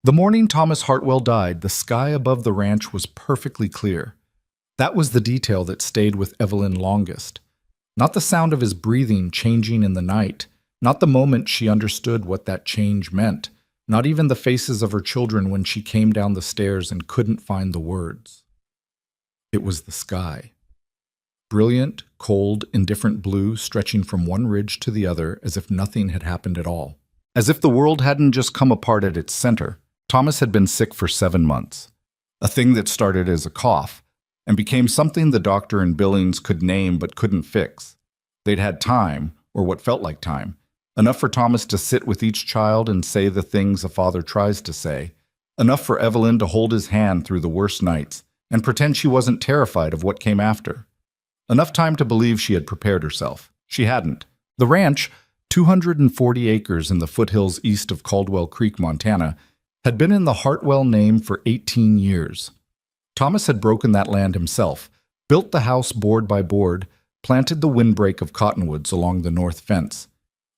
The morning Thomas Hartwell died, the sky above the ranch was perfectly clear. That was the detail that stayed with Evelyn longest. Not the sound of his breathing changing in the night, not the moment she understood what that change meant, not even the faces of her children when she came down the stairs and couldn't find the words. It was the sky. Brilliant, cold, indifferent blue stretching from one ridge to the other as if nothing had happened at all. As if the world hadn't just come apart at its center. Thomas had been sick for 7 months, a thing that started as a cough and became something the doctor in Billings could name but couldn't fix. They'd had time, or what felt like time, enough for Thomas to sit with each child and say the things a father tries to say, enough for Evelyn to hold his hand through the worst nights and pretend she wasn't terrified of what came after. Enough time to believe she had prepared herself. She hadn't. The ranch, 240 acres in the foothills east of Caldwell Creek, Montana, had been in the Hartwell name for 18 years. Thomas had broken that land himself, built the house board by board, planted the windbreak of cottonwoods along the north fence.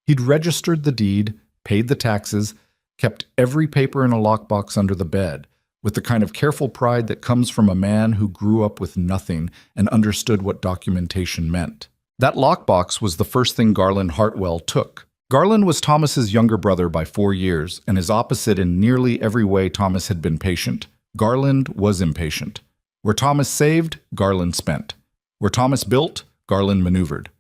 He'd registered the deed, paid the taxes, kept every paper in a lockbox under the bed, with the kind of careful pride that comes from a man who grew up with nothing and understood what documentation meant. That lockbox was the first thing Garland Hartwell took. Garland was Thomas's younger brother by 4 years, and his opposite in nearly every way. Thomas had been patient. Garland was impatient. Where Thomas saved, Garland spent. Where Thomas built, Garland maneuvered.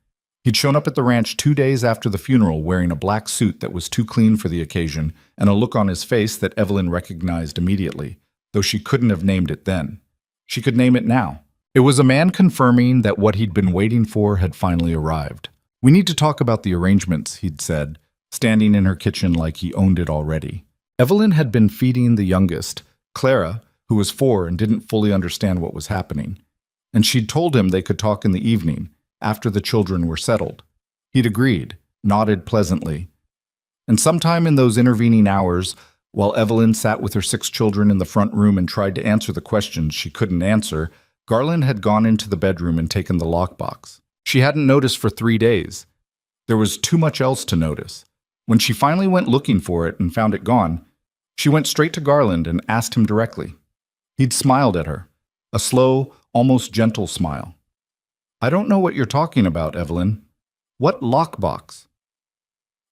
He'd shown up at the ranch 2 days after the funeral wearing a black suit that was too clean for the occasion and a look on his face that Evelyn recognized immediately, though she couldn't have named it then. She could name it now. It was a man confirming that what he'd been waiting for had finally arrived. "We need to talk about the arrangements," he'd said, standing in her kitchen like he owned it already. Evelyn had been feeding the youngest, Clara, who was 4 and didn't fully understand what was happening. And she'd told him they could talk in the evening, after the children were settled. He'd agreed, nodded pleasantly. And sometime in those intervening hours, while Evelyn sat with her 6 children in the front room and tried to answer the questions she couldn't answer, Garland had gone into the bedroom and taken the lockbox. She hadn't noticed for 3 days. There was too much else to notice. When she finally went looking for it and found it gone, she went straight to Garland and asked him directly. He'd smiled at her, a slow, almost gentle smile. "I don't know what you're talking about, Evelyn. What lockbox?"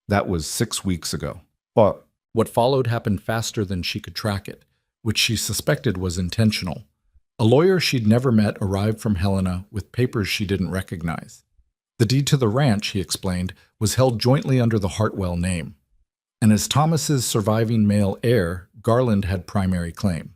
That was 6 weeks ago. But what followed happened faster than she could track it, which she suspected was intentional. A lawyer she'd never met arrived from Helena with papers she didn't recognize. The deed to the ranch, he explained, was held jointly under the Hartwell name. And as Thomas's surviving male heir, Garland had primary claim.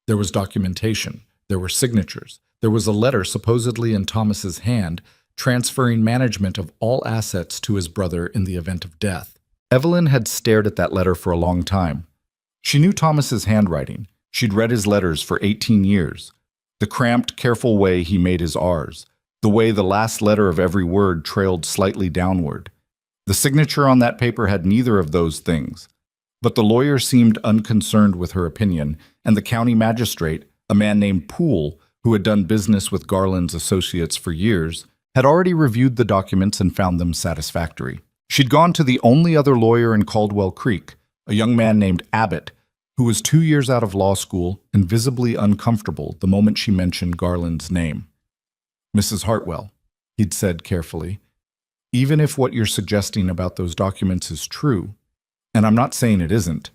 There was documentation. There were signatures. There was a letter supposedly in Thomas's hand transferring management of all assets to his brother in the event of death. Evelyn had stared at that letter for a long time. She knew Thomas's handwriting. She'd read his letters for 18 years. The cramped, careful way he made his R's. The way the last letter of every word trailed slightly downward. The signature on that paper had neither of those things. But the lawyer seemed unconcerned with her opinion, and the county magistrate, a man named Poole, who had done business with Garland's associates for years, had already reviewed the documents and found them satisfactory. She'd gone to the only other lawyer in Caldwell Creek, a young man named Abbott, who was 2 years out of law school and visibly uncomfortable the moment she mentioned Garland's name. "Mrs. Hartwell," he'd said carefully, "even if what you're suggesting about those documents is true, and I'm not saying it isn't,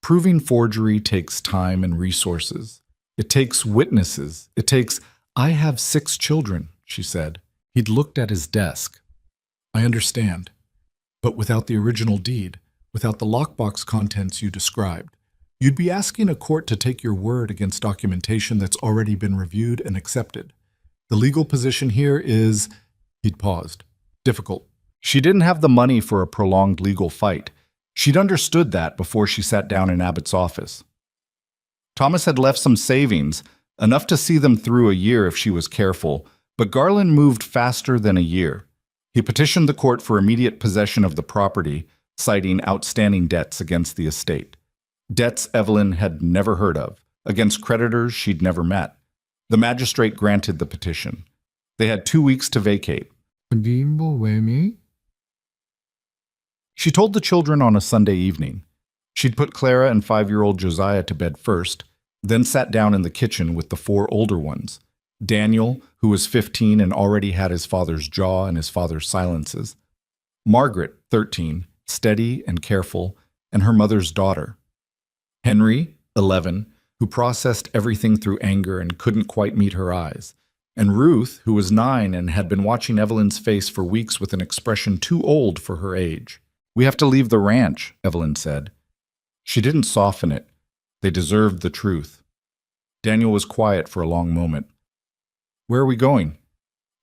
proving forgery takes time and resources. It takes witnesses. It takes—" "I have 6 children," she said. He'd looked at his desk. "I understand. But without the original deed, without the lockbox contents you described, you'd be asking a court to take your word against documentation that's already been reviewed and accepted. The legal position here is—" He'd paused. "Difficult." She didn't have the money for a prolonged legal fight. She'd understood that before she sat down in Abbott's office. Thomas had left some savings, enough to see them through a year if she was careful, but Garland moved faster than a year. He petitioned the court for immediate possession of the property, citing outstanding debts against the estate. Debts Evelyn had never heard of, against creditors she'd never met. The magistrate granted the petition. They had 2 weeks to vacate. She told the children on a Sunday evening. She'd put Clara and 5-year-old Josiah to bed first, then sat down in the kitchen with the 4 older ones. Daniel, who was 15 and already had his father's jaw and his father's silences. Margaret, 13, steady and careful, and her mother's daughter. Henry, 11, who processed everything through anger and couldn't quite meet her eyes. And Ruth, who was 9 and had been watching Evelyn's face for weeks with an expression too old for her age. "We have to leave the ranch," Evelyn said. She didn't soften it. They deserved the truth. Daniel was quiet for a long moment. "Where are we going?"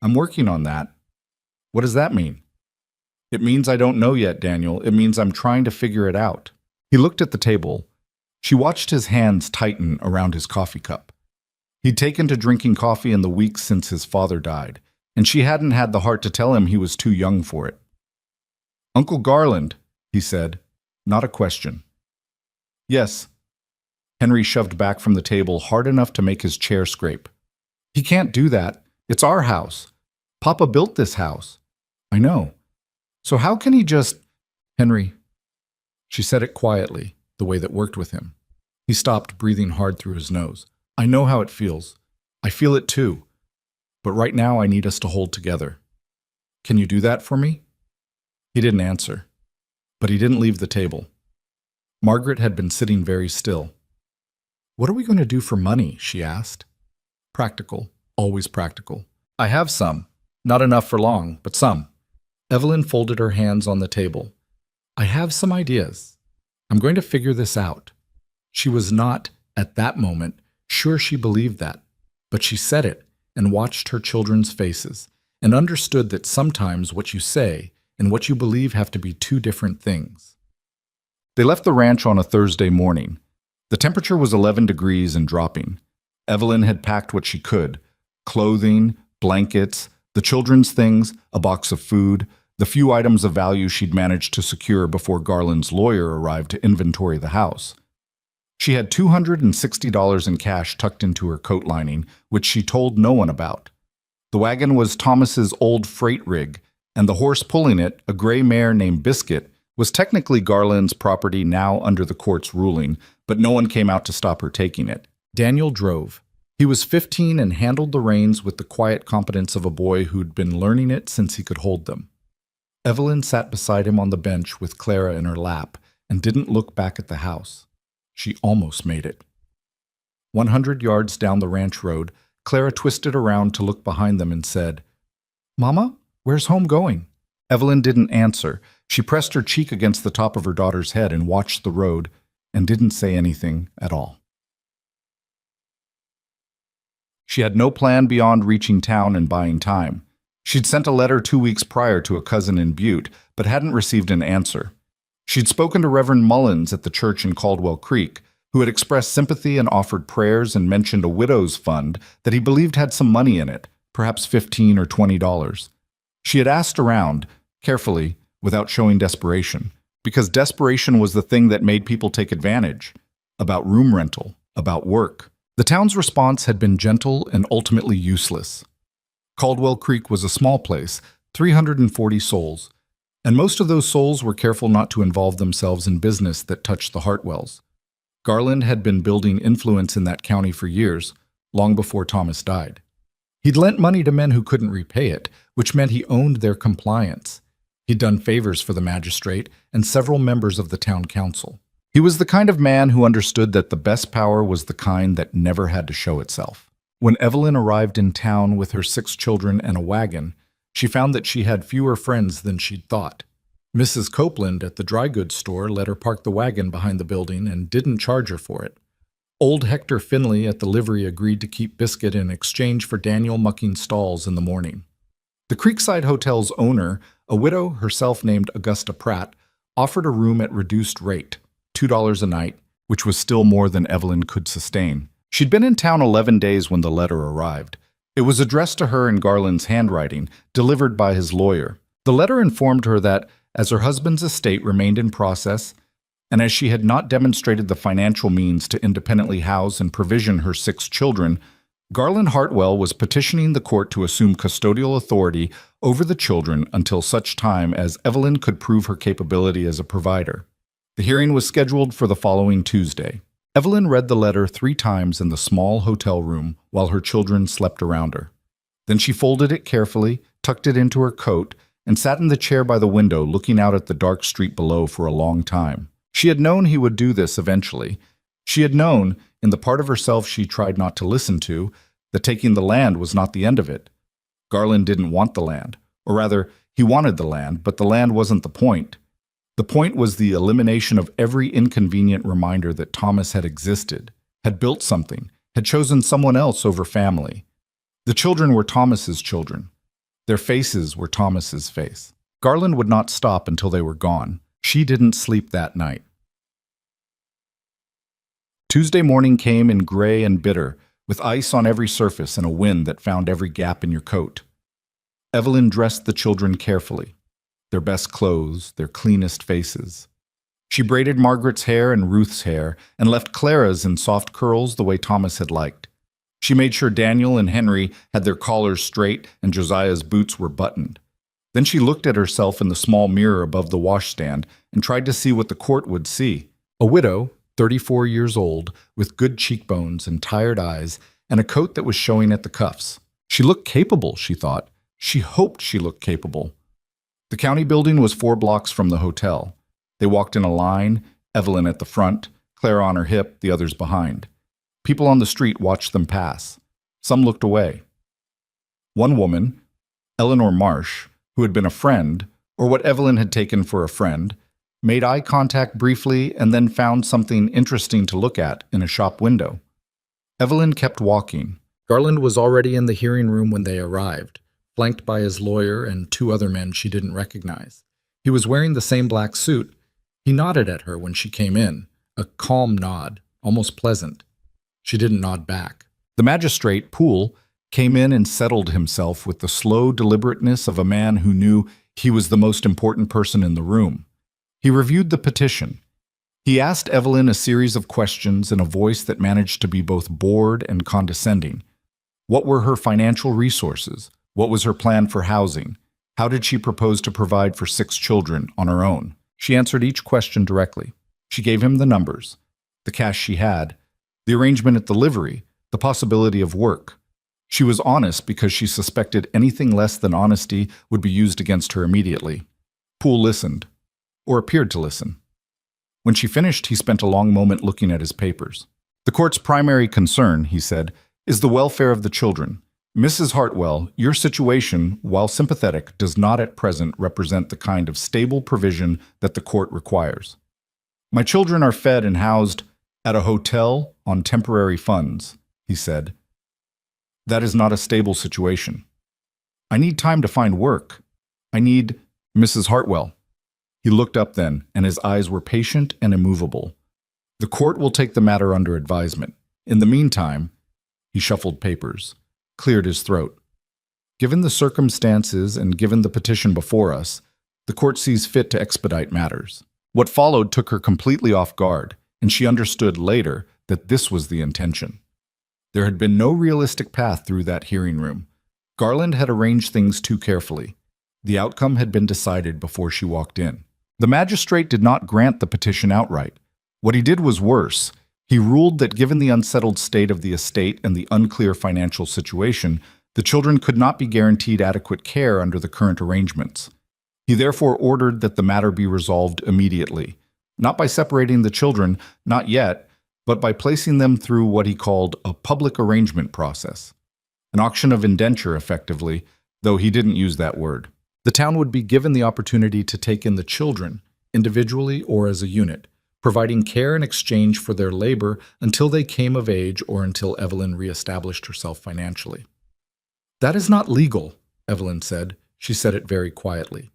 "I'm working on that." "What does that mean?" "It means I don't know yet, Daniel. It means I'm trying to figure it out." He looked at the table. She watched his hands tighten around his coffee cup. He'd taken to drinking coffee in the weeks since his father died, and she hadn't had the heart to tell him he was too young for it. "Uncle Garland," he said, not a question. "Yes." Henry shoved back from the table hard enough to make his chair scrape. "He can't do that. It's our house. Papa built this house." "I know. So how can he just—" "Henry." She said it quietly, the way that worked with him. He stopped, breathing hard through his nose. "I know how it feels. I feel it too. But right now I need us to hold together. Can you do that for me?" He didn't answer, but he didn't leave the table. Margaret had been sitting very still. "What are we going to do for money?" she asked. "Practical, always practical. I have some. Not enough for long, but some." Evelyn folded her hands on the table. "I have some ideas. I'm going to figure this out." She was not, at that moment, sure she believed that, but she said it and watched her children's faces and understood that sometimes what you say and what you believe have to be 2 different things. They left the ranch on a Thursday morning. The temperature was 11 degrees and dropping. Evelyn had packed what she could: clothing, blankets, the children's things, a box of food, the few items of value she'd managed to secure before Garland's lawyer arrived to inventory the house. She had $260 in cash tucked into her coat lining, which she told no one about. The wagon was Thomas's old freight rig, and the horse pulling it, a gray mare named Biscuit, was technically Garland's property now under the court's ruling, but no one came out to stop her taking it. Daniel drove. He was 15 and handled the reins with the quiet competence of a boy who'd been learning it since he could hold them. Evelyn sat beside him on the bench with Clara in her lap and didn't look back at the house. She almost made it. 100 yards down the ranch road, Clara twisted around to look behind them and said, "Mama, where's home going?" Evelyn didn't answer. She pressed her cheek against the top of her daughter's head and watched the road and didn't say anything at all. She had no plan beyond reaching town and buying time. She'd sent a letter 2 weeks prior to a cousin in Butte, but hadn't received an answer. She'd spoken to Reverend Mullins at the church in Caldwell Creek, who had expressed sympathy and offered prayers and mentioned a widow's fund that he believed had some money in it, perhaps $15 or $20. She had asked around, carefully, without showing desperation, because desperation was the thing that made people take advantage, about room rental, about work. The town's response had been gentle and ultimately useless. Caldwell Creek was a small place, 340 souls, and most of those souls were careful not to involve themselves in business that touched the Hartwells. Garland had been building influence in that county for years, long before Thomas died. He'd lent money to men who couldn't repay it, which meant he owned their compliance. He'd done favors for the magistrate and several members of the town council. He was the kind of man who understood that the best power was the kind that never had to show itself. When Evelyn arrived in town with her 6 children and a wagon, she found that she had fewer friends than she'd thought. Mrs. Copeland at the dry goods store let her park the wagon behind the building and didn't charge her for it. Old Hector Finley at the livery agreed to keep Biscuit in exchange for Daniel mucking stalls in the morning. The Creekside Hotel's owner, a widow herself named Augusta Pratt, offered a room at reduced rate, $2 a night, which was still more than Evelyn could sustain. She'd been in town 11 days when the letter arrived. It was addressed to her in Garland's handwriting, delivered by his lawyer. The letter informed her that, as her husband's estate remained in process, and as she had not demonstrated the financial means to independently house and provision her 6 children, Garland Hartwell was petitioning the court to assume custodial authority over the children until such time as Evelyn could prove her capability as a provider. The hearing was scheduled for the following Tuesday. Evelyn read the letter 3 times in the small hotel room while her children slept around her. Then she folded it carefully, tucked it into her coat, and sat in the chair by the window looking out at the dark street below for a long time. She had known he would do this eventually. She had known, in the part of herself she tried not to listen to, that taking the land was not the end of it. Garland didn't want the land, or rather, he wanted the land, but the land wasn't the point. The point was the elimination of every inconvenient reminder that Thomas had existed, had built something, had chosen someone else over family. The children were Thomas's children. Their faces were Thomas's face. Garland would not stop until they were gone. She didn't sleep that night. Tuesday morning came in gray and bitter, with ice on every surface and a wind that found every gap in your coat. Evelyn dressed the children carefully. Their best clothes, their cleanest faces. She braided Margaret's hair and Ruth's hair and left Clara's in soft curls the way Thomas had liked. She made sure Daniel and Henry had their collars straight and Josiah's boots were buttoned. Then she looked at herself in the small mirror above the washstand and tried to see what the court would see. A widow, 34 years old, with good cheekbones and tired eyes, and a coat that was showing at the cuffs. She looked capable, she thought. She hoped she looked capable. The county building was 4 blocks from the hotel. They walked in a line, Evelyn at the front, Clara on her hip, the others behind. People on the street watched them pass. Some looked away. One woman, Eleanor Marsh, who had been a friend, or what Evelyn had taken for a friend, made eye contact briefly and then found something interesting to look at in a shop window. Evelyn kept walking. Garland was already in the hearing room when they arrived, flanked by his lawyer and 2 other men she didn't recognize. He was wearing the same black suit. He nodded at her when she came in, a calm nod, almost pleasant. She didn't nod back. The magistrate, Poole, came in and settled himself with the slow deliberateness of a man who knew he was the most important person in the room. He reviewed the petition. He asked Evelyn a series of questions in a voice that managed to be both bored and condescending. What were her financial resources? What was her plan for housing? How did she propose to provide for 6 children on her own? She answered each question directly. She gave him the numbers, the cash she had, the arrangement at the livery, the possibility of work. She was honest because she suspected anything less than honesty would be used against her immediately. Poole listened, or appeared to listen. When she finished, he spent a long moment looking at his papers. The court's primary concern, he said, is the welfare of the children. Mrs. Hartwell, your situation, while sympathetic, does not at present represent the kind of stable provision that the court requires. My children are fed and housed at a hotel on temporary funds, he said. That is not a stable situation. I need time to find work. I need Mrs. Hartwell. He looked up then, and his eyes were patient and immovable. The court will take the matter under advisement. In the meantime, he shuffled papers, cleared his throat. Given the circumstances and given the petition before us, the court sees fit to expedite matters. What followed took her completely off guard, and she understood later that this was the intention. There had been no realistic path through that hearing room. Garland had arranged things too carefully. The outcome had been decided before she walked in. The magistrate did not grant the petition outright. What he did was worse. He ruled that given the unsettled state of the estate and the unclear financial situation, the children could not be guaranteed adequate care under the current arrangements. He therefore ordered that the matter be resolved immediately, not by separating the children, not yet, but by placing them through what he called a public arrangement process. An auction of indenture, effectively, though he didn't use that word. The town would be given the opportunity to take in the children, individually or as a unit, providing care in exchange for their labor until they came of age or until Evelyn reestablished herself financially. That is not legal, Evelyn said. She said it very quietly.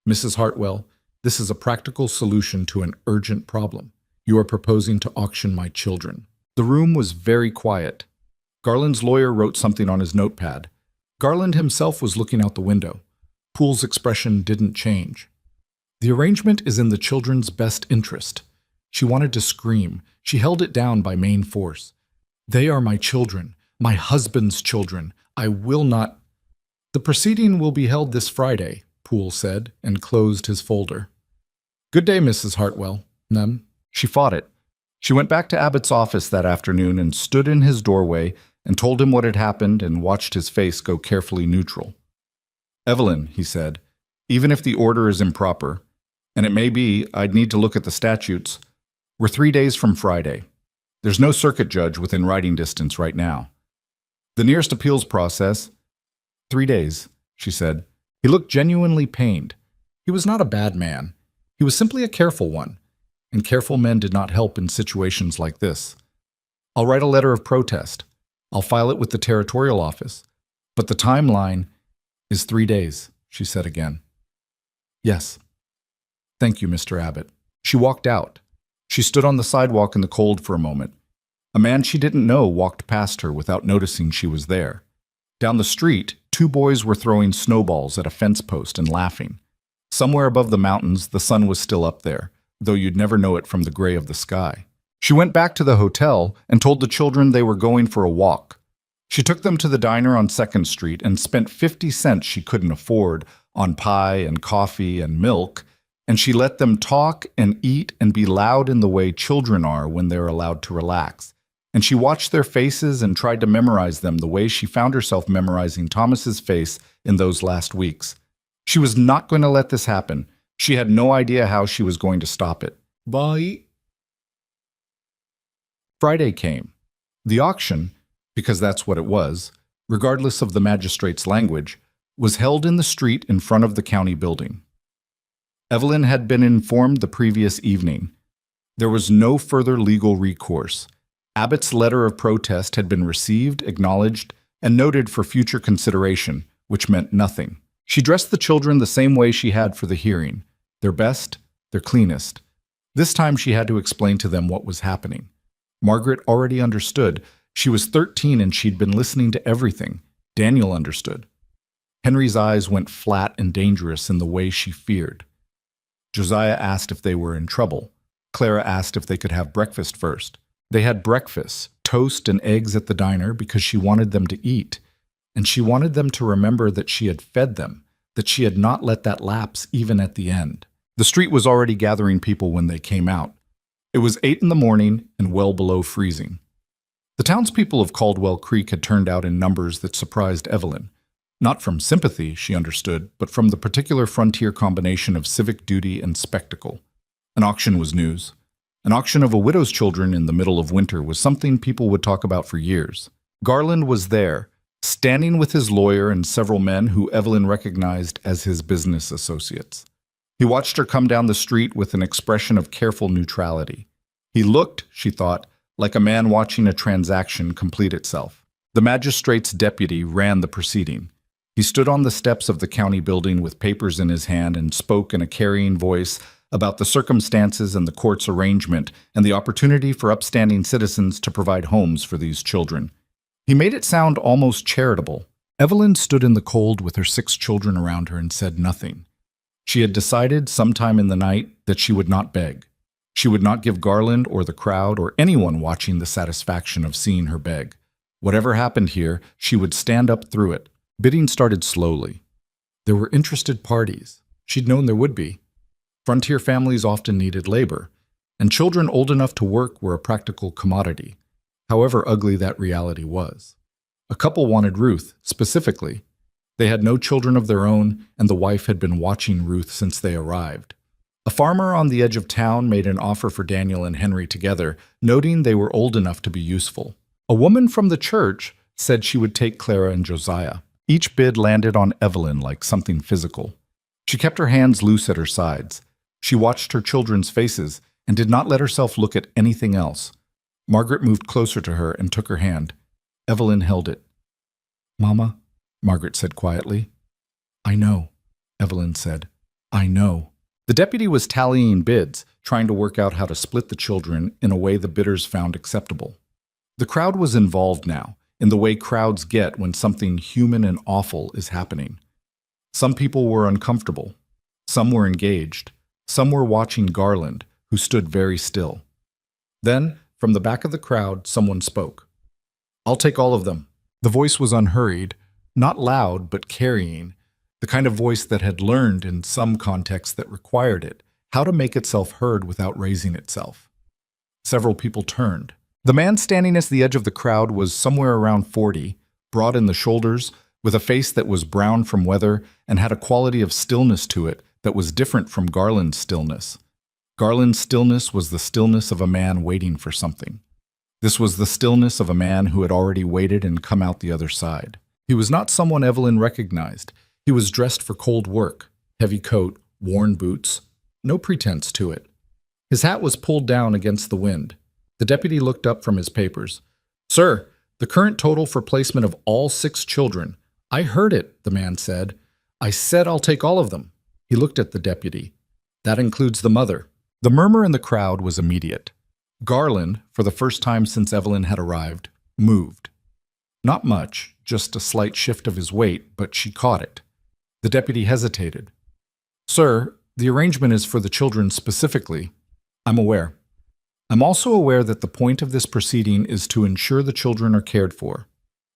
Mrs. Hartwell, this is a practical solution to an urgent problem. You are proposing to auction my children. The room was very quiet. Garland's lawyer wrote something on his notepad. Garland himself was looking out the window. Poole's expression didn't change. The arrangement is in the children's best interest. She wanted to scream. She held it down by main force. They are my children, my husband's children. I will not. The proceeding will be held this Friday, Poole said, and closed his folder. Good day, Mrs. Hartwell. None. She fought it. She went back to Abbott's office that afternoon and stood in his doorway and told him what had happened and watched his face go carefully neutral. Evelyn, he said, even if the order is improper, and it may be, I'd need to look at the statutes, we're 3 days from Friday. There's no circuit judge within writing distance right now. The nearest appeals process, 3 days, she said. He looked genuinely pained. He was not a bad man. He was simply a careful one, and careful men did not help in situations like this. I'll write a letter of protest. I'll file it with the territorial office. But the timeline is 3 days, she said again. Yes. Thank you, Mr. Abbott. She walked out. She stood on the sidewalk in the cold for a moment. A man she didn't know walked past her without noticing she was there. Down the street, 2 boys were throwing snowballs at a fence post and laughing. Somewhere above the mountains, the sun was still up there, though you'd never know it from the gray of the sky. She went back to the hotel and told the children they were going for a walk. She took them to the diner on 2nd Street and spent 50 cents she couldn't afford on pie and coffee and milk, and she let them talk and eat and be loud in the way children are when they're allowed to relax. And she watched their faces and tried to memorize them the way she found herself memorizing Thomas's face in those last weeks. She was not going to let this happen. She had no idea how she was going to stop it. Bye. Friday came. The auction, because that's what it was, regardless of the magistrate's language, was held in the street in front of the county building. Evelyn had been informed the previous evening. There was no further legal recourse. Abbott's letter of protest had been received, acknowledged, and noted for future consideration, which meant nothing. She dressed the children the same way she had for the hearing, their best, their cleanest. This time she had to explain to them what was happening. Margaret already understood. She was 13 and she'd been listening to everything. Daniel understood. Henry's eyes went flat and dangerous in the way she feared. Josiah asked if they were in trouble. Clara asked if they could have breakfast first. They had breakfast, toast and eggs at the diner because she wanted them to eat. And she wanted them to remember that she had fed them, that she had not let that lapse even at the end. The street was already gathering people when they came out. It was 8 in the morning and well below freezing. The townspeople of Caldwell Creek had turned out in numbers that surprised Evelyn. Not from sympathy, she understood, but from the particular frontier combination of civic duty and spectacle. An auction was news. An auction of a widow's children in the middle of winter was something people would talk about for years. Garland was there, standing with his lawyer and several men who Evelyn recognized as his business associates. He watched her come down the street with an expression of careful neutrality. He looked, she thought, like a man watching a transaction complete itself. The magistrate's deputy ran the proceeding. He stood on the steps of the county building with papers in his hand and spoke in a carrying voice about the circumstances and the court's arrangement and the opportunity for upstanding citizens to provide homes for these children. He made it sound almost charitable. Evelyn stood in the cold with her 6 children around her and said nothing. She had decided sometime in the night that she would not beg. She would not give Garland or the crowd or anyone watching the satisfaction of seeing her beg. Whatever happened here, she would stand up through it. Bidding started slowly. There were interested parties. She'd known there would be. Frontier families often needed labor, and children old enough to work were a practical commodity, however ugly that reality was. A couple wanted Ruth, specifically. They had no children of their own, and the wife had been watching Ruth since they arrived. A farmer on the edge of town made an offer for Daniel and Henry together, noting they were old enough to be useful. A woman from the church said she would take Clara and Josiah. Each bid landed on Evelyn like something physical. She kept her hands loose at her sides. She watched her children's faces and did not let herself look at anything else. Margaret moved closer to her and took her hand. Evelyn held it. "Mama," Margaret said quietly. "I know," Evelyn said. "I know." The deputy was tallying bids, trying to work out how to split the children in a way the bidders found acceptable. The crowd was involved now, in the way crowds get when something human and awful is happening. Some people were uncomfortable. Some were engaged. Some were watching Garland, who stood very still. Then, from the back of the crowd, someone spoke. "I'll take all of them." The voice was unhurried, not loud but carrying, the kind of voice that had learned in some contexts that required it, how to make itself heard without raising itself. Several people turned. The man standing at the edge of the crowd was somewhere around 40, broad in the shoulders, with a face that was brown from weather and had a quality of stillness to it that was different from Garland's stillness. Garland's stillness was the stillness of a man waiting for something. This was the stillness of a man who had already waited and come out the other side. He was not someone Evelyn recognized. He was dressed for cold work, heavy coat, worn boots, no pretense to it. His hat was pulled down against the wind. The deputy looked up from his papers. "Sir, the current total for placement of all 6 children." "I heard it," the man said. "I said I'll take all of them." He looked at the deputy. "That includes the mother." The murmur in the crowd was immediate. Garland, for the first time since Evelyn had arrived, moved. Not much, just a slight shift of his weight, but she caught it. The deputy hesitated. "Sir, the arrangement is for the children specifically." "I'm aware. I'm also aware that the point of this proceeding is to ensure the children are cared for."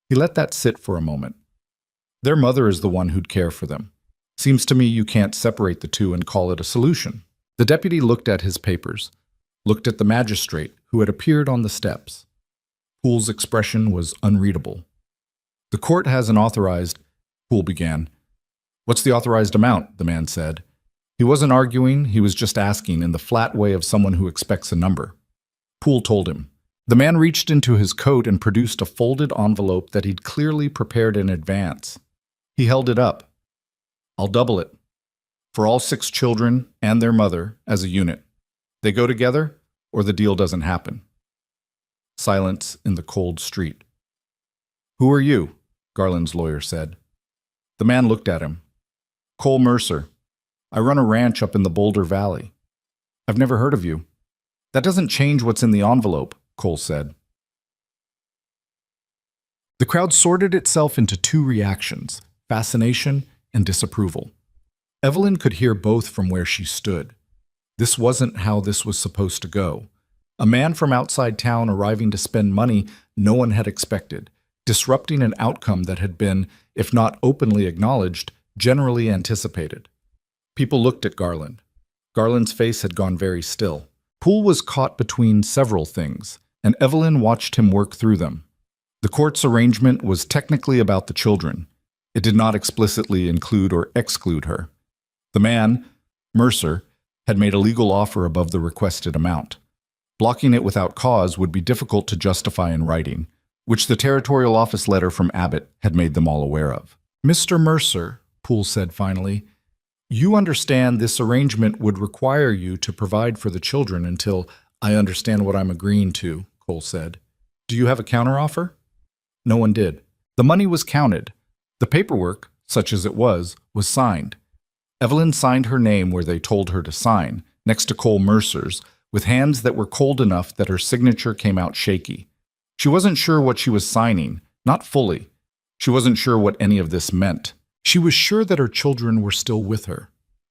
He let that sit for a moment. "Their mother is the one who'd care for them. Seems to me you can't separate the two and call it a solution." The deputy looked at his papers, looked at the magistrate who had appeared on the steps. Poole's expression was unreadable. "The court has an authorized—" Poole began. "What's the authorized amount?" the man said. He wasn't arguing, he was just asking in the flat way of someone who expects a number. Poole told him. The man reached into his coat and produced a folded envelope that he'd clearly prepared in advance. He held it up. "I'll double it. For all 6 children and their mother as a unit. They go together, or the deal doesn't happen." Silence in the cold street. "Who are you?" Garland's lawyer said. The man looked at him. "Cole Mercer. I run a ranch up in the Boulder Valley." "I've never heard of you." "That doesn't change what's in the envelope," Cole said. The crowd sorted itself into 2 reactions, fascination and disapproval. Evelyn could hear both from where she stood. This wasn't how this was supposed to go. A man from outside town arriving to spend money no one had expected, disrupting an outcome that had been, if not openly acknowledged, generally anticipated. People looked at Garland. Garland's face had gone very still. Poole was caught between several things, and Evelyn watched him work through them. The court's arrangement was technically about the children. It did not explicitly include or exclude her. The man, Mercer, had made a legal offer above the requested amount. Blocking it without cause would be difficult to justify in writing, which the territorial office letter from Abbott had made them all aware of. "Mr. Mercer," Poole said finally, "you understand this arrangement would require you to provide for the children until—" "I understand what I'm agreeing to," Cole said. "Do you have a counteroffer?" No one did. The money was counted. The paperwork, such as it was signed. Evelyn signed her name where they told her to sign, next to Cole Mercer's, with hands that were cold enough that her signature came out shaky. She wasn't sure what she was signing, not fully. She wasn't sure what any of this meant. She was sure that her children were still with her.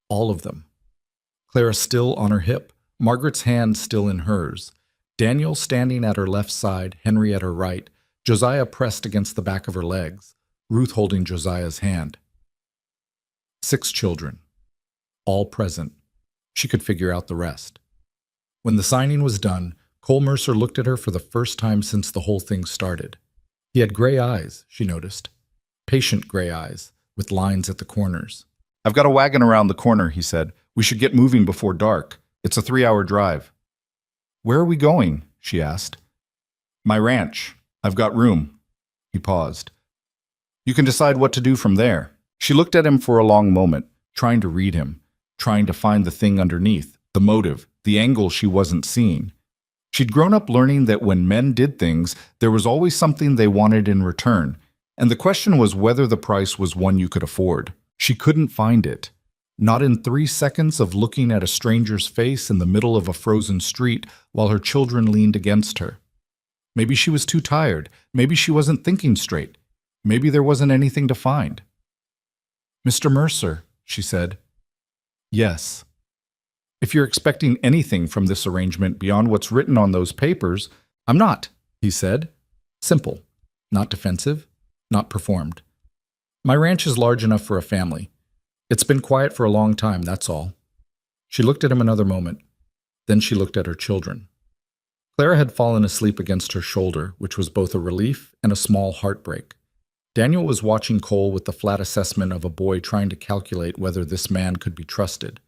All of them. Clara still on her hip, Margaret's hand still in hers, Daniel standing at her left side, Henry at her right, Josiah pressed against the back of her legs, Ruth holding Josiah's hand. 6 children. All present. She could figure out the rest. When the signing was done, Cole Mercer looked at her for the first time since the whole thing started. He had gray eyes, she noticed. Patient gray eyes, with lines at the corners. "I've got a wagon around the corner," he said. "We should get moving before dark. It's a 3-hour drive." "Where are we going?" she asked. "My ranch. I've got room." He paused. "You can decide what to do from there." She looked at him for a long moment, trying to read him, trying to find the thing underneath, the motive, the angle she wasn't seeing. She'd grown up learning that when men did things, there was always something they wanted in return, and the question was whether the price was one you could afford. She couldn't find it. Not in 3 seconds of looking at a stranger's face in the middle of a frozen street while her children leaned against her. Maybe she was too tired. Maybe she wasn't thinking straight. Maybe there wasn't anything to find. "Mr. Mercer," she said. "Yes." "If you're expecting anything from this arrangement beyond what's written on those papers—" "I'm not," he said. Simple. Not defensive. Not performed. "My ranch is large enough for a family. It's been quiet for a long time, that's all." She looked at him another moment. Then she looked at her children. Clara had fallen asleep against her shoulder, which was both a relief and a small heartbreak. Daniel was watching Cole with the flat assessment of a boy trying to calculate whether this man could be trusted.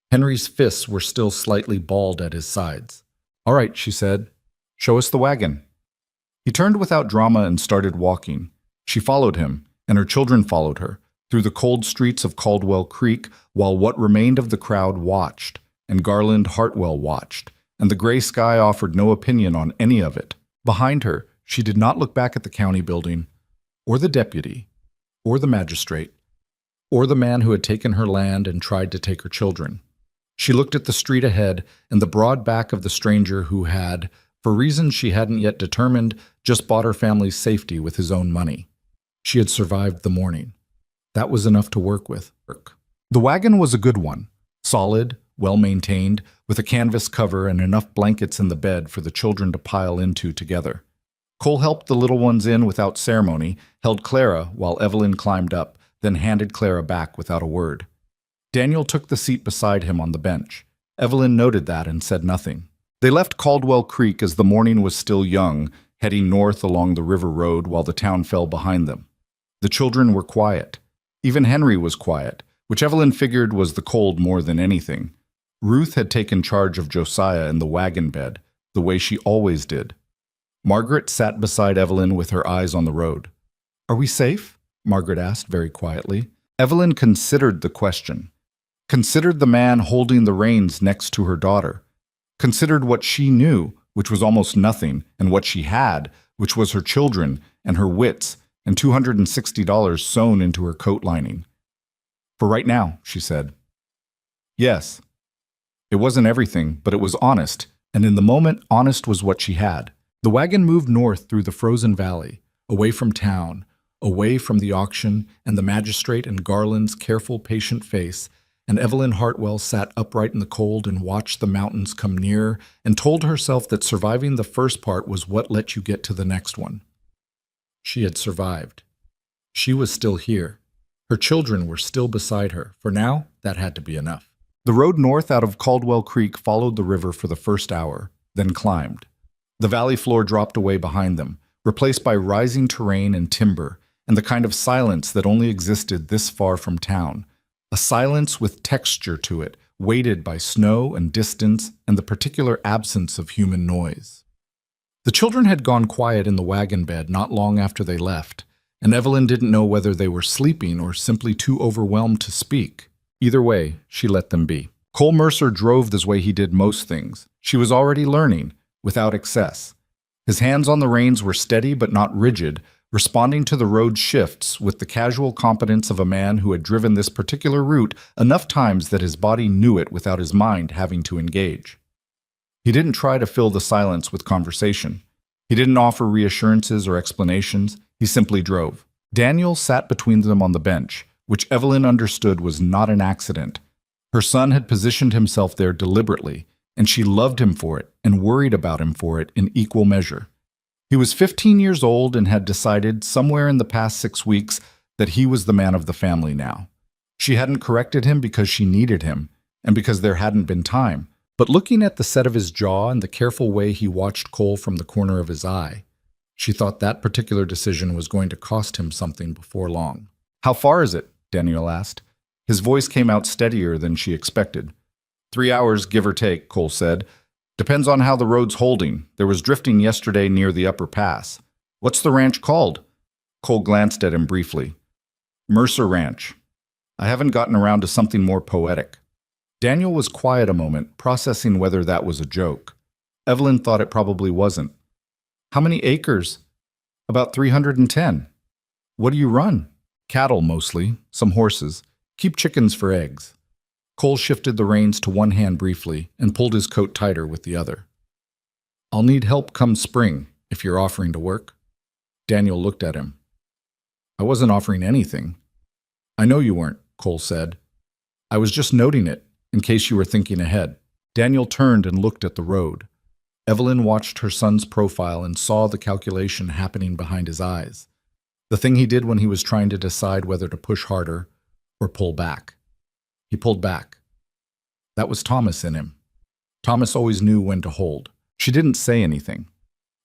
Henry's fists were still slightly balled at his sides. "All right," she said. "Show us the wagon." He turned without drama and started walking. She followed him, and her children followed her, through the cold streets of Caldwell Creek, while what remained of the crowd watched, and Garland Hartwell watched, and the gray sky offered no opinion on any of it. Behind her, she did not look back at the county building, or the deputy, or the magistrate, or the man who had taken her land and tried to take her children. She looked at the street ahead and the broad back of the stranger who had, for reasons she hadn't yet determined, just bought her family's safety with his own money. She had survived the morning. That was enough to work with. The wagon was a good one, solid, well-maintained, with a canvas cover and enough blankets in the bed for the children to pile into together. Cole helped the little ones in without ceremony, held Clara while Evelyn climbed up, then handed Clara back without a word. Daniel took the seat beside him on the bench. Evelyn noted that and said nothing. They left Caldwell Creek as the morning was still young, heading north along the river road while the town fell behind them. The children were quiet. Even Henry was quiet, which Evelyn figured was the cold more than anything. Ruth had taken charge of Josiah in the wagon bed, the way she always did. Margaret sat beside Evelyn with her eyes on the road. "Are we safe?" Margaret asked very quietly. Evelyn considered the question. Considered the man holding the reins next to her daughter. Considered what she knew, which was almost nothing, and what she had, which was her children and her wits, and $260 sewn into her coat lining. "For right now," she said. Yes. It wasn't everything, but it was honest, and in the moment, honest was what she had. The wagon moved north through the frozen valley, away from town, away from the auction and the magistrate and Garland's careful, patient face, and Evelyn Hartwell sat upright in the cold and watched the mountains come nearer and told herself that surviving the first part was what let you get to the next one. She had survived. She was still here. Her children were still beside her. For now, that had to be enough. The road north out of Caldwell Creek followed the river for the first hour, then climbed. The valley floor dropped away behind them, replaced by rising terrain and timber, and the kind of silence that only existed this far from town. A silence with texture to it, weighted by snow and distance and the particular absence of human noise. The children had gone quiet in the wagon bed not long after they left, and Evelyn didn't know whether they were sleeping or simply too overwhelmed to speak. Either way, she let them be. Cole Mercer drove this way he did most things. She was already learning, without excess. His hands on the reins were steady but not rigid, responding to the road shifts with the casual competence of a man who had driven this particular route enough times that his body knew it without his mind having to engage. He didn't try to fill the silence with conversation. He didn't offer reassurances or explanations. He simply drove. Daniel sat between them on the bench, which Evelyn understood was not an accident. Her son had positioned himself there deliberately, and she loved him for it and worried about him for it in equal measure. He was 15 years old and had decided somewhere in the past 6 weeks that he was the man of the family now. She hadn't corrected him because she needed him and because there hadn't been time, but looking at the set of his jaw and the careful way he watched Cole from the corner of his eye, she thought that particular decision was going to cost him something before long. "How far is it?" Daniel asked. His voice came out steadier than she expected. 3 hours, give or take, Cole said. "Depends on how the road's holding. There was drifting yesterday near the upper pass." "What's the ranch called?" Cole glanced at him briefly. "Mercer Ranch. I haven't gotten around to something more poetic." Daniel was quiet a moment, processing whether that was a joke. Evelyn thought it probably wasn't. "How many acres?" "About 310. "What do you run?" "Cattle, mostly. Some horses. Keep chickens for eggs." Cole shifted the reins to one hand briefly and pulled his coat tighter with the other. "I'll need help come spring, if you're offering to work." Daniel looked at him. "I wasn't offering anything." "I know you weren't," Cole said. "I was just noting it, in case you were thinking ahead." Daniel turned and looked at the road. Evelyn watched her son's profile and saw the calculation happening behind his eyes. The thing he did when he was trying to decide whether to push harder or pull back. He pulled back. That was Thomas in him. Thomas always knew when to hold. She didn't say anything.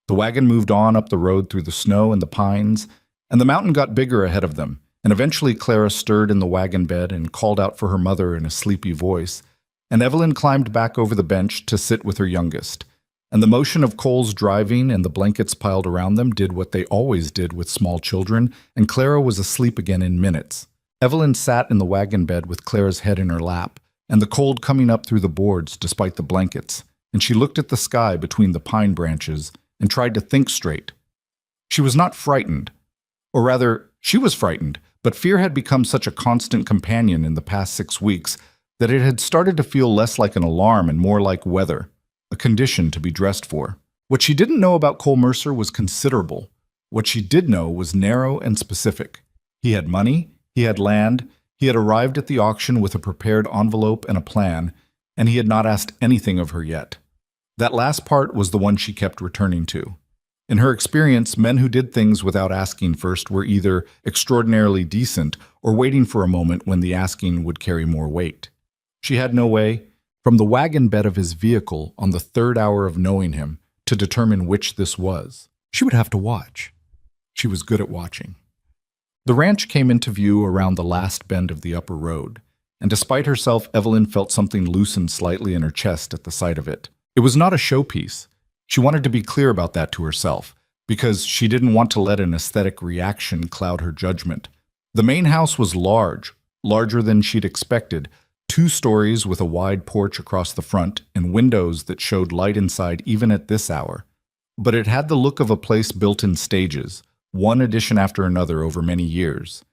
The wagon moved on up the road through the snow and the pines, and the mountain got bigger ahead of them, and eventually Clara stirred in the wagon bed and called out for her mother in a sleepy voice, and Evelyn climbed back over the bench to sit with her youngest. And the motion of Cole's driving and the blankets piled around them did what they always did with small children, and Clara was asleep again in minutes. Evelyn sat in the wagon bed with Clara's head in her lap, and the cold coming up through the boards despite the blankets, and she looked at the sky between the pine branches and tried to think straight. She was not frightened. Or rather, she was frightened, but fear had become such a constant companion in the past 6 weeks that it had started to feel less like an alarm and more like weather, a condition to be dressed for. What she didn't know about Cole Mercer was considerable. What she did know was narrow and specific. He had money, he had land, he had arrived at the auction with a prepared envelope and a plan, and he had not asked anything of her yet. That last part was the one she kept returning to. In her experience, men who did things without asking first were either extraordinarily decent or waiting for a moment when the asking would carry more weight. She had no way, from the wagon bed of his vehicle on the 3rd hour of knowing him, to determine which this was. She would have to watch. She was good at watching. The ranch came into view around the last bend of the upper road, and despite herself, Evelyn felt something loosen slightly in her chest at the sight of it. It was not a showpiece. She wanted to be clear about that to herself, because she didn't want to let an aesthetic reaction cloud her judgment. The main house was large, larger than she'd expected, 2 stories with a wide porch across the front and windows that showed light inside even at this hour. But it had the look of a place built in stages, one addition after another over many years.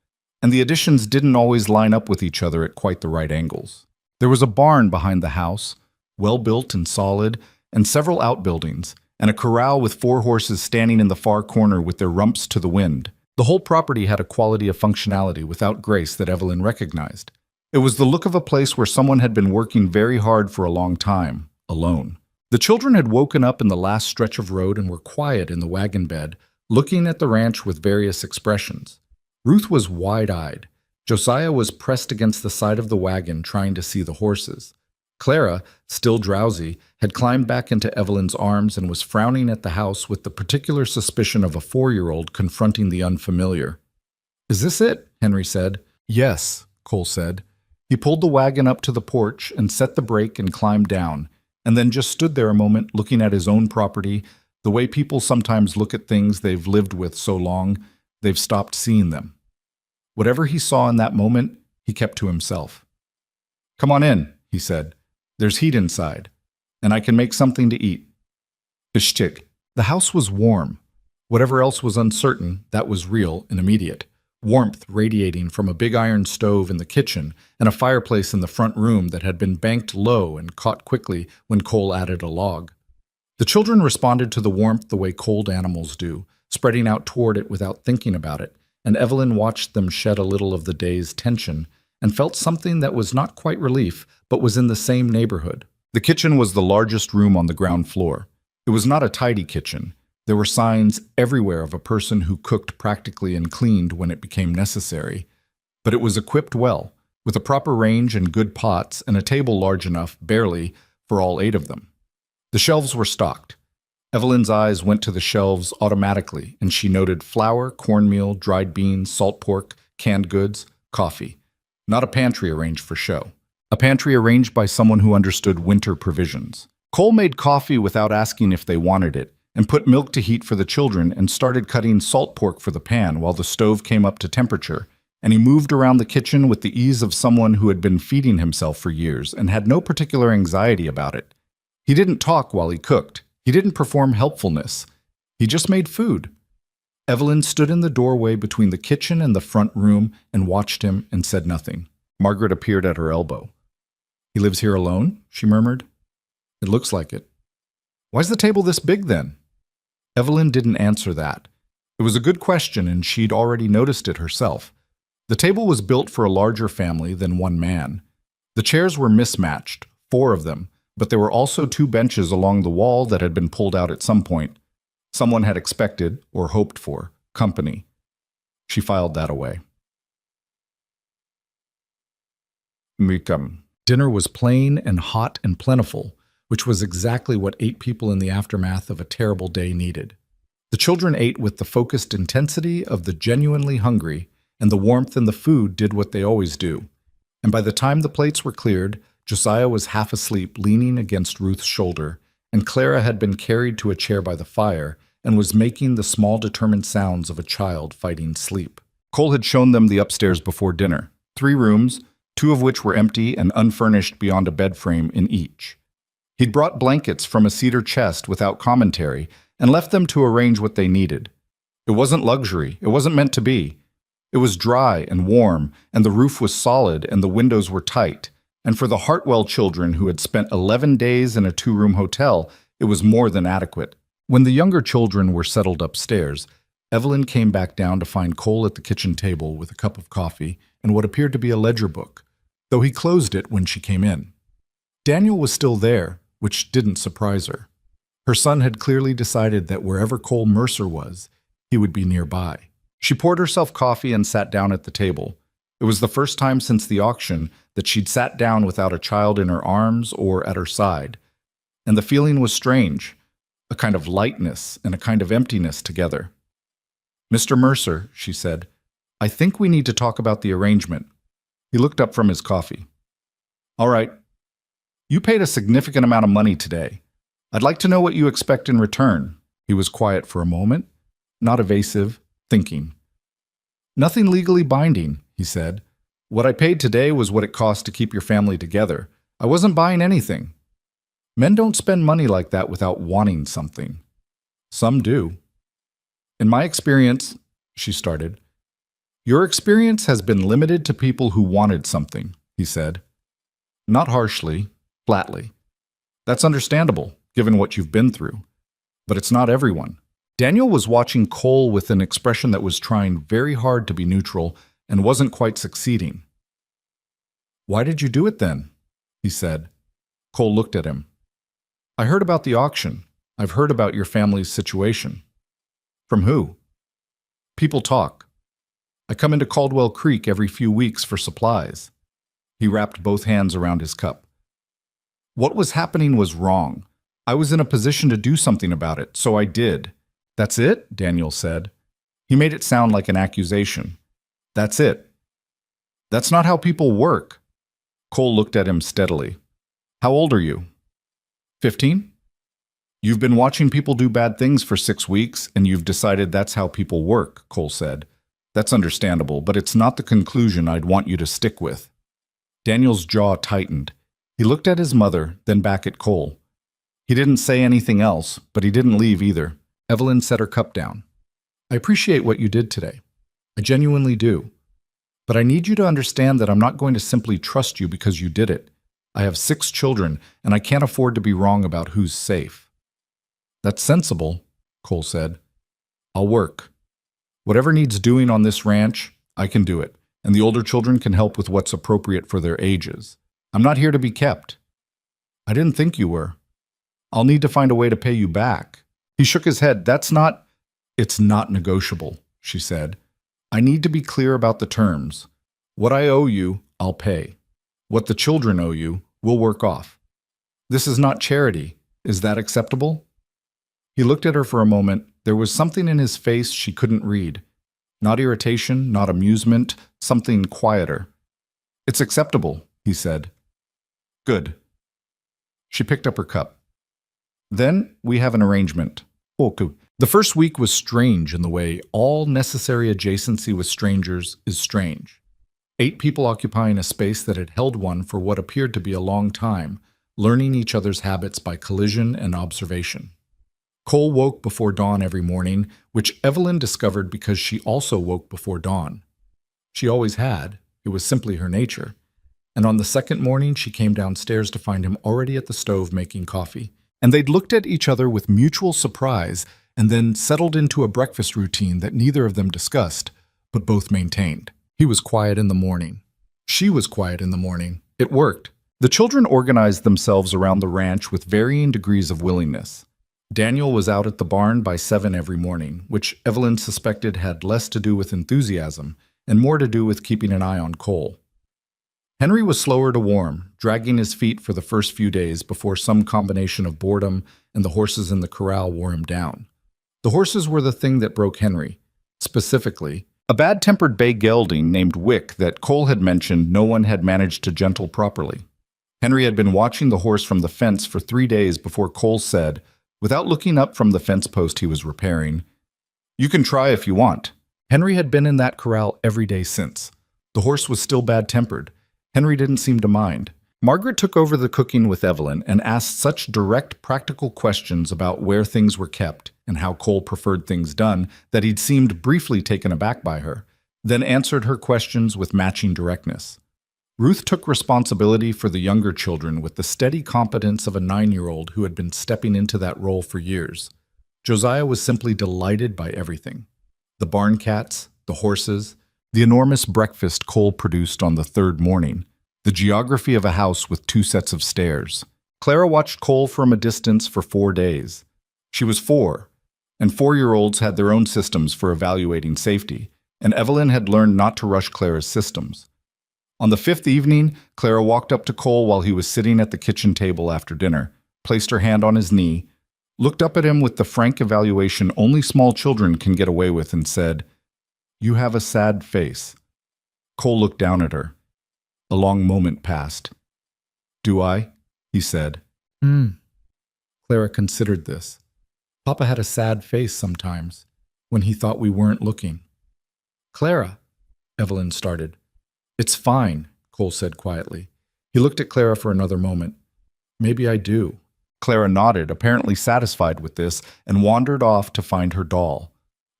And the additions didn't always line up with each other at quite the right angles. There was a barn behind the house, well built and solid, and several outbuildings, and a corral with 4 horses standing in the far corner with their rumps to the wind. The whole property had a quality of functionality without grace that Evelyn recognized. It was the look of a place where someone had been working very hard for a long time, alone. The children had woken up in the last stretch of road and were quiet in the wagon bed, looking at the ranch with various expressions. Ruth was wide-eyed. Josiah was pressed against the side of the wagon trying to see the horses. Clara, still drowsy, had climbed back into Evelyn's arms and was frowning at the house with the particular suspicion of a 4-year-old confronting the unfamiliar. "Is this it?" Henry said. "Yes," Cole said. He pulled the wagon up to the porch and set the brake and climbed down, and then just stood there a moment looking at his own property, the way people sometimes look at things they've lived with so long, they've stopped seeing them. Whatever he saw in that moment, he kept to himself. "Come on in," he said. "There's heat inside, and I can make something to eat." Ishtik. The house was warm. Whatever else was uncertain, that was real and immediate. Warmth radiating from a big iron stove in the kitchen and a fireplace in the front room that had been banked low and caught quickly when Cole added a log. The children responded to the warmth the way cold animals do, spreading out toward it without thinking about it, and Evelyn watched them shed a little of the day's tension and felt something that was not quite relief, but was in the same neighborhood. The kitchen was the largest room on the ground floor. It was not a tidy kitchen. There were signs everywhere of a person who cooked practically and cleaned when it became necessary. But it was equipped well, with a proper range and good pots and a table large enough, barely, for all 8 of them. The shelves were stocked. Evelyn's eyes went to the shelves automatically, and she noted flour, cornmeal, dried beans, salt pork, canned goods, coffee. Not a pantry arranged for show. A pantry arranged by someone who understood winter provisions. Cole made coffee without asking if they wanted it, and put milk to heat for the children and started cutting salt pork for the pan while the stove came up to temperature, and he moved around the kitchen with the ease of someone who had been feeding himself for years and had no particular anxiety about it. He didn't talk while he cooked. He didn't perform helpfulness. He just made food. Evelyn stood in the doorway between the kitchen and the front room and watched him and said nothing. Margaret appeared at her elbow. "He lives here alone?" she murmured. "It looks like it." "Why's the table this big then?" Evelyn didn't answer that. It was a good question, and she'd already noticed it herself. The table was built for a larger family than one man. The chairs were mismatched, 4 of them, but there were also 2 benches along the wall that had been pulled out at some point. Someone had expected, or hoped for, company. She filed that away. Mikam. Dinner was plain and hot and plentiful, which was exactly what 8 people in the aftermath of a terrible day needed. The children ate with the focused intensity of the genuinely hungry, and the warmth in the food did what they always do. And by the time the plates were cleared, Josiah was half asleep, leaning against Ruth's shoulder, and Clara had been carried to a chair by the fire and was making the small determined sounds of a child fighting sleep. Cole had shown them the upstairs before dinner, 3 rooms, 2 of which were empty and unfurnished beyond a bed frame in each. He'd brought blankets from a cedar chest without commentary and left them to arrange what they needed. It wasn't luxury, it wasn't meant to be. It was dry and warm, and the roof was solid and the windows were tight. And for the Hartwell children who had spent 11 days in a 2-room hotel, it was more than adequate. When the younger children were settled upstairs, Evelyn came back down to find Cole at the kitchen table with a cup of coffee and what appeared to be a ledger book, though he closed it when she came in. Daniel was still there, which didn't surprise her. Her son had clearly decided that wherever Cole Mercer was, he would be nearby. She poured herself coffee and sat down at the table. It was the first time since the auction that she'd sat down without a child in her arms or at her side. And the feeling was strange, a kind of lightness and a kind of emptiness together. "Mr. Mercer," she said, "I think we need to talk about the arrangement." He looked up from his coffee. "All right. You paid a significant amount of money today. I'd like to know what you expect in return." He was quiet for a moment, not evasive, thinking. "Nothing legally binding," he said. "What I paid today was what it cost to keep your family together. I wasn't buying anything. Men don't spend money like that without wanting something. Some do." "In my experience," she started. "Your experience has been limited to people who wanted something," he said. Not harshly, flatly. "That's understandable, given what you've been through. But it's not everyone." Daniel was watching Cole with an expression that was trying very hard to be neutral and wasn't quite succeeding. "Why did you do it then?" he said. Cole looked at him. "I heard about the auction. I've heard about your family's situation." "From who?" "People talk. I come into Caldwell Creek every few weeks for supplies." He wrapped both hands around his cup. "What was happening was wrong. I was in a position to do something about it, so I did." "That's it?" Daniel said. He made it sound like an accusation. "That's it." "That's not how people work." Cole looked at him steadily. "How old are you?" 15? "You've been watching people do bad things for 6 weeks, and you've decided that's how people work," Cole said. "That's understandable, but it's not the conclusion I'd want you to stick with." Daniel's jaw tightened. He looked at his mother, then back at Cole. He didn't say anything else, but he didn't leave either. Evelyn set her cup down. "I appreciate what you did today. I genuinely do. But I need you to understand that I'm not going to simply trust you because you did it. I have 6 children, and I can't afford to be wrong about who's safe." "That's sensible," Cole said. "I'll work. Whatever needs doing on this ranch, I can do it, and the older children can help with what's appropriate for their ages. I'm not here to be kept." "I didn't think you were." "I'll need to find a way to pay you back." He shook his head. "It's not negotiable," she said. "I need to be clear about the terms. What I owe you, I'll pay. What the children owe you, we'll work off. This is not charity. Is that acceptable?" He looked at her for a moment. There was something in his face she couldn't read. Not irritation, not amusement, something quieter. "It's acceptable," he said. "Good." She picked up her cup. "Then we have an arrangement." Okay. The first week was strange in the way all necessary adjacency with strangers is strange. 8 people occupying a space that had held one for what appeared to be a long time, learning each other's habits by collision and observation. Cole woke before dawn every morning, which Evelyn discovered because she also woke before dawn. She always had. It was simply her nature. And on the second morning, she came downstairs to find him already at the stove making coffee. And they'd looked at each other with mutual surprise and then settled into a breakfast routine that neither of them discussed, but both maintained. He was quiet in the morning. She was quiet in the morning. It worked. The children organized themselves around the ranch with varying degrees of willingness. Daniel was out at the barn by 7 every morning, which Evelyn suspected had less to do with enthusiasm and more to do with keeping an eye on Cole. Henry was slower to warm, dragging his feet for the first few days before some combination of boredom and the horses in the corral wore him down. The horses were the thing that broke Henry. Specifically, a bad-tempered bay gelding named Wick that Cole had mentioned no one had managed to gentle properly. Henry had been watching the horse from the fence for 3 days before Cole said, without looking up from the fence post he was repairing, "You can try if you want." Henry had been in that corral every day since. The horse was still bad-tempered. Henry didn't seem to mind. Margaret took over the cooking with Evelyn and asked such direct, practical questions about where things were kept and how Cole preferred things done that he'd seemed briefly taken aback by her, then answered her questions with matching directness. Ruth took responsibility for the younger children with the steady competence of a 9-year-old who had been stepping into that role for years. Josiah was simply delighted by everything. The barn cats, the horses, the enormous breakfast Cole produced on the 3rd morning, the geography of a house with 2 sets of stairs. Clara watched Cole from a distance for 4 days. She was 4, and 4-year-olds had their own systems for evaluating safety, and Evelyn had learned not to rush Clara's systems. On the 5th evening, Clara walked up to Cole while he was sitting at the kitchen table after dinner, placed her hand on his knee, looked up at him with the frank evaluation only small children can get away with, and said, "You have a sad face." Cole looked down at her. A long moment passed. "Do I?" he said. Clara considered this. Papa had a sad face sometimes, when he thought we weren't looking. "Clara," Evelyn started. "It's fine," Cole said quietly. He looked at Clara for another moment. "Maybe I do." Clara nodded, apparently satisfied with this, and wandered off to find her doll.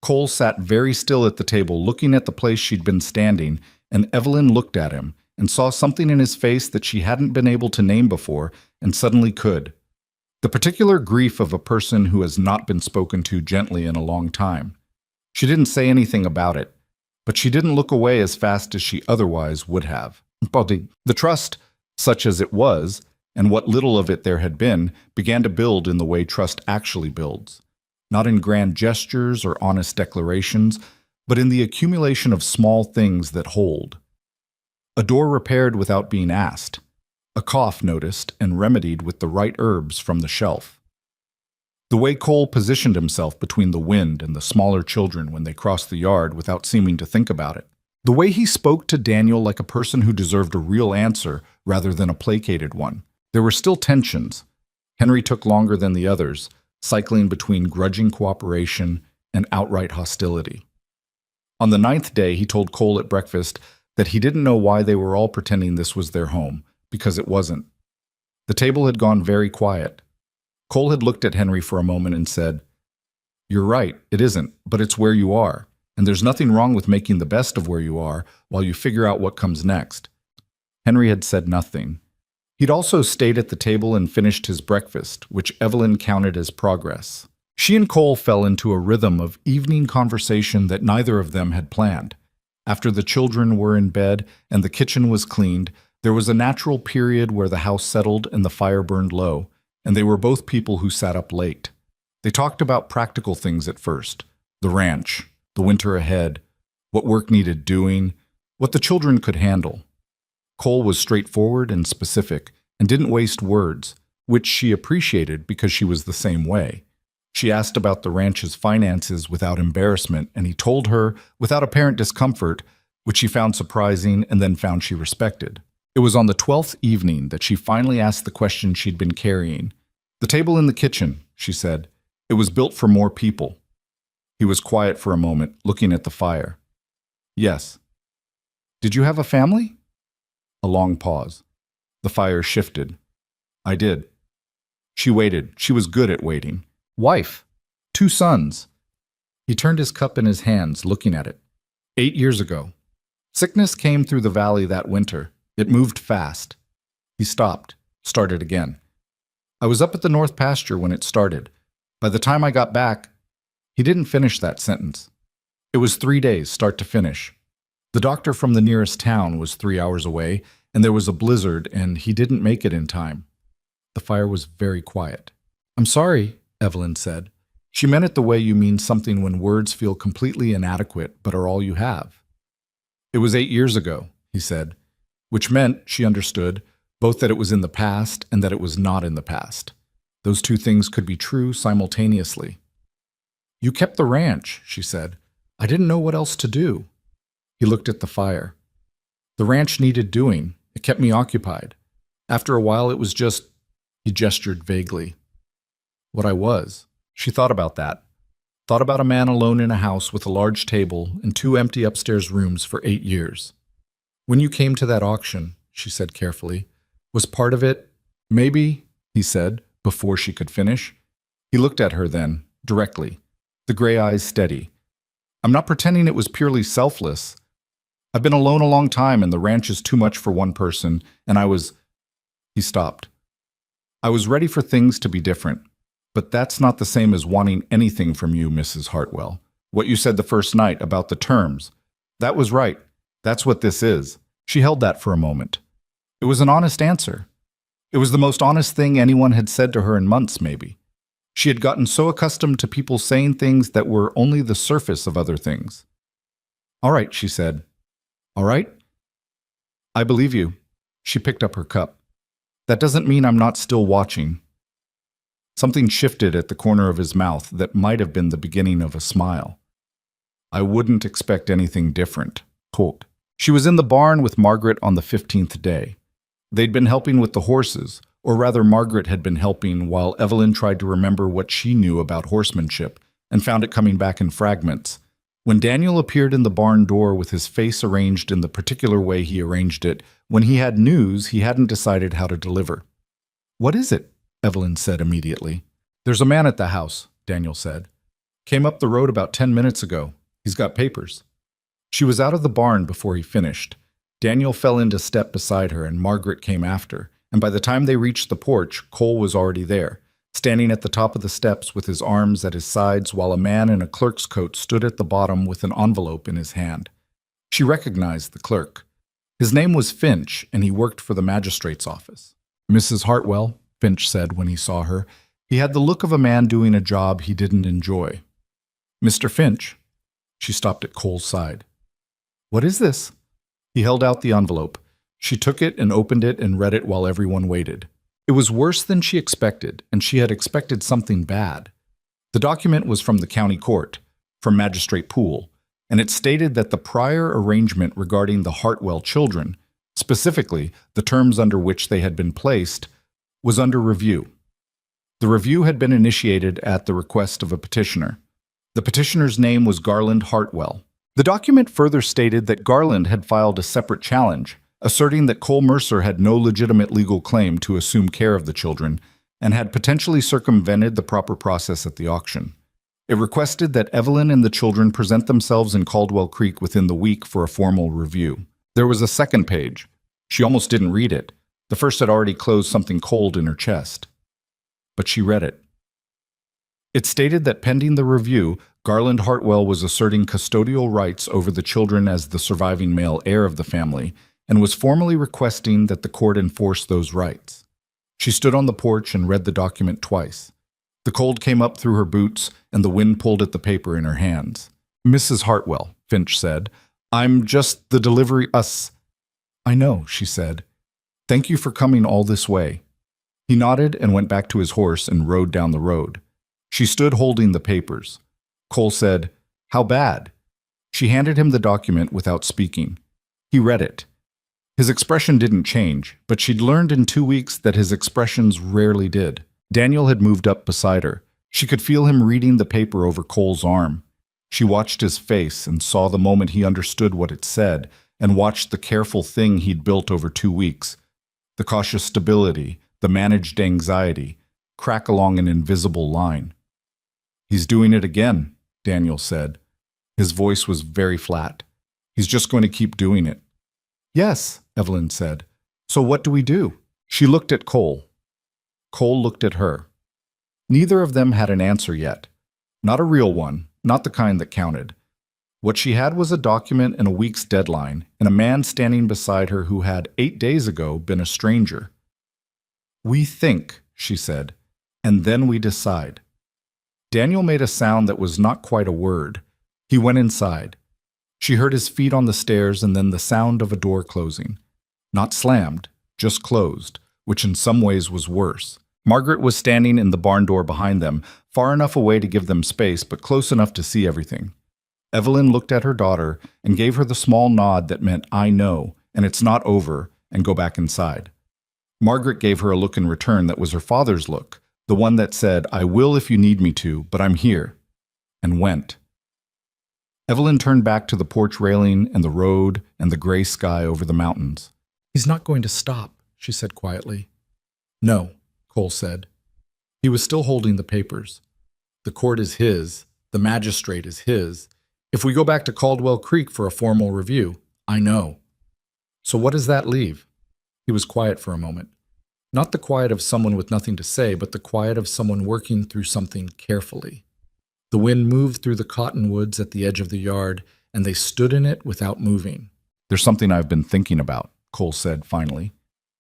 Cole sat very still at the table, looking at the place she'd been standing, and Evelyn looked at him and saw something in his face that she hadn't been able to name before and suddenly could. The particular grief of a person who has not been spoken to gently in a long time. She didn't say anything about it, but she didn't look away as fast as she otherwise would have. The trust, such as it was, and what little of it there had been, began to build in the way trust actually builds. Not in grand gestures or honest declarations, but in the accumulation of small things that hold. A door repaired without being asked. A cough noticed and remedied with the right herbs from the shelf. The way Cole positioned himself between the wind and the smaller children when they crossed the yard without seeming to think about it. The way he spoke to Daniel like a person who deserved a real answer rather than a placated one. There were still tensions. Henry took longer than the others, cycling between grudging cooperation and outright hostility. On the 9th day, he told Cole at breakfast that he didn't know why they were all pretending this was their home, because it wasn't. The table had gone very quiet. Cole had looked at Henry for a moment and said, "You're right, it isn't, but it's where you are, and there's nothing wrong with making the best of where you are while you figure out what comes next." Henry had said nothing. He'd also stayed at the table and finished his breakfast, which Evelyn counted as progress. She and Cole fell into a rhythm of evening conversation that neither of them had planned. After the children were in bed and the kitchen was cleaned, there was a natural period where the house settled and the fire burned low, and they were both people who sat up late. They talked about practical things at first: the ranch, the winter ahead, what work needed doing, what the children could handle. Cole was straightforward and specific and didn't waste words, which she appreciated because she was the same way. She asked about the ranch's finances without embarrassment, and he told her without apparent discomfort, which she found surprising and then found she respected. It was on the 12th evening that she finally asked the question she'd been carrying. "The table in the kitchen," she said. "It was built for more people." He was quiet for a moment, looking at the fire. "Yes." "Did you have a family?" A long pause. The fire shifted. "I did." She waited. She was good at waiting. "Wife. 2 sons." He turned his cup in his hands, looking at it. 8 years ago. Sickness came through the valley that winter. It moved fast. He stopped, started again. "I was up at the north pasture when it started. By the time I got back..." He didn't finish that sentence. It was 3 days, start to finish. The doctor from the nearest town was 3 hours away, and there was a blizzard, and he didn't make it in time. The fire was very quiet. "I'm sorry," Evelyn said. She meant it the way you mean something when words feel completely inadequate but are all you have. "It was 8 years ago," he said. which meant, she understood, both that it was in the past and that it was not in the past. Those two things could be true simultaneously. "You kept the ranch," she said. "I didn't know what else to do." He looked at the fire. "The ranch needed doing. It kept me occupied. After a while, it was just," he gestured vaguely, "what I was." She thought about that. Thought about a man alone in a house with a large table and 2 empty upstairs rooms for 8 years. "When you came to that auction," she said carefully, "was part of it, maybe," he said, before she could finish. He looked at her then, directly, the gray eyes steady. "I'm not pretending it was purely selfless. I've been alone a long time and the ranch is too much for one person, and I was—" He stopped. "I was ready for things to be different. But that's not the same as wanting anything from you, Mrs. Hartwell. What you said the first night about the terms. That was right. That's what this is." She held that for a moment. It was an honest answer. It was the most honest thing anyone had said to her in months, maybe. She had gotten so accustomed to people saying things that were only the surface of other things. "All right," she said. "All right? I believe you." She picked up her cup. "That doesn't mean I'm not still watching." Something shifted at the corner of his mouth that might have been the beginning of a smile. "I wouldn't expect anything different." Quote. She was in the barn with Margaret on the 15th day. They'd been helping with the horses, or rather Margaret had been helping while Evelyn tried to remember what she knew about horsemanship and found it coming back in fragments. When Daniel appeared in the barn door with his face arranged in the particular way he arranged it, when he had news he hadn't decided how to deliver. "What is it?" Evelyn said immediately. "There's a man at the house," Daniel said. "Came up the road about 10 minutes ago. He's got papers." She was out of the barn before he finished. Daniel fell into step beside her and Margaret came after, and by the time they reached the porch, Cole was already there, standing at the top of the steps with his arms at his sides while a man in a clerk's coat stood at the bottom with an envelope in his hand. She recognized the clerk. His name was Finch, and he worked for the magistrate's office. "Mrs. Hartwell," Finch said when he saw her. He had the look of a man doing a job he didn't enjoy. "Mr. Finch." She stopped at Cole's side. "What is this?" He held out the envelope. She took it and opened it and read it while everyone waited. It was worse than she expected, and she had expected something bad. The document was from the county court, from Magistrate Poole, and it stated that the prior arrangement regarding the Hartwell children, specifically the terms under which they had been placed, was under review. The review had been initiated at the request of a petitioner. The petitioner's name was Garland Hartwell. The document further stated that Garland had filed a separate challenge, asserting that Cole Mercer had no legitimate legal claim to assume care of the children and had potentially circumvented the proper process at the auction. It requested that Evelyn and the children present themselves in Caldwell Creek within the week for a formal review. There was a second page. She almost didn't read it. The first had already closed something cold in her chest. But she read it. It stated that pending the review, Garland Hartwell was asserting custodial rights over the children as the surviving male heir of the family and was formally requesting that the court enforce those rights. She stood on the porch and read the document twice. The cold came up through her boots and the wind pulled at the paper in her hands. "Mrs. Hartwell," Finch said, "I'm just the delivery us." "I know," she said. "Thank you for coming all this way." He nodded and went back to his horse and rode down the road. She stood holding the papers. Cole said, "How bad?" She handed him the document without speaking. He read it. His expression didn't change, but she'd learned in 2 weeks that his expressions rarely did. Daniel had moved up beside her. She could feel him reading the paper over Cole's arm. She watched his face and saw the moment he understood what it said, and watched the careful thing he'd built over 2 weeks. The cautious stability, the managed anxiety, crack along an invisible line. "He's doing it again," Daniel said. His voice was very flat. "He's just going to keep doing it." "Yes," Evelyn said. "So what do we do?" She looked at Cole. Cole looked at her. Neither of them had an answer yet. Not a real one, not the kind that counted. What she had was a document and a week's deadline, and a man standing beside her who had 8 days ago been a stranger. "We think," she said, "and then we decide." Daniel made a sound that was not quite a word. He went inside. She heard his feet on the stairs and then the sound of a door closing. Not slammed, just closed, which in some ways was worse. Margaret was standing in the barn door behind them, far enough away to give them space, but close enough to see everything. Evelyn looked at her daughter and gave her the small nod that meant, "I know, and it's not over," and go back inside. Margaret gave her a look in return that was her father's look, the one that said, "I will if you need me to, but I'm here," and went. Evelyn turned back to the porch railing and the road and the gray sky over the mountains. "He's not going to stop," she said quietly. "No," Cole said. He was still holding the papers. "The court is his. The magistrate is his. If we go back to Caldwell Creek for a formal review, I know." "So what does that leave?" He was quiet for a moment. Not the quiet of someone with nothing to say, but the quiet of someone working through something carefully. The wind moved through the cottonwoods at the edge of the yard, and they stood in it without moving. "There's something I've been thinking about," Cole said finally.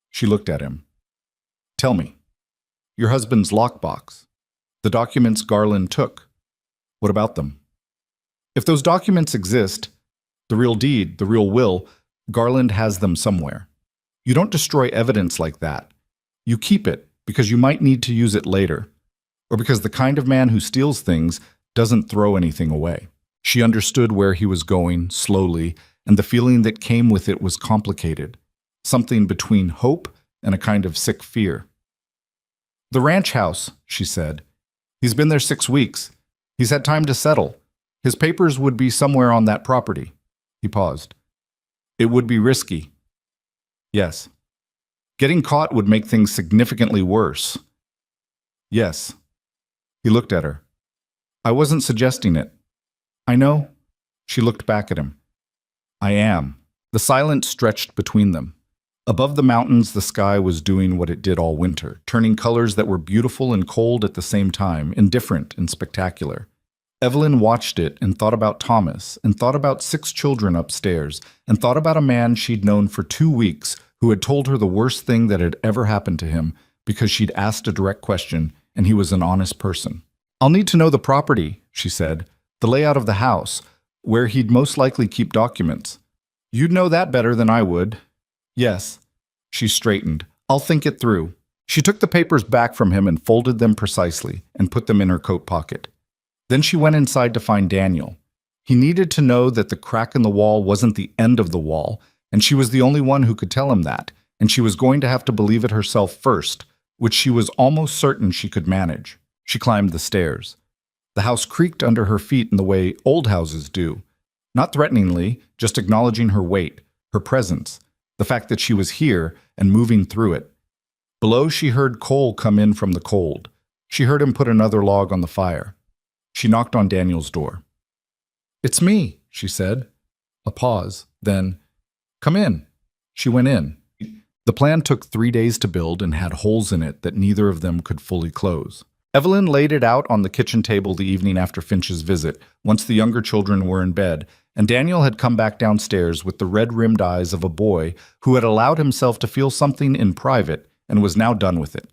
She looked at him. "Tell me. Your husband's lockbox. The documents Garland took. What about them? If those documents exist, the real deed, the real will, Garland has them somewhere. You don't destroy evidence like that. You keep it because you might need to use it later, or because the kind of man who steals things doesn't throw anything away." She understood where he was going, slowly, and the feeling that came with it was complicated, something between hope and a kind of sick fear. "The ranch house," she said. "He's been there 6 weeks. He's had time to settle. His papers would be somewhere on that property." He paused. "It would be risky." "Yes." "Getting caught would make things significantly worse." "Yes." He looked at her. "I wasn't suggesting it." "I know." She looked back at him. "I am." The silence stretched between them. Above the mountains, the sky was doing what it did all winter, turning colors that were beautiful and cold at the same time, indifferent and spectacular. Evelyn watched it and thought about Thomas, and thought about 6 children upstairs, and thought about a man she'd known for 2 weeks who had told her the worst thing that had ever happened to him because she'd asked a direct question and he was an honest person. "I'll need to know the property," she said, "the layout of the house, where he'd most likely keep documents. You'd know that better than I would." "Yes." She straightened. "I'll think it through." She took the papers back from him and folded them precisely and put them in her coat pocket. Then she went inside to find Daniel. He needed to know that the crack in the wall wasn't the end of the wall, and she was the only one who could tell him that, and she was going to have to believe it herself first, which she was almost certain she could manage. She climbed the stairs. The house creaked under her feet in the way old houses do, not threateningly, just acknowledging her weight, her presence, the fact that she was here and moving through it. Below, she heard Cole come in from the cold. She heard him put another log on the fire. She knocked on Daniel's door. "It's me," she said. A pause, then, "Come in." She went in. The plan took 3 days to build and had holes in it that neither of them could fully close. Evelyn laid it out on the kitchen table the evening after Finch's visit, once the younger children were in bed, and Daniel had come back downstairs with the red-rimmed eyes of a boy who had allowed himself to feel something in private and was now done with it.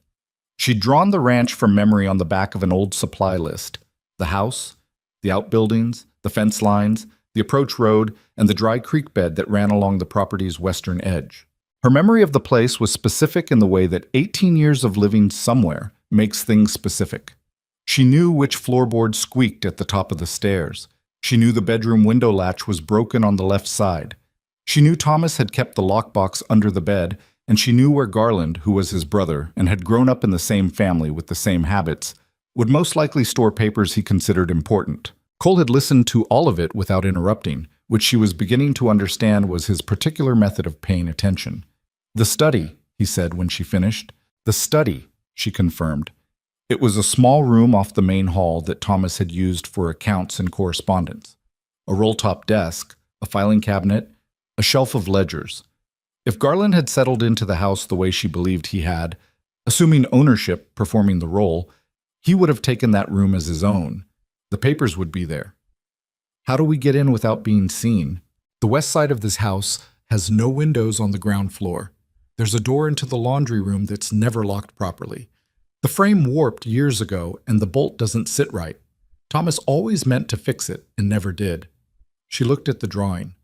She'd drawn the ranch from memory on the back of an old supply list. The house, the outbuildings, the fence lines, the approach road, and the dry creek bed that ran along the property's western edge. Her memory of the place was specific in the way that 18 years of living somewhere makes things specific. She knew which floorboard squeaked at the top of the stairs. She knew the bedroom window latch was broken on the left side. She knew Thomas had kept the lockbox under the bed, and she knew where Garland, who was his brother and had grown up in the same family with the same habits, would most likely store papers he considered important. Cole had listened to all of it without interrupting, which she was beginning to understand was his particular method of paying attention. "The study," he said when she finished. "The study," she confirmed. It was a small room off the main hall that Thomas had used for accounts and correspondence. A roll-top desk, a filing cabinet, a shelf of ledgers. If Garland had settled into the house the way she believed he had, assuming ownership performing the role, he would have taken that room as his own. The papers would be there. "How do we get in without being seen?" "The west side of this house has no windows on the ground floor. There's a door into the laundry room that's never locked properly. The frame warped years ago, and the bolt doesn't sit right. Thomas always meant to fix it and never did." She looked at the drawing.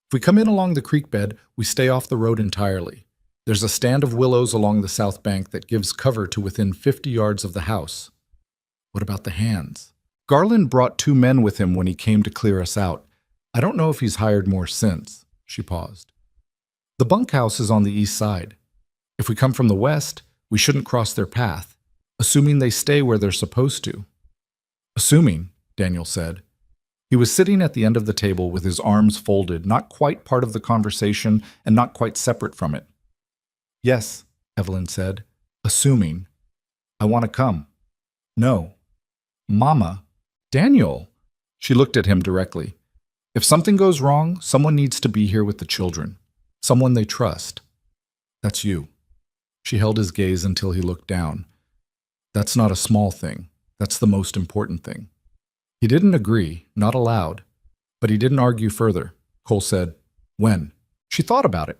If we come in along the creek bed, we stay off the road entirely. There's a stand of willows along the south bank that gives cover to within 50 yards of the house. What about the hands? Garland brought 2 men with him when he came to clear us out. I don't know if he's hired more since. She paused. The bunkhouse is on the east side. If we come from the west, we shouldn't cross their path, assuming they stay where they're supposed to. Assuming, Daniel said. He was sitting at the end of the table with his arms folded, not quite part of the conversation and not quite separate from it. Yes, Evelyn said, assuming. I want to come. No. Mama. Daniel. She looked at him directly. If something goes wrong, someone needs to be here with the children. Someone they trust. That's you. She held his gaze until he looked down. That's not a small thing. That's the most important thing. He didn't agree, not aloud, but he didn't argue further. Cole said, when? She thought about it.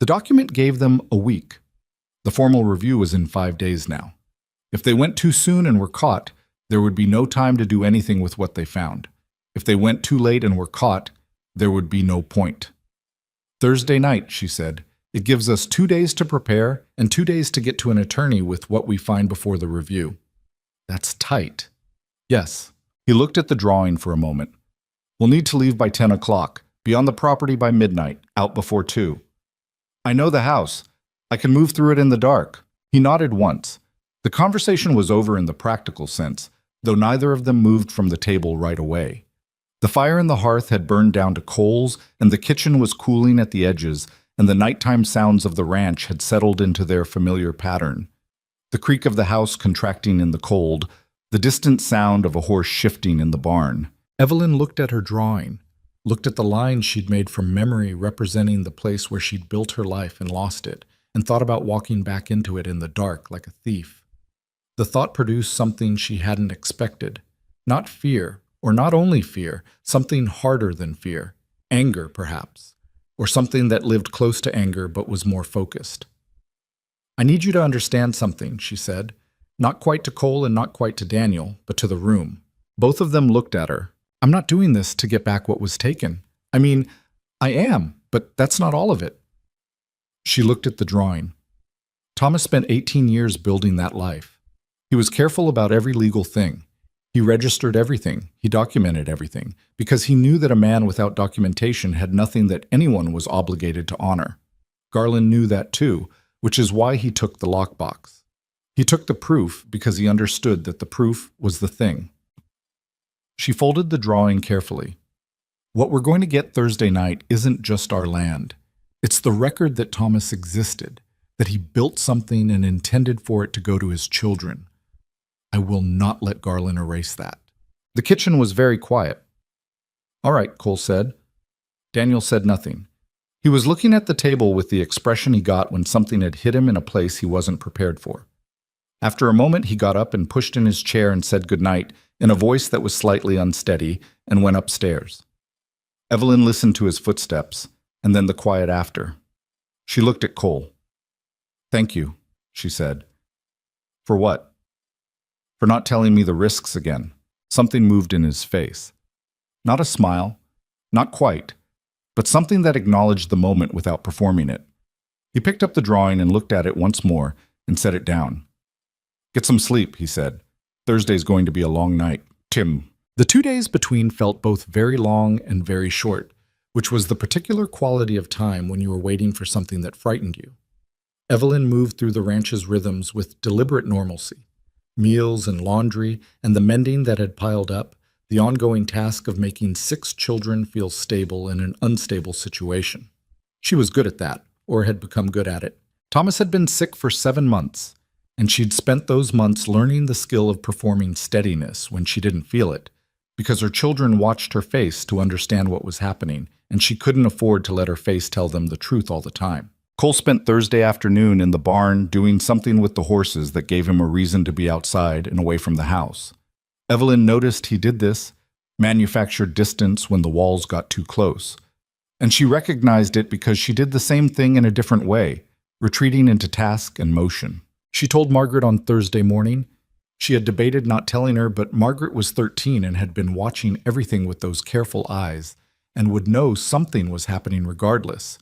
The document gave them a week. The formal review was in 5 days now. If they went too soon and were caught, there would be no time to do anything with what they found. If they went too late and were caught, there would be no point. Thursday night, she said. It gives us 2 days to prepare and 2 days to get to an attorney with what we find before the review. That's tight. Yes. He looked at the drawing for a moment. We'll need to leave by 10 o'clock, be on the property by midnight, out before 2. I know the house. I can move through it in the dark. He nodded once. The conversation was over in the practical sense, though neither of them moved from the table right away. The fire in the hearth had burned down to coals, and the kitchen was cooling at the edges, and the nighttime sounds of the ranch had settled into their familiar pattern. The creak of the house contracting in the cold, the distant sound of a horse shifting in the barn. Evelyn looked at her drawing, looked at the lines she'd made from memory representing the place where she'd built her life and lost it, and thought about walking back into it in the dark like a thief. The thought produced something she hadn't expected. Not fear, or not only fear, something harder than fear. Anger, perhaps. Or something that lived close to anger but was more focused. I need you to understand something, she said. Not quite to Cole and not quite to Daniel, but to the room. Both of them looked at her. I'm not doing this to get back what was taken. I mean, I am, but that's not all of it. She looked at the drawing. Thomas spent 18 years building that life. He was careful about every legal thing. He registered everything. He documented everything, because he knew that a man without documentation had nothing that anyone was obligated to honor. Garland knew that too, which is why he took the lockbox. He took the proof because he understood that the proof was the thing. She folded the drawing carefully. What we're going to get Thursday night isn't just our land. It's the record that Thomas existed, that he built something and intended for it to go to his children. I will not let Garland erase that. The kitchen was very quiet. All right, Cole said. Daniel said nothing. He was looking at the table with the expression he got when something had hit him in a place he wasn't prepared for. After a moment, he got up and pushed in his chair and said goodnight in a voice that was slightly unsteady and went upstairs. Evelyn listened to his footsteps and then the quiet after. She looked at Cole. Thank you, she said. For what? For not telling me the risks again. Something moved in his face. Not a smile, not quite, but something that acknowledged the moment without performing it. He picked up the drawing and looked at it once more and set it down. Get some sleep, he said. Thursday's going to be a long night. Tim. The 2 days between felt both very long and very short, which was the particular quality of time when you were waiting for something that frightened you. Evelyn moved through the ranch's rhythms with deliberate normalcy. Meals and laundry and the mending that had piled up, the ongoing task of making 6 children feel stable in an unstable situation. She was good at that, or had become good at it. Thomas had been sick for 7 months, and she'd spent those months learning the skill of performing steadiness when she didn't feel it, because her children watched her face to understand what was happening, and she couldn't afford to let her face tell them the truth all the time. Cole spent Thursday afternoon in the barn doing something with the horses that gave him a reason to be outside and away from the house. Evelyn noticed he did this, manufactured distance when the walls got too close. And she recognized it because she did the same thing in a different way, retreating into task and motion. She told Margaret on Thursday morning. She had debated not telling her, but Margaret was 13 and had been watching everything with those careful eyes, and would know something was happening regardless.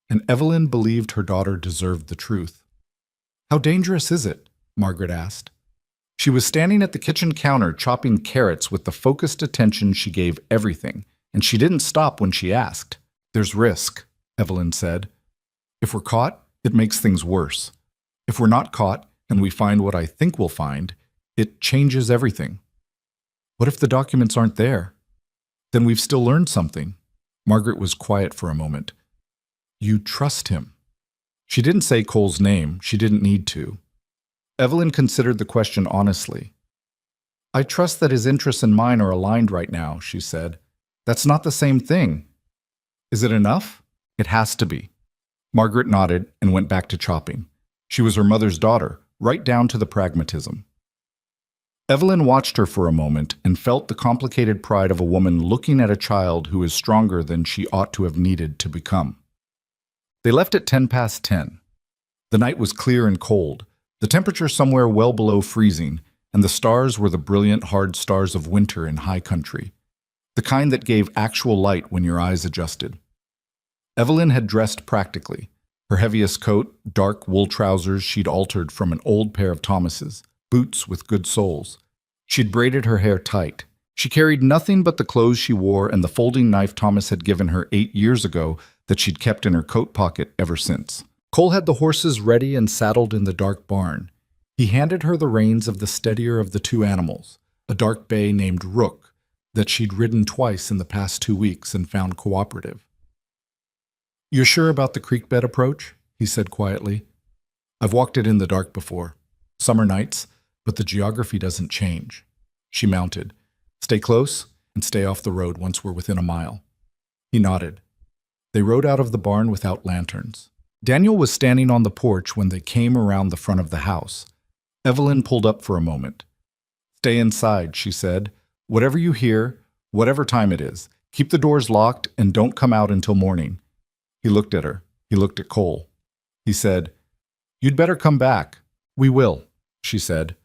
And Evelyn believed her daughter deserved the truth. "How dangerous is it?" Margaret asked. She was standing at the kitchen counter chopping carrots with the focused attention she gave everything, and she didn't stop when she asked. "There's risk," Evelyn said. "If we're caught, it makes things worse. If we're not caught, and we find what I think we'll find, it changes everything." "What if the documents aren't there?" "Then we've still learned something." Margaret was quiet for a moment. "You trust him." She didn't say Cole's name. She didn't need to. Evelyn considered the question honestly. "I trust that his interests and mine are aligned right now," she said. "That's not the same thing." "Is it enough?" "It has to be." Margaret nodded and went back to chopping. She was her mother's daughter, right down to the pragmatism. Evelyn watched her for a moment and felt the complicated pride of a woman looking at a child who is stronger than she ought to have needed to become. They left at 10 past 10. The night was clear and cold, the temperature somewhere well below freezing, and the stars were the brilliant, hard stars of winter in high country, the kind that gave actual light when your eyes adjusted. Evelyn had dressed practically. Her heaviest coat, dark wool trousers she'd altered from an old pair of Thomas's, boots with good soles. She'd braided her hair tight. She carried nothing but the clothes she wore and the folding knife Thomas had given her 8 years ago that she'd kept in her coat pocket ever since. Cole had the horses ready and saddled in the dark barn. He handed her the reins of the steadier of the two animals, a dark bay named Rook, that she'd ridden twice in the past 2 weeks and found cooperative. "You're sure about the creek bed approach?" he said quietly. "I've walked it in the dark before. Summer nights, but the geography doesn't change." She mounted. "Stay close and stay off the road once we're within a mile." He nodded. They rode out of the barn without lanterns. Daniel was standing on the porch when they came around the front of the house. Evelyn pulled up for a moment. "Stay inside," she said. "Whatever you hear, whatever time it is, keep the doors locked and don't come out until morning." He looked at her. He looked at Cole. He said, "You'd better come back." "We will," she said.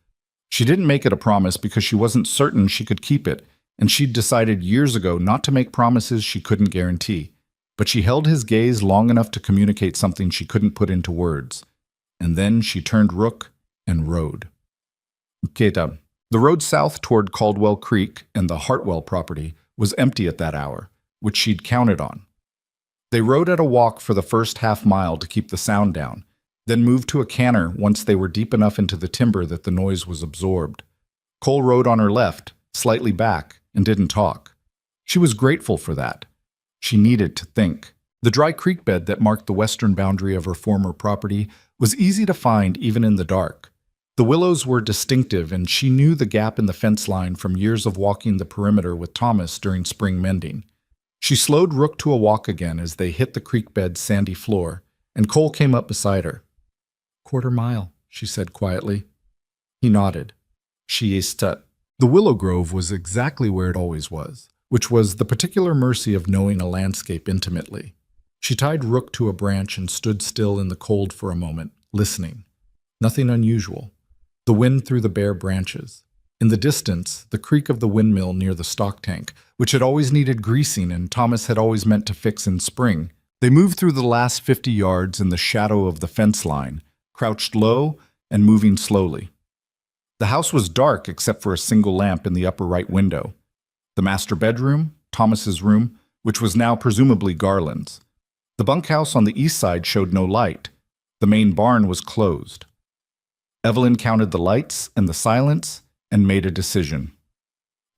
She didn't make it a promise because she wasn't certain she could keep it, and she'd decided years ago not to make promises she couldn't guarantee. But she held his gaze long enough to communicate something she couldn't put into words. And then she turned Rook and rode. Curated. The road south toward Caldwell Creek and the Hartwell property was empty at that hour, which she'd counted on. They rode at a walk for the first half-mile to keep the sound down, then moved to a canter once they were deep enough into the timber that the noise was absorbed. Cole rode on her left, slightly back, and didn't talk. She was grateful for that. She needed to think. The dry creek bed that marked the western boundary of her former property was easy to find even in the dark. The willows were distinctive, and she knew the gap in the fence line from years of walking the perimeter with Thomas during spring mending. She slowed Rook to a walk again as they hit the creek bed's sandy floor, and Cole came up beside her. "Quarter-mile," she said quietly. He nodded. She stood. The willow grove was exactly where it always was, which was the particular mercy of knowing a landscape intimately. She tied Rook to a branch and stood still in the cold for a moment, listening. Nothing unusual. The wind through the bare branches. In the distance, the creak of the windmill near the stock tank, which had always needed greasing and Thomas had always meant to fix in spring. They moved through the last 50 yards in the shadow of the fence line, crouched low and moving slowly. The house was dark except for a single lamp in the upper right window. The master bedroom, Thomas's room, which was now presumably Garland's. The bunkhouse on the east side showed no light. The main barn was closed. Evelyn counted the lights and the silence and made a decision.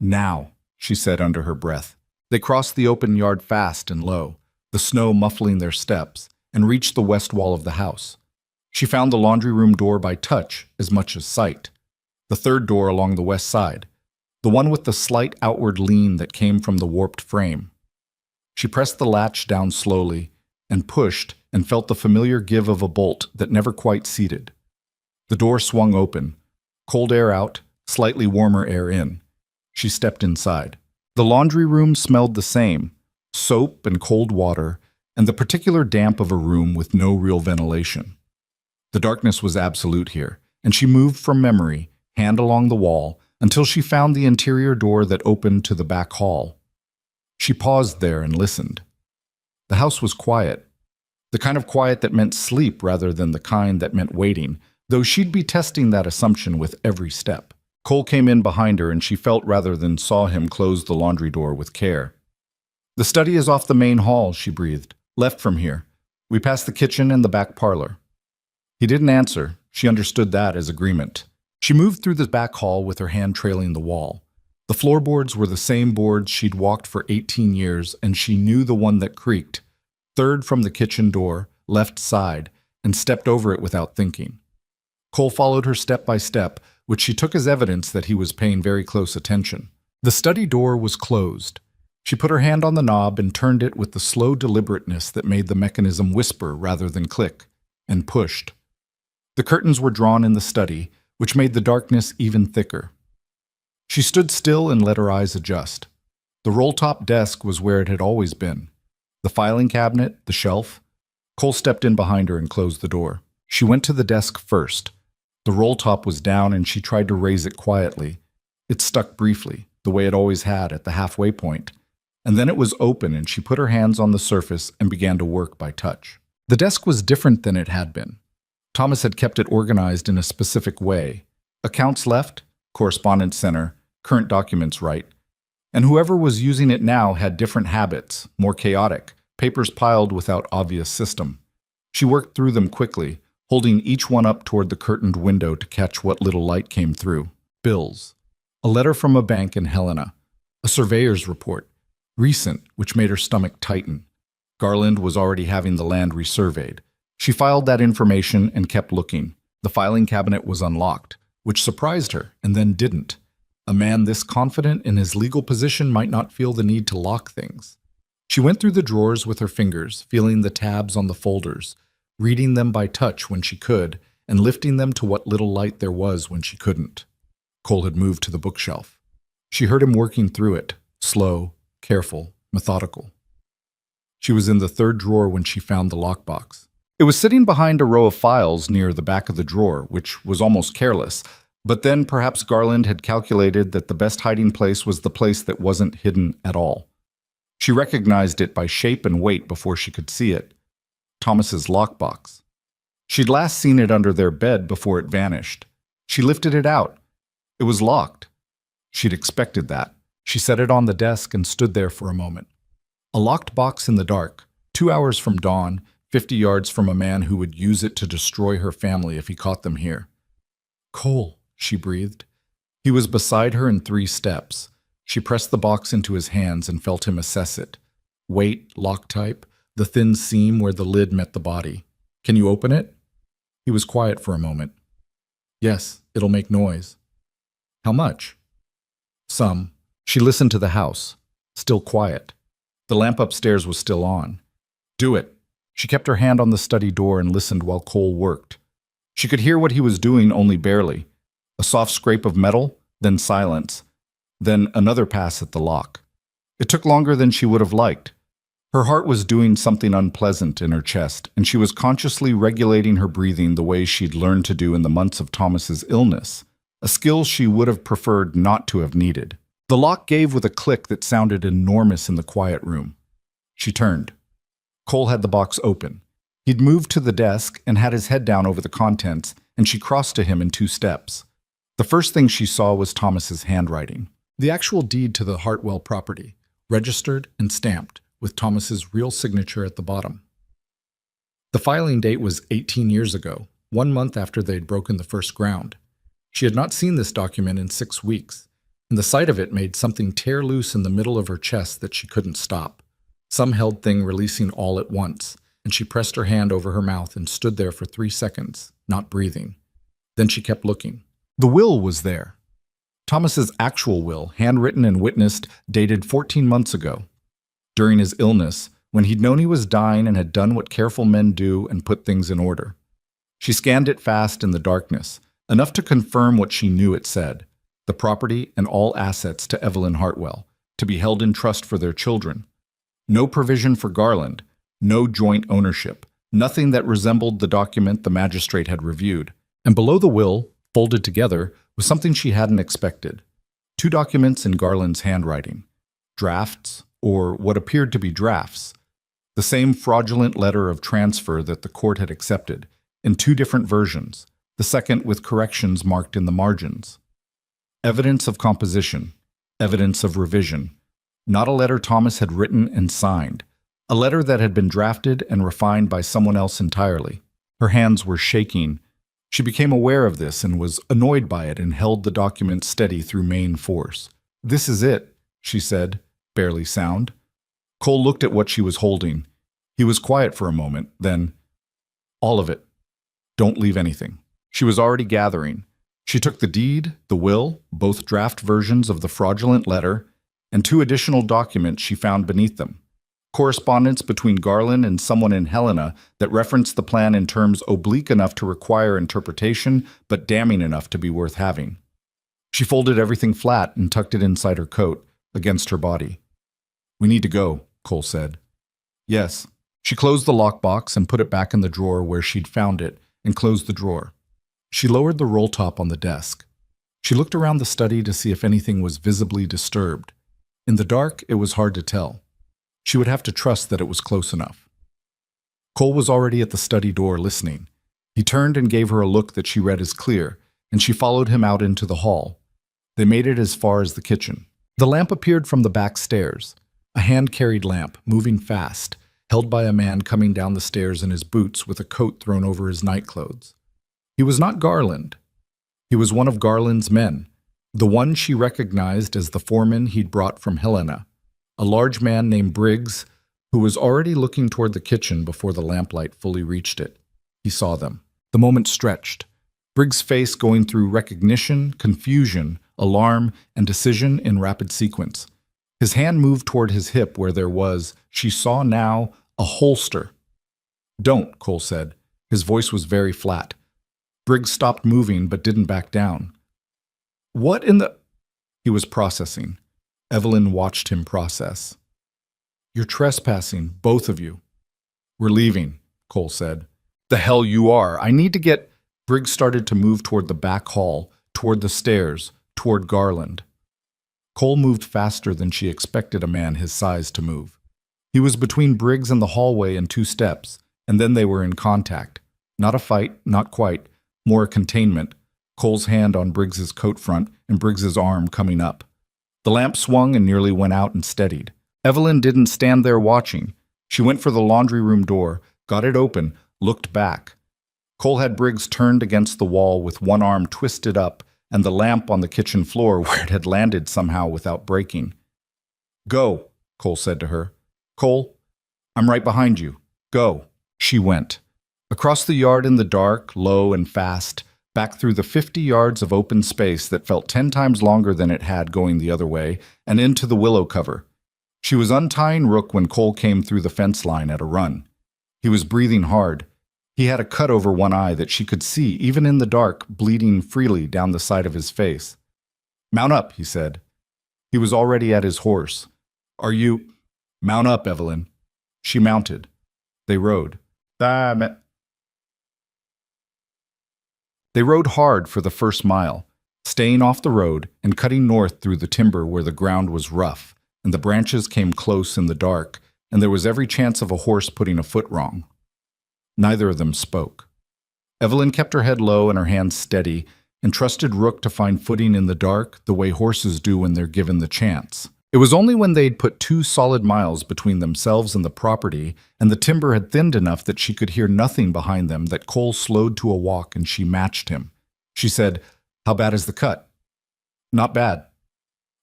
"Now," she said under her breath. They crossed the open yard fast and low, the snow muffling their steps, and reached the west wall of the house. She found the laundry room door by touch as much as sight. The third door along the west side, the one with the slight outward lean that came from the warped frame. She pressed the latch down slowly and pushed and felt the familiar give of a bolt that never quite seated. The door swung open, cold air out, slightly warmer air in. She stepped inside. The laundry room smelled the same, soap and cold water, and the particular damp of a room with no real ventilation. The darkness was absolute here, and she moved from memory, hand along the wall, until she found the interior door that opened to the back hall. She paused there and listened. The house was quiet, the kind of quiet that meant sleep rather than the kind that meant waiting, though she'd be testing that assumption with every step. Cole came in behind her and she felt rather than saw him close the laundry door with care. "The study is off the main hall," she breathed. "Left from here. We passed the kitchen and the back parlor." He didn't answer. She understood that as agreement. She moved through the back hall with her hand trailing the wall. The floorboards were the same boards she'd walked for 18 years, and she knew the one that creaked. Third from the kitchen door, left side, and stepped over it without thinking. Cole followed her step by step, which she took as evidence that he was paying very close attention. The study door was closed. She put her hand on the knob and turned it with the slow deliberateness that made the mechanism whisper rather than click, and pushed. The curtains were drawn in the study, which made the darkness even thicker. She stood still and let her eyes adjust. The roll-top desk was where it had always been. The filing cabinet, the shelf. Cole stepped in behind her and closed the door. She went to the desk first. The roll-top was down and she tried to raise it quietly. It stuck briefly, the way it always had at the halfway point. And then it was open and she put her hands on the surface and began to work by touch. The desk was different than it had been. Thomas had kept it organized in a specific way. Accounts left, correspondence center, current documents right. And whoever was using it now had different habits, more chaotic, papers piled without obvious system. She worked through them quickly, holding each one up toward the curtained window to catch what little light came through. Bills. A letter from a bank in Helena. A surveyor's report. Recent, which made her stomach tighten. Garland was already having the land resurveyed. She filed that information and kept looking. The filing cabinet was unlocked, which surprised her, and then didn't. A man this confident in his legal position might not feel the need to lock things. She went through the drawers with her fingers, feeling the tabs on the folders, reading them by touch when she could, and lifting them to what little light there was when she couldn't. Cole had moved to the bookshelf. She heard him working through it, slow, careful, methodical. She was in the third drawer when she found the lockbox. It was sitting behind a row of files near the back of the drawer, which was almost careless, but then perhaps Garland had calculated that the best hiding place was the place that wasn't hidden at all. She recognized it by shape and weight before she could see it. Thomas's lockbox. She'd last seen it under their bed before it vanished. She lifted it out. It was locked. She'd expected that. She set it on the desk and stood there for a moment. A locked box in the dark, 2 hours from dawn, 50 yards from a man who would use it to destroy her family if he caught them here. "Cole," she breathed. He was beside her in 3 steps. She pressed the box into his hands and felt him assess it. Weight, lock type, the thin seam where the lid met the body. "Can you open it?" He was quiet for a moment. "Yes, it'll make noise." "How much?" "Some." She listened to the house. Still quiet. The lamp upstairs was still on. "Do it." She kept her hand on the study door and listened while Cole worked. She could hear what he was doing only barely. A soft scrape of metal, then silence, then another pass at the lock. It took longer than she would have liked. Her heart was doing something unpleasant in her chest, and she was consciously regulating her breathing the way she'd learned to do in the months of Thomas's illness, a skill she would have preferred not to have needed. The lock gave with a click that sounded enormous in the quiet room. She turned. Cole had the box open. He'd moved to the desk and had his head down over the contents, and she crossed to him in 2 steps. The first thing she saw was Thomas's handwriting. The actual deed to the Hartwell property, registered and stamped, with Thomas's real signature at the bottom. The filing date was 18 years ago, 1 month after they'd broken the first ground. She had not seen this document in 6 weeks, and the sight of it made something tear loose in the middle of her chest that she couldn't stop. Some held thing releasing all at once, and she pressed her hand over her mouth and stood there for 3 seconds, not breathing. Then she kept looking. The will was there. Thomas's actual will, handwritten and witnessed, dated 14 months ago. During his illness, when he'd known he was dying and had done what careful men do and put things in order. She scanned it fast in the darkness, enough to confirm what she knew it said: the property and all assets to Evelyn Hartwell, to be held in trust for their children. No provision for Garland, no joint ownership, nothing that resembled the document the magistrate had reviewed. And below the will, folded together, was something she hadn't expected. 2 documents in Garland's handwriting. Drafts, or what appeared to be drafts. The same fraudulent letter of transfer that the court had accepted, in two different versions, the second with corrections marked in the margins. Evidence of composition, evidence of revision. Not a letter Thomas had written and signed, a letter that had been drafted and refined by someone else entirely. Her hands were shaking. She became aware of this and was annoyed by it and held the document steady through main force. "This is it," she said, barely sound. Cole looked at what she was holding. He was quiet for a moment, then, "All of it. Don't leave anything." She was already gathering. She took the deed, the will, both draft versions of the fraudulent letter, and two additional documents she found beneath them. Correspondence between Garland and someone in Helena that referenced the plan in terms oblique enough to require interpretation, but damning enough to be worth having. She folded everything flat and tucked it inside her coat, against her body. "We need to go," Cole said. "Yes." She closed the lockbox and put it back in the drawer where she'd found it, and closed the drawer. She lowered the roll top on the desk. She looked around the study to see if anything was visibly disturbed. In the dark, it was hard to tell. She would have to trust that it was close enough. Cole was already at the study door listening. He turned and gave her a look that she read as clear, and she followed him out into the hall. They made it as far as the kitchen. The lamp appeared from the back stairs, a hand-carried lamp, moving fast, held by a man coming down the stairs in his boots with a coat thrown over his nightclothes. He was not Garland. He was one of Garland's men, the one she recognized as the foreman he'd brought from Helena, a large man named Briggs, who was already looking toward the kitchen before the lamplight fully reached it. He saw them. The moment stretched, Briggs' face going through recognition, confusion, alarm, and decision in rapid sequence. His hand moved toward his hip where there was, she saw now, a holster. "Don't," Cole said. His voice was very flat. Briggs stopped moving but didn't back down. "What in the—" He was processing. Evelyn watched him process. "You're trespassing, both of you." "We're leaving," Cole said. "The hell you are. I need to get—" Briggs started to move toward the back hall, toward the stairs, toward Garland. Cole moved faster than she expected a man his size to move. He was between Briggs and the hallway in 2 steps, and then they were in contact. Not a fight, not quite, more a containment, Cole's hand on Briggs's coat front and Briggs's arm coming up. The lamp swung and nearly went out and steadied. Evelyn didn't stand there watching. She went for the laundry room door, got it open, looked back. Cole had Briggs turned against the wall with one arm twisted up and the lamp on the kitchen floor where it had landed somehow without breaking. "Go," Cole said to her. "Cole, I'm right behind you. Go." She went. Across the yard in the dark, low and fast, back through the 50 yards of open space that felt 10 times longer than it had going the other way, and into the willow cover. She was untying Rook when Cole came through the fence line at a run. He was breathing hard. He had a cut over one eye that she could see, even in the dark, bleeding freely down the side of his face. "Mount up," he said. He was already at his horse. "Are you—" "Mount up, Evelyn." She mounted. They rode. They rode hard for the first mile, staying off the road and cutting north through the timber where the ground was rough, and the branches came close in the dark, and there was every chance of a horse putting a foot wrong. Neither of them spoke. Evelyn kept her head low and her hands steady, and trusted Rook to find footing in the dark the way horses do when they're given the chance. It was only when they'd put 2 solid miles between themselves and the property, and the timber had thinned enough that she could hear nothing behind them, that Cole slowed to a walk and she matched him. She said, "How bad is the cut?" "Not bad."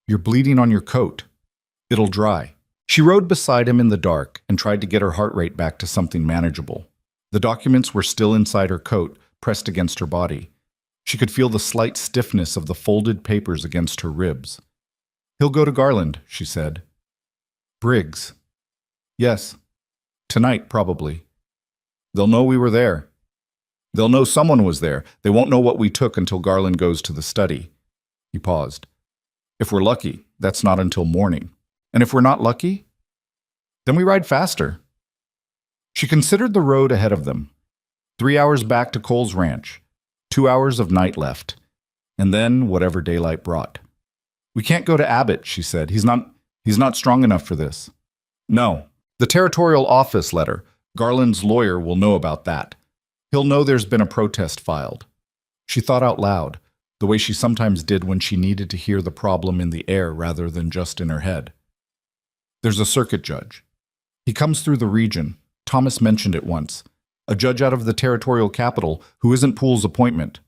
"You're bleeding on your coat." "It'll dry." She rode beside him in the dark and tried to get her heart rate back to something manageable. The documents were still inside her coat, pressed against her body. She could feel the slight stiffness of the folded papers against her ribs. "He'll go to Garland," she said. "Briggs." "Yes. Tonight, probably. They'll know we were there. They'll know someone was there. They won't know what we took until Garland goes to the study." He paused. "If we're lucky, that's not until morning. And if we're not lucky, then we ride faster." She considered the road ahead of them. 3 hours back to Cole's ranch, 2 hours of night left, and then whatever daylight brought. "We can't go to Abbott," she said. He's not strong enough for this. No. The territorial office letter. Garland's lawyer will know about that. He'll know there's been a protest filed. She thought out loud, the way she sometimes did when she needed to hear the problem in the air rather than just in her head. There's a circuit judge. He comes through the region. Thomas mentioned it once. A judge out of the territorial capital who isn't Poole's appointment.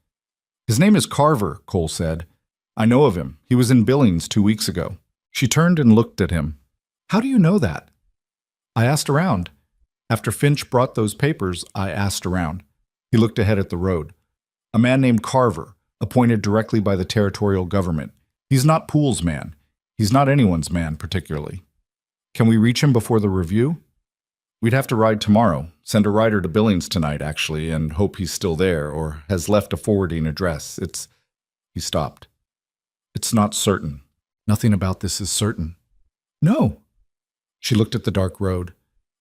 His name is Carver, Cole said. I know of him. He was in Billings 2 weeks ago. She turned and looked at him. How do you know that? I asked around. After Finch brought those papers, I asked around. He looked ahead at the road. A man named Carver, appointed directly by the territorial government. He's not Poole's man. He's not anyone's man, particularly. Can we reach him before the review? We'd have to ride tomorrow. Send a rider to Billings tonight, actually, and hope he's still there or has left a forwarding address. He stopped. It's not certain. Nothing about this is certain. No. She looked at the dark road,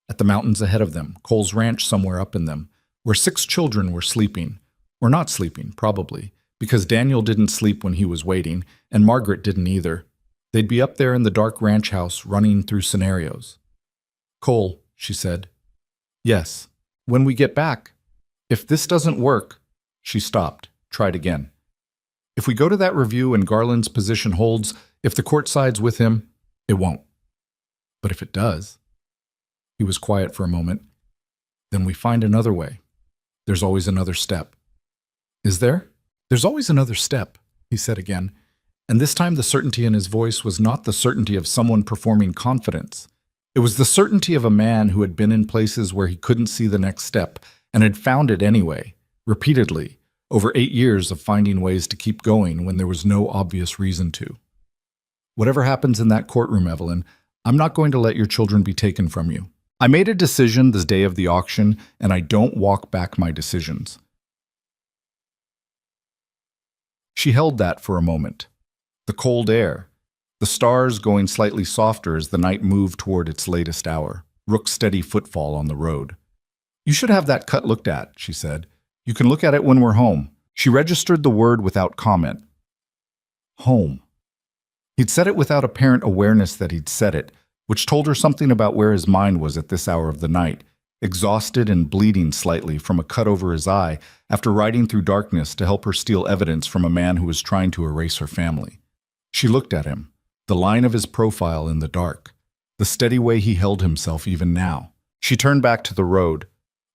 at the mountains ahead of them, Cole's ranch somewhere up in them, where 6 children were sleeping. Or not sleeping, probably, because Daniel didn't sleep when he was waiting, and Margaret didn't either. They'd be up there in the dark ranch house running through scenarios. Cole, she said. Yes. When we get back. If this doesn't work. She stopped, tried again. If we go to that review and Garland's position holds, if the court sides with him, it won't. But if it does. He was quiet for a moment. Then we find another way. There's always another step. Is there? There's always another step, he said again. And this time the certainty in his voice was not the certainty of someone performing confidence. It was the certainty of a man who had been in places where he couldn't see the next step and had found it anyway, repeatedly, over 8 years of finding ways to keep going when there was no obvious reason to. Whatever happens in that courtroom, Evelyn, I'm not going to let your children be taken from you. I made a decision the day of the auction, and I don't walk back my decisions. She held that for a moment. The cold air, the stars going slightly softer as the night moved toward its latest hour, Rook's steady footfall on the road. You should have that cut looked at, she said. You can look at it when we're home. She registered the word without comment. Home. He'd said it without apparent awareness that he'd said it, which told her something about where his mind was at this hour of the night, exhausted and bleeding slightly from a cut over his eye after riding through darkness to help her steal evidence from a man who was trying to erase her family. She looked at him, the line of his profile in the dark, the steady way he held himself even now. She turned back to the road.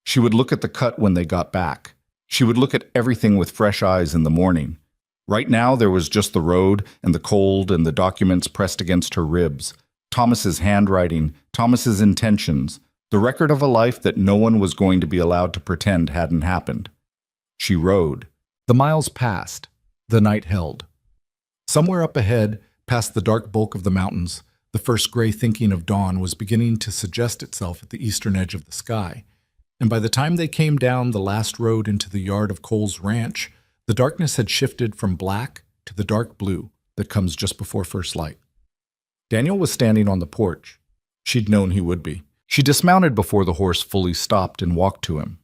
She would look at the cut when they got back. She would look at everything with fresh eyes in the morning. Right now there was just the road and the cold and the documents pressed against her ribs. Thomas's handwriting, Thomas's intentions, the record of a life that no one was going to be allowed to pretend hadn't happened. She rode. The miles passed. The night held. Somewhere up ahead, past the dark bulk of the mountains, the first gray thinking of dawn was beginning to suggest itself at the eastern edge of the sky. And by the time they came down the last road into the yard of Cole's ranch, the darkness had shifted from black to the dark blue that comes just before first light. Daniel was standing on the porch. She'd known he would be. She dismounted before the horse fully stopped and walked to him.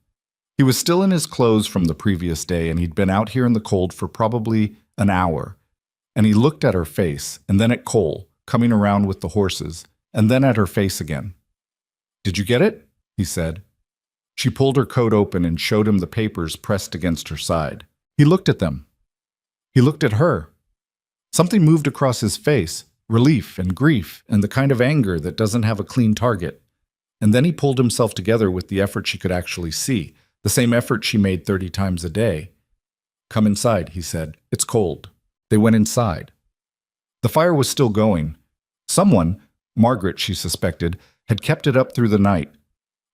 He was still in his clothes from the previous day, and he'd been out here in the cold for probably an hour. And he looked at her face, and then at Cole, coming around with the horses, and then at her face again. "Did you get it?" he said. She pulled her coat open and showed him the papers pressed against her side. He looked at them. He looked at her. Something moved across his face, relief and grief and the kind of anger that doesn't have a clean target. And then he pulled himself together with the effort she could actually see, the same effort she made 30 times a day. "Come inside," he said. "It's cold." They went inside. The fire was still going. Someone, Margaret, she suspected, had kept it up through the night.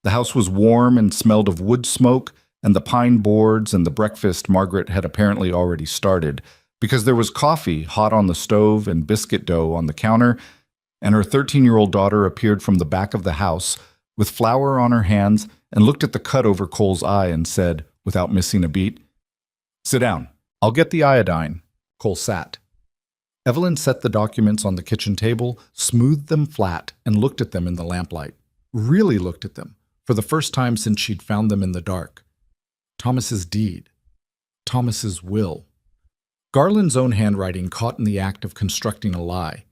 The house was warm and smelled of wood smoke and the pine boards and the breakfast Margaret had apparently already started, because there was coffee hot on the stove and biscuit dough on the counter, and her 13-year-old daughter appeared from the back of the house with flour on her hands and looked at the cut over Cole's eye and said, without missing a beat, "Sit down. I'll get the iodine." Cole sat. Evelyn set the documents on the kitchen table, smoothed them flat, and looked at them in the lamplight. Really looked at them, for the first time since she'd found them in the dark. Thomas's deed. Thomas's will. Garland's own handwriting caught in the act of constructing a lie.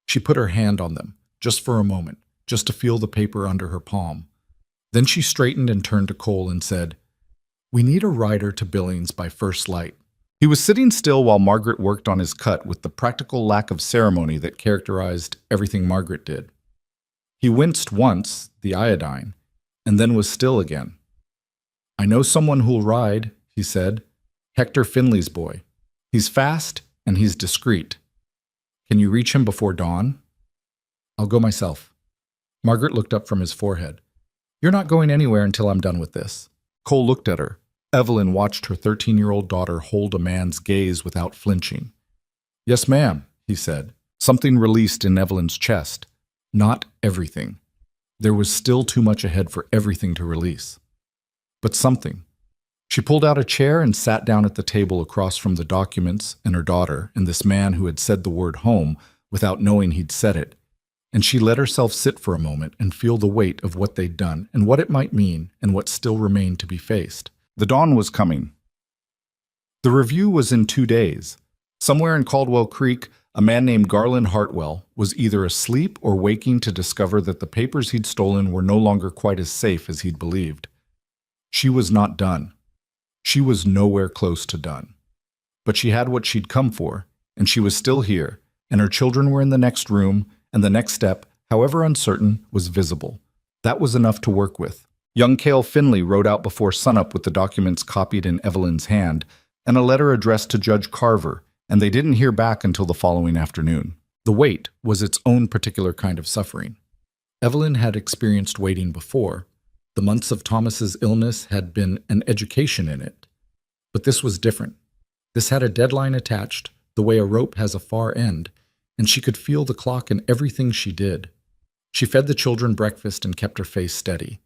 She put her hand on them, just for a moment, just to feel the paper under her palm. Then she straightened and turned to Cole and said, "We need a rider to Billings by first light." He was sitting still while Margaret worked on his cut with the practical lack of ceremony that characterized everything Margaret did. He winced once, the iodine, and then was still again. "I know someone who'll ride," he said. "Hector Finley's boy. He's fast and he's discreet. Can you reach him before dawn?" "I'll go myself." Margaret looked up from his forehead. "You're not going anywhere until I'm done with this." Cole looked at her. Evelyn watched her 13-year-old daughter hold a man's gaze without flinching. "Yes, ma'am," he said. Something released in Evelyn's chest. Not everything. There was still too much ahead for everything to release. But something. She pulled out a chair and sat down at the table across from the documents and her daughter and this man who had said the word home without knowing he'd said it. And she let herself sit for a moment and feel the weight of what they'd done and what it might mean and what still remained to be faced. The dawn was coming. The review was in 2 days. Somewhere in Caldwell Creek, a man named Garland Hartwell was either asleep or waking to discover that the papers he'd stolen were no longer quite as safe as he'd believed. She was not done. She was nowhere close to done. But she had what she'd come for, and she was still here, and her children were in the next room, and the next step, however uncertain, was visible. That was enough to work with. Young Cale Finley rode out before sunup with the documents copied in Evelyn's hand, and a letter addressed to Judge Carver, and they didn't hear back until the following afternoon. The wait was its own particular kind of suffering. Evelyn had experienced waiting before. The months of Thomas's illness had been an education in it. But this was different. This had a deadline attached, the way a rope has a far end, and she could feel the clock in everything she did. She fed the children breakfast and kept her face steady.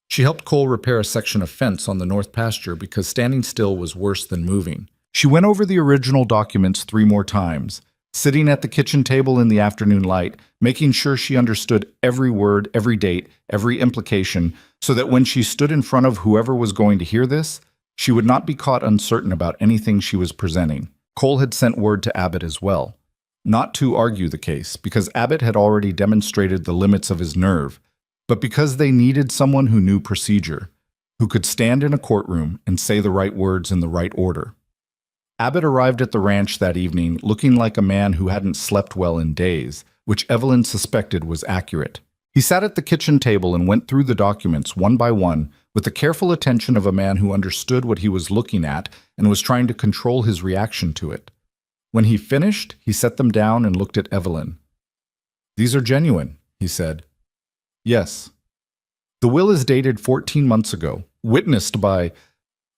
She helped Cole repair a section of fence on the north pasture because standing still was worse than moving. She went over the original documents 3 more times, sitting at the kitchen table in the afternoon light, making sure she understood every word, every date, every implication, so that when she stood in front of whoever was going to hear this, she would not be caught uncertain about anything she was presenting. Cole had sent word to Abbott as well, not to argue the case, because Abbott had already demonstrated the limits of his nerve, but because they needed someone who knew procedure, who could stand in a courtroom and say the right words in the right order. Abbott arrived at the ranch that evening looking like a man who hadn't slept well in days, which Evelyn suspected was accurate. He sat at the kitchen table and went through the documents one by one with the careful attention of a man who understood what he was looking at and was trying to control his reaction to it. When he finished, he set them down and looked at Evelyn. "These are genuine," he said. "Yes. The will is dated 14 months ago, witnessed by—"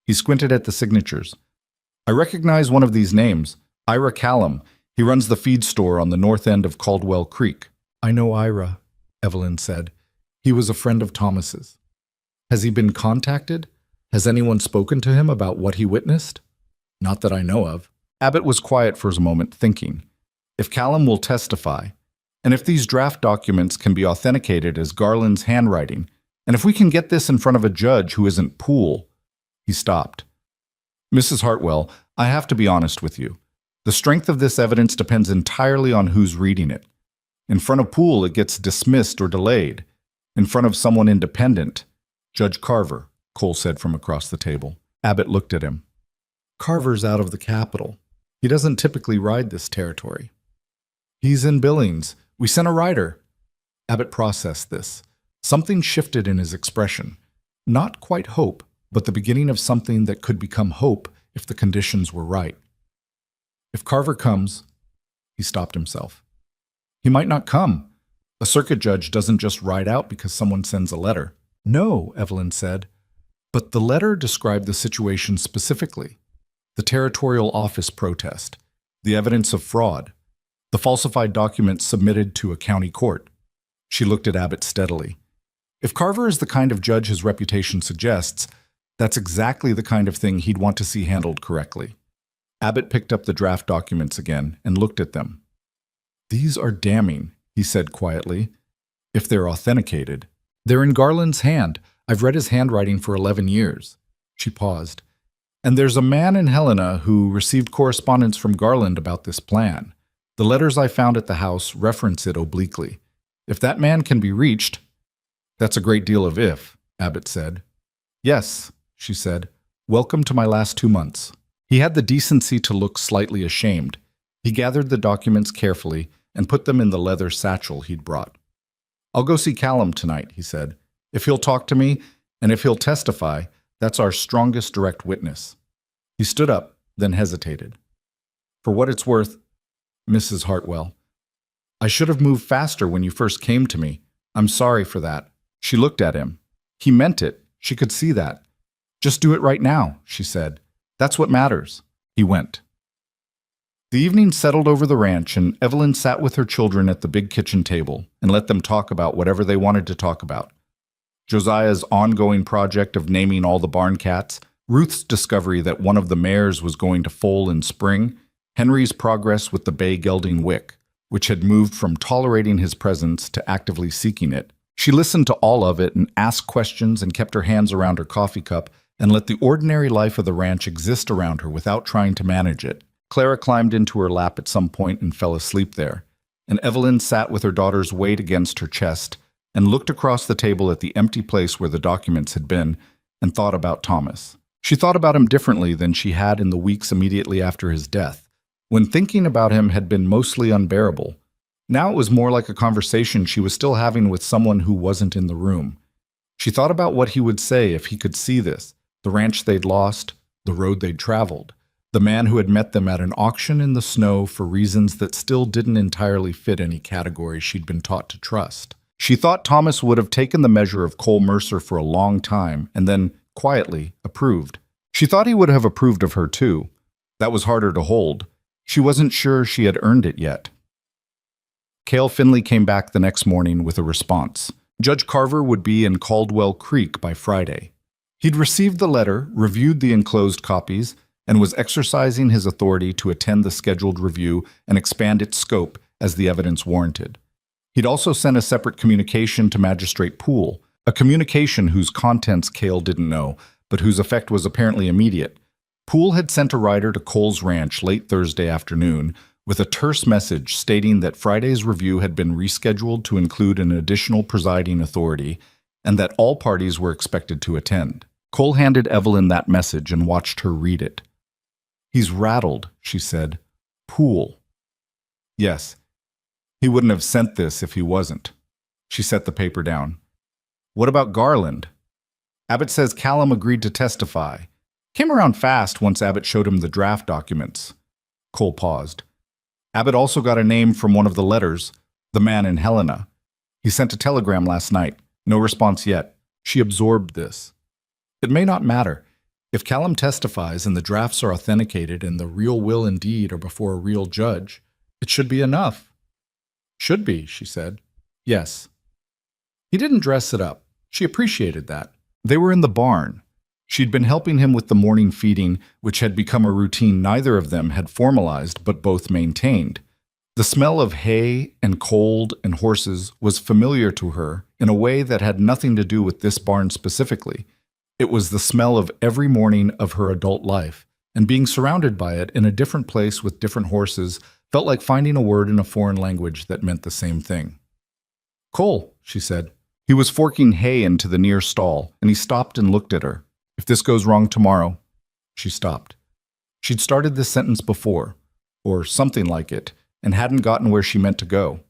He squinted at the signatures. "I recognize one of these names, Ira Callum. He runs the feed store on the north end of Caldwell Creek." "I know Ira," Evelyn said. "He was a friend of Thomas's." "Has he been contacted? Has anyone spoken to him about what he witnessed?" "Not that I know of." Abbott was quiet for a moment, thinking. If Callum will testify, and if these draft documents can be authenticated as Garland's handwriting, and if we can get this in front of a judge who isn't Poole— He stopped. "Mrs. Hartwell, I have to be honest with you. The strength of this evidence depends entirely on who's reading it. In front of Poole, it gets dismissed or delayed. In front of someone independent— Judge Carver," Cole said from across the table. Abbott looked at him. "Carver's out of the Capitol. He doesn't typically ride this territory." "He's in Billings. We sent a rider." Abbott processed this. Something shifted in his expression. Not quite hope, but the beginning of something that could become hope if the conditions were right. "If Carver comes—" He stopped himself. "He might not come. A circuit judge doesn't just ride out because someone sends a letter." "No," Evelyn said. "But the letter described the situation specifically. The territorial office protest, the evidence of fraud, the falsified documents submitted to a county court." She looked at Abbott steadily. "If Carver is the kind of judge his reputation suggests, that's exactly the kind of thing he'd want to see handled correctly." Abbott picked up the draft documents again and looked at them. "These are damning," he said quietly, "if they're authenticated. They're in Garland's hand. I've read his handwriting for 11 years. She paused. "And there's a man in Helena who received correspondence from Garland about this plan. The letters I found at the house reference it obliquely. If that man can be reached, that's a great deal of if, Abbott said. Yes, she said. Welcome to my last 2 months. He had the decency to look slightly ashamed. He gathered the documents carefully and put them in the leather satchel he'd brought. I'll go see Callum tonight, he said. If he'll talk to me, and if he'll testify, that's our strongest direct witness. He stood up, then hesitated. For what it's worth, Mrs. Hartwell, I should have moved faster when you first came to me. I'm sorry for that. She looked at him. He meant it. She could see that. Just do it right now, she said. That's what matters. He went. The evening settled over the ranch, and Evelyn sat with her children at the big kitchen table and let them talk about whatever they wanted to talk about. Josiah's ongoing project of naming all the barn cats, Ruth's discovery that one of the mares was going to foal in spring, Henry's progress with the bay gelding Wick, which had moved from tolerating his presence to actively seeking it. She listened to all of it and asked questions and kept her hands around her coffee cup and let the ordinary life of the ranch exist around her without trying to manage it. Clara climbed into her lap at some point and fell asleep there, and Evelyn sat with her daughter's weight against her chest and looked across the table at the empty place where the documents had been and thought about Thomas. She thought about him differently than she had in the weeks immediately after his death, when thinking about him had been mostly unbearable. Now it was more like a conversation she was still having with someone who wasn't in the room. She thought about what he would say if he could see this, the ranch they'd lost, the road they'd traveled, the man who had met them at an auction in the snow for reasons that still didn't entirely fit any category she'd been taught to trust. She thought Thomas would have taken the measure of Cole Mercer for a long time and then, quietly, approved. She thought he would have approved of her too. That was harder to hold. She wasn't sure she had earned it yet. Cale Finley came back the next morning with a response. Judge Carver would be in Caldwell Creek by Friday. He'd received the letter, reviewed the enclosed copies, and was exercising his authority to attend the scheduled review and expand its scope as the evidence warranted. He'd also sent a separate communication to Magistrate Poole, a communication whose contents Cale didn't know, but whose effect was apparently immediate. Poole had sent a rider to Cole's ranch late Thursday afternoon with a terse message stating that Friday's review had been rescheduled to include an additional presiding authority and that all parties were expected to attend. Cole handed Evelyn that message and watched her read it. He's rattled, she said. Poole. Yes. He wouldn't have sent this if he wasn't. She set the paper down. What about Garland? Abbott says Callum agreed to testify. Came around fast once Abbott showed him the draft documents. Cole paused. Abbott also got a name from one of the letters, the man in Helena. He sent a telegram last night. No response yet. She absorbed this. It may not matter. If Callum testifies and the drafts are authenticated and the real will and deed are before a real judge, it should be enough. Should be, she said. Yes. He didn't dress it up. She appreciated that. They were in the barn. She'd been helping him with the morning feeding, which had become a routine neither of them had formalized but both maintained. The smell of hay and cold and horses was familiar to her in a way that had nothing to do with this barn specifically. It was the smell of every morning of her adult life, and being surrounded by it in a different place with different horses felt like finding a word in a foreign language that meant the same thing. Cole, she said. He was forking hay into the near stall, and he stopped and looked at her. If this goes wrong tomorrow... She stopped. She'd started this sentence before, or something like it, and hadn't gotten where she meant to go.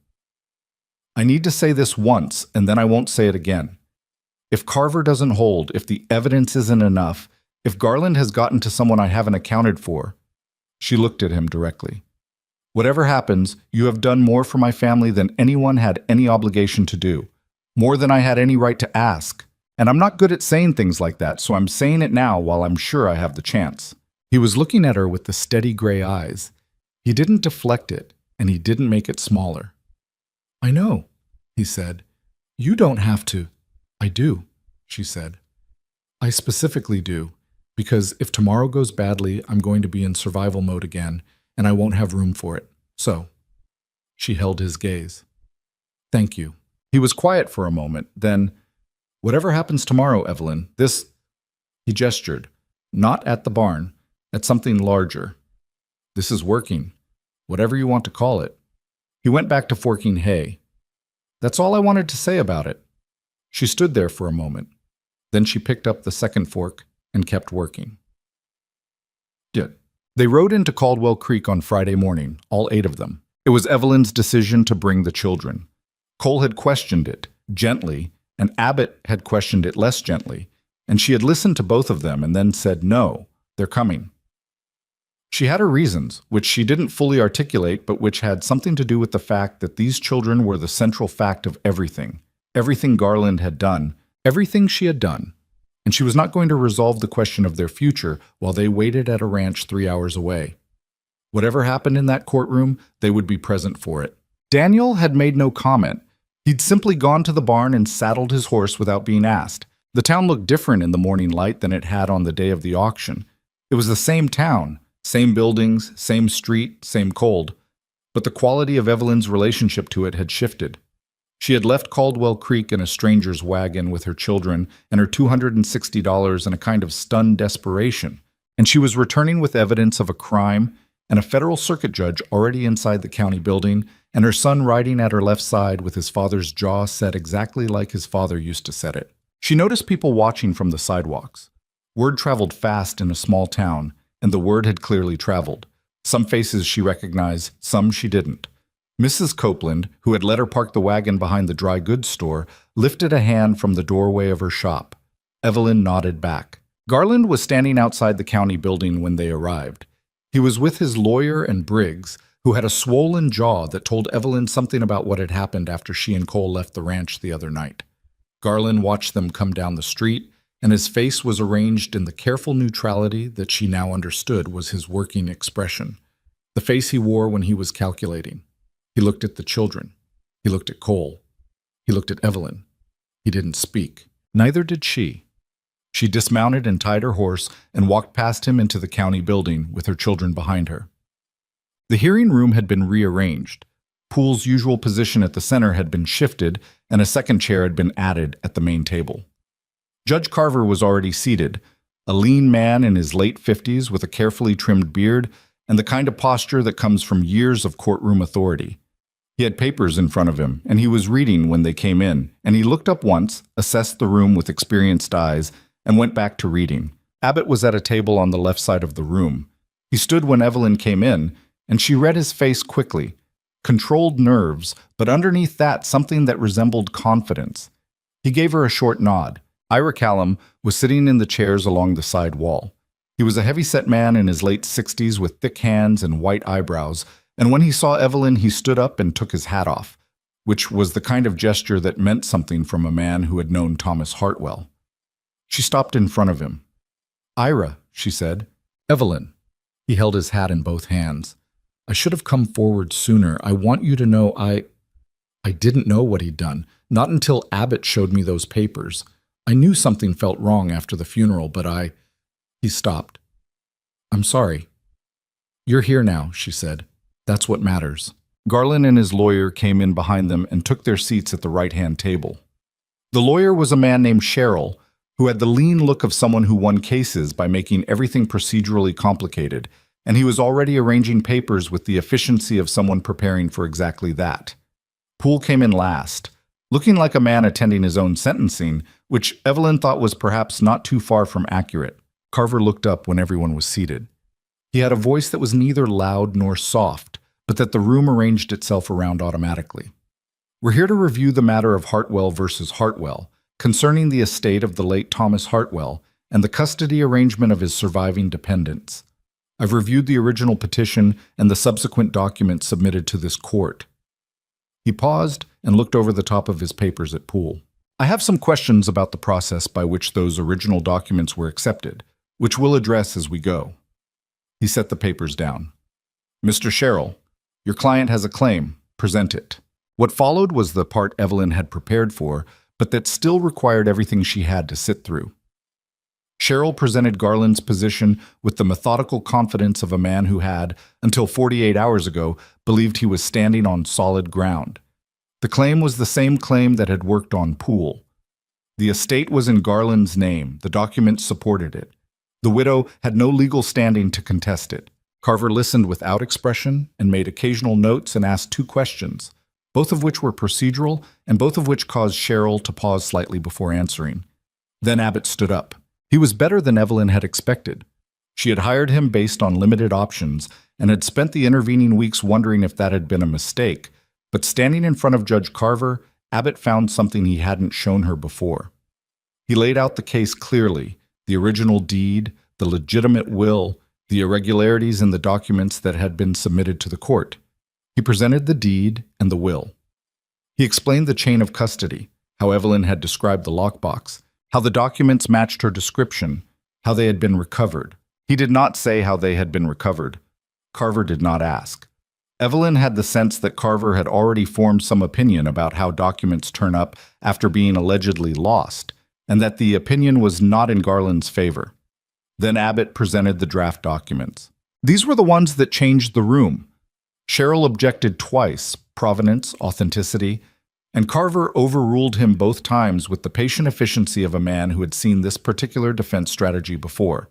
I need to say this once, and then I won't say it again. If Carver doesn't hold, if the evidence isn't enough, if Garland has gotten to someone I haven't accounted for... She looked at him directly. Whatever happens, you have done more for my family than anyone had any obligation to do. More than I had any right to ask. And I'm not good at saying things like that, so I'm saying it now while I'm sure I have the chance. He was looking at her with the steady gray eyes. He didn't deflect it, and he didn't make it smaller. I know, he said. You don't have to. I do, she said. I specifically do, because if tomorrow goes badly, I'm going to be in survival mode again, and I won't have room for it. So, she held his gaze. Thank you. He was quiet for a moment, then, whatever happens tomorrow, Evelyn, this... He gestured, not at the barn, at something larger. This is working. whatever you want to call it. He went back to forking hay. That's all I wanted to say about it. She stood there for a moment. Then she picked up the second fork and kept working. They rode into Caldwell Creek on Friday morning, all 8 of them. It was Evelyn's decision to bring the children. Cole had questioned it, gently, and Abbott had questioned it less gently, and she had listened to both of them and then said, no, they're coming. She had her reasons, which she didn't fully articulate, but which had something to do with the fact that these children were the central fact of everything Garland had done, everything she had done. And she was not going to resolve the question of their future while they waited at a ranch 3 hours away. Whatever happened in that courtroom, they would be present for it. Daniel had made no comment. He'd simply gone to the barn and saddled his horse without being asked. The town looked different in the morning light than it had on the day of the auction. It was the same town, same buildings, same street, same cold. But the quality of Evelyn's relationship to it had shifted. She had left Caldwell Creek in a stranger's wagon with her children and her $260 in a kind of stunned desperation, and she was returning with evidence of a crime and a federal circuit judge already inside the county building, and her son riding at her left side with his father's jaw set exactly like his father used to set it. She noticed people watching from the sidewalks. Word traveled fast in a small town, and the word had clearly traveled. Some faces she recognized, some she didn't. Mrs. Copeland, who had let her park the wagon behind the dry goods store, lifted a hand from the doorway of her shop. Evelyn nodded back. Garland was standing outside the county building when they arrived. He was with his lawyer and Briggs, who had a swollen jaw that told Evelyn something about what had happened after she and Cole left the ranch the other night. Garland watched them come down the street, and his face was arranged in the careful neutrality that she now understood was his working expression, the face he wore when he was calculating. He looked at the children. He looked at Cole. He looked at Evelyn. He didn't speak. Neither did she. She dismounted and tied her horse and walked past him into the county building with her children behind her. The hearing room had been rearranged. Poole's usual position at the center had been shifted, and a second chair had been added at the main table. Judge Carver was already seated, a lean man in his late 50s with a carefully trimmed beard and the kind of posture that comes from years of courtroom authority. He had papers in front of him, and he was reading when they came in, and he looked up once, assessed the room with experienced eyes, and went back to reading. Abbott was at a table on the left side of the room. He stood when Evelyn came in, and she read his face quickly. Controlled nerves, but underneath that something that resembled confidence. He gave her a short nod. Ira Callum was sitting in the chairs along the side wall. He was a heavy-set man in his late 60s with thick hands and white eyebrows, and when he saw Evelyn, he stood up and took his hat off, which was the kind of gesture that meant something from a man who had known Thomas Hartwell. She stopped in front of him. "Ira," she said. "Evelyn." He held his hat in both hands. "I should have come forward sooner. I want you to know I didn't know what he'd done, not until Abbott showed me those papers. I knew something felt wrong after the funeral, but He stopped. "I'm sorry." "You're here now," she said. "That's what matters." Garland and his lawyer came in behind them and took their seats at the right-hand table. The lawyer was a man named Sherrill, who had the lean look of someone who won cases by making everything procedurally complicated, and he was already arranging papers with the efficiency of someone preparing for exactly that. Poole came in last, looking like a man attending his own sentencing, which Evelyn thought was perhaps not too far from accurate. Carver looked up when everyone was seated. He had a voice that was neither loud nor soft, but that the room arranged itself around automatically. "We're here to review the matter of Hartwell versus Hartwell, concerning the estate of the late Thomas Hartwell and the custody arrangement of his surviving dependents. I've reviewed the original petition and the subsequent documents submitted to this court." He paused and looked over the top of his papers at Poole. "I have some questions about the process by which those original documents were accepted, which we'll address as we go." He set the papers down. "Mr. Sherrill, your client has a claim. Present it." What followed was the part Evelyn had prepared for, but that still required everything she had to sit through. Sherrill presented Garland's position with the methodical confidence of a man who had, until 48 hours ago, believed he was standing on solid ground. The claim was the same claim that had worked on Poole. The estate was in Garland's name. The documents supported it. The widow had no legal standing to contest it. Carver listened without expression and made occasional notes and asked two questions, both of which were procedural and both of which caused Cheryl to pause slightly before answering. Then Abbott stood up. He was better than Evelyn had expected. She had hired him based on limited options and had spent the intervening weeks wondering if that had been a mistake, but standing in front of Judge Carver, Abbott found something he hadn't shown her before. He laid out the case clearly, the original deed, the legitimate will, the irregularities in the documents that had been submitted to the court. He presented the deed and the will. He explained the chain of custody, how Evelyn had described the lockbox, how the documents matched her description, how they had been recovered. He did not say how they had been recovered. Carver did not ask. Evelyn had the sense that Carver had already formed some opinion about how documents turn up after being allegedly lost, and that the opinion was not in Garland's favor. Then Abbott presented the draft documents. These were the ones that changed the room. Cheryl objected twice, provenance, authenticity, and Carver overruled him both times with the patient efficiency of a man who had seen this particular defense strategy before.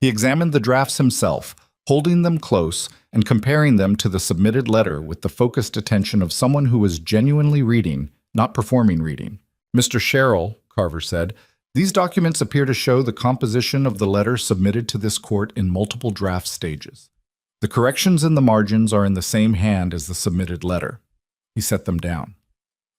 He examined the drafts himself, holding them close and comparing them to the submitted letter with the focused attention of someone who was genuinely reading, not performing reading. "Mr. Sherrill," Carver said, "these documents appear to show the composition of the letter submitted to this court in multiple draft stages. The corrections in the margins are in the same hand as the submitted letter." He set them down.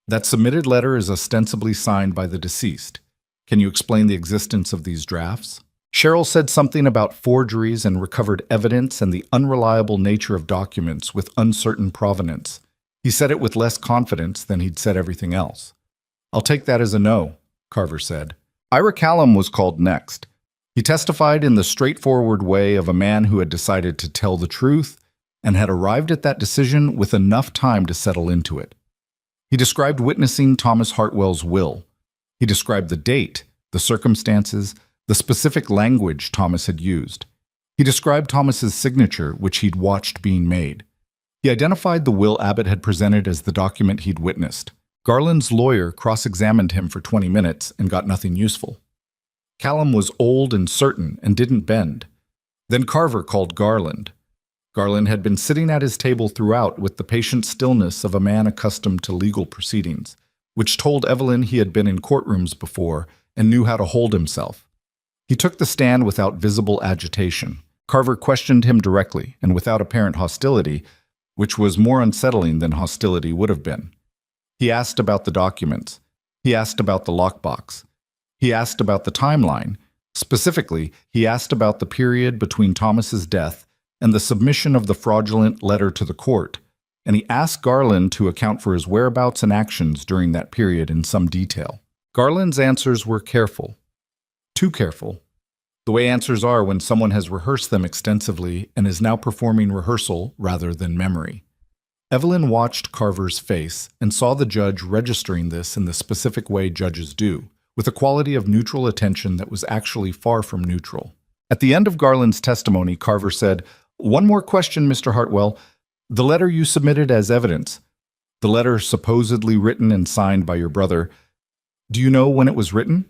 "That submitted letter is ostensibly signed by the deceased. Can you explain the existence of these drafts?" Cheryl said something about forgeries and recovered evidence and the unreliable nature of documents with uncertain provenance. He said it with less confidence than he'd said everything else. "I'll take that as a no," Carver said. Ira Callum was called next. He testified in the straightforward way of a man who had decided to tell the truth and had arrived at that decision with enough time to settle into it. He described witnessing Thomas Hartwell's will. He described the date, the circumstances, the specific language Thomas had used. He described Thomas's signature, which he'd watched being made. He identified the will Abbott had presented as the document he'd witnessed. Garland's lawyer cross-examined him for 20 minutes and got nothing useful. Callum was old and certain and didn't bend. Then Carver called Garland. Garland had been sitting at his table throughout with the patient stillness of a man accustomed to legal proceedings, which told Evelyn he had been in courtrooms before and knew how to hold himself. He took the stand without visible agitation. Carver questioned him directly and without apparent hostility, which was more unsettling than hostility would have been. He asked about the documents. He asked about the lockbox. He asked about the timeline. Specifically, he asked about the period between Thomas's death and the submission of the fraudulent letter to the court, and he asked Garland to account for his whereabouts and actions during that period in some detail. Garland's answers were careful. Too careful. The way answers are when someone has rehearsed them extensively and is now performing rehearsal rather than memory. Evelyn watched Carver's face and saw the judge registering this in the specific way judges do, with a quality of neutral attention that was actually far from neutral. At the end of Garland's testimony, Carver said, "One more question, Mr. Hartwell. The letter you submitted as evidence, the letter supposedly written and signed by your brother, do you know when it was written?"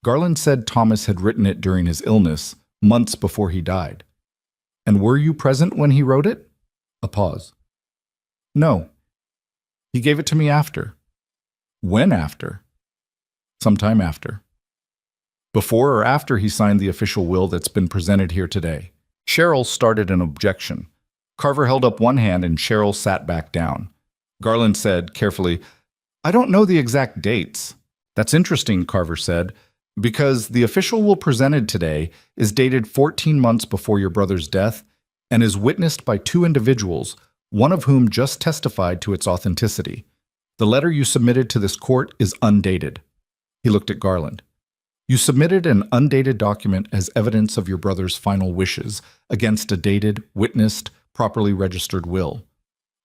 Garland said Thomas had written it during his illness, months before he died. "And were you present when he wrote it?" A pause. "No. He gave it to me after." "When after?" "Sometime after." "Before or after he signed the official will that's been presented here today?" Cheryl started an objection. Carver held up one hand and Cheryl sat back down. Garland said, carefully, "I don't know the exact dates." "That's interesting," Carver said, "because the official will presented today is dated 14 months before your brother's death and is witnessed by two individuals, one of whom just testified to its authenticity. The letter you submitted to this court is undated." He looked at Garland. "You submitted an undated document as evidence of your brother's final wishes against a dated, witnessed, properly registered will.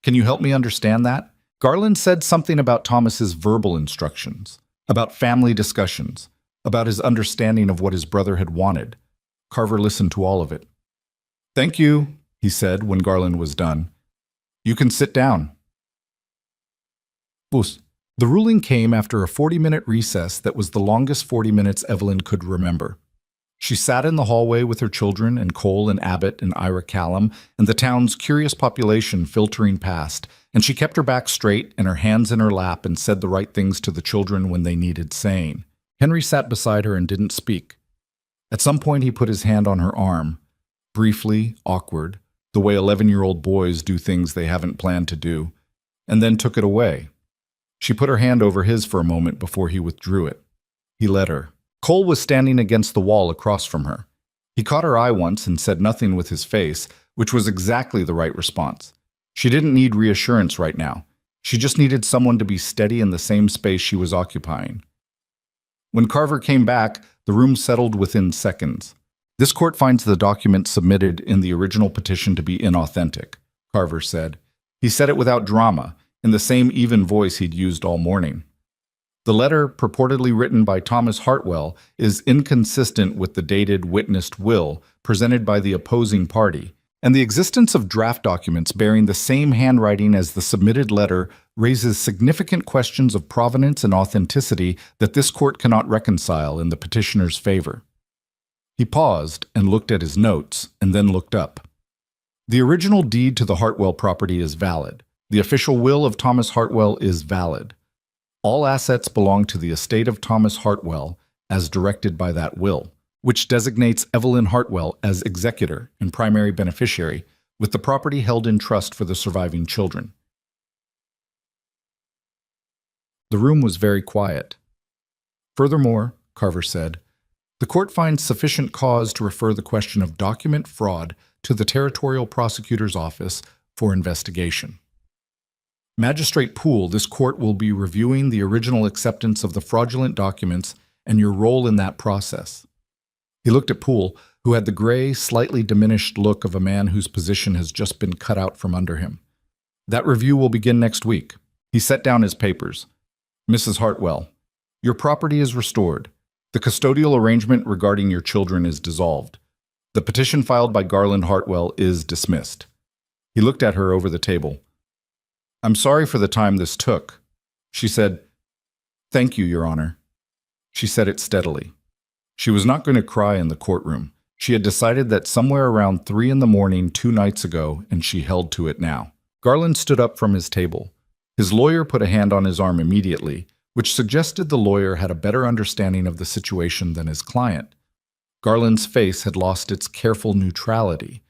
Can you help me understand that?" Garland said something about Thomas's verbal instructions, about family discussions, about his understanding of what his brother had wanted. Carver listened to all of it. "Thank you," he said when Garland was done. "You can sit down." The ruling came after a 40-minute recess that was the longest 40 minutes Evelyn could remember. She sat in the hallway with her children and Cole and Abbott and Ira Callum and the town's curious population filtering past, and she kept her back straight and her hands in her lap and said the right things to the children when they needed saying. Henry sat beside her and didn't speak. At some point he put his hand on her arm, briefly, awkward, the way 11-year-old boys do things they haven't planned to do, and then took it away. She put her hand over his for a moment before he withdrew it. He let her. Cole was standing against the wall across from her. He caught her eye once and said nothing with his face, which was exactly the right response. She didn't need reassurance right now. She just needed someone to be steady in the same space she was occupying. When Carver came back, the room settled within seconds. This court finds the document submitted in the original petition to be inauthentic, Carver said. He said it without drama, in the same even voice he'd used all morning. The letter, purportedly written by Thomas Hartwell, is inconsistent with the dated witnessed will presented by the opposing party, and the existence of draft documents bearing the same handwriting as the submitted letter raises significant questions of provenance and authenticity that this court cannot reconcile in the petitioner's favor. He paused and looked at his notes, and then looked up. The original deed to the Hartwell property is valid. The official will of Thomas Hartwell is valid. All assets belong to the estate of Thomas Hartwell as directed by that will, which designates Evelyn Hartwell as executor and primary beneficiary, with the property held in trust for the surviving children. The room was very quiet. Furthermore, Carver said, the court finds sufficient cause to refer the question of document fraud to the Territorial Prosecutor's Office for investigation. Magistrate Poole, this court will be reviewing the original acceptance of the fraudulent documents and your role in that process. He looked at Poole, who had the gray, slightly diminished look of a man whose position has just been cut out from under him. That review will begin next week. He set down his papers. Mrs. Hartwell, your property is restored. The custodial arrangement regarding your children is dissolved. The petition filed by Garland Hartwell is dismissed. He looked at her over the table. I'm sorry for the time this took. She said, Thank you, Your Honor. She said it steadily. She was not going to cry in the courtroom. She had decided that somewhere around 3 a.m. 2 nights ago, and she held to it now. Garland stood up from his table. His lawyer put a hand on his arm immediately, which suggested the lawyer had a better understanding of the situation than his client. Garland's face had lost its careful neutrality.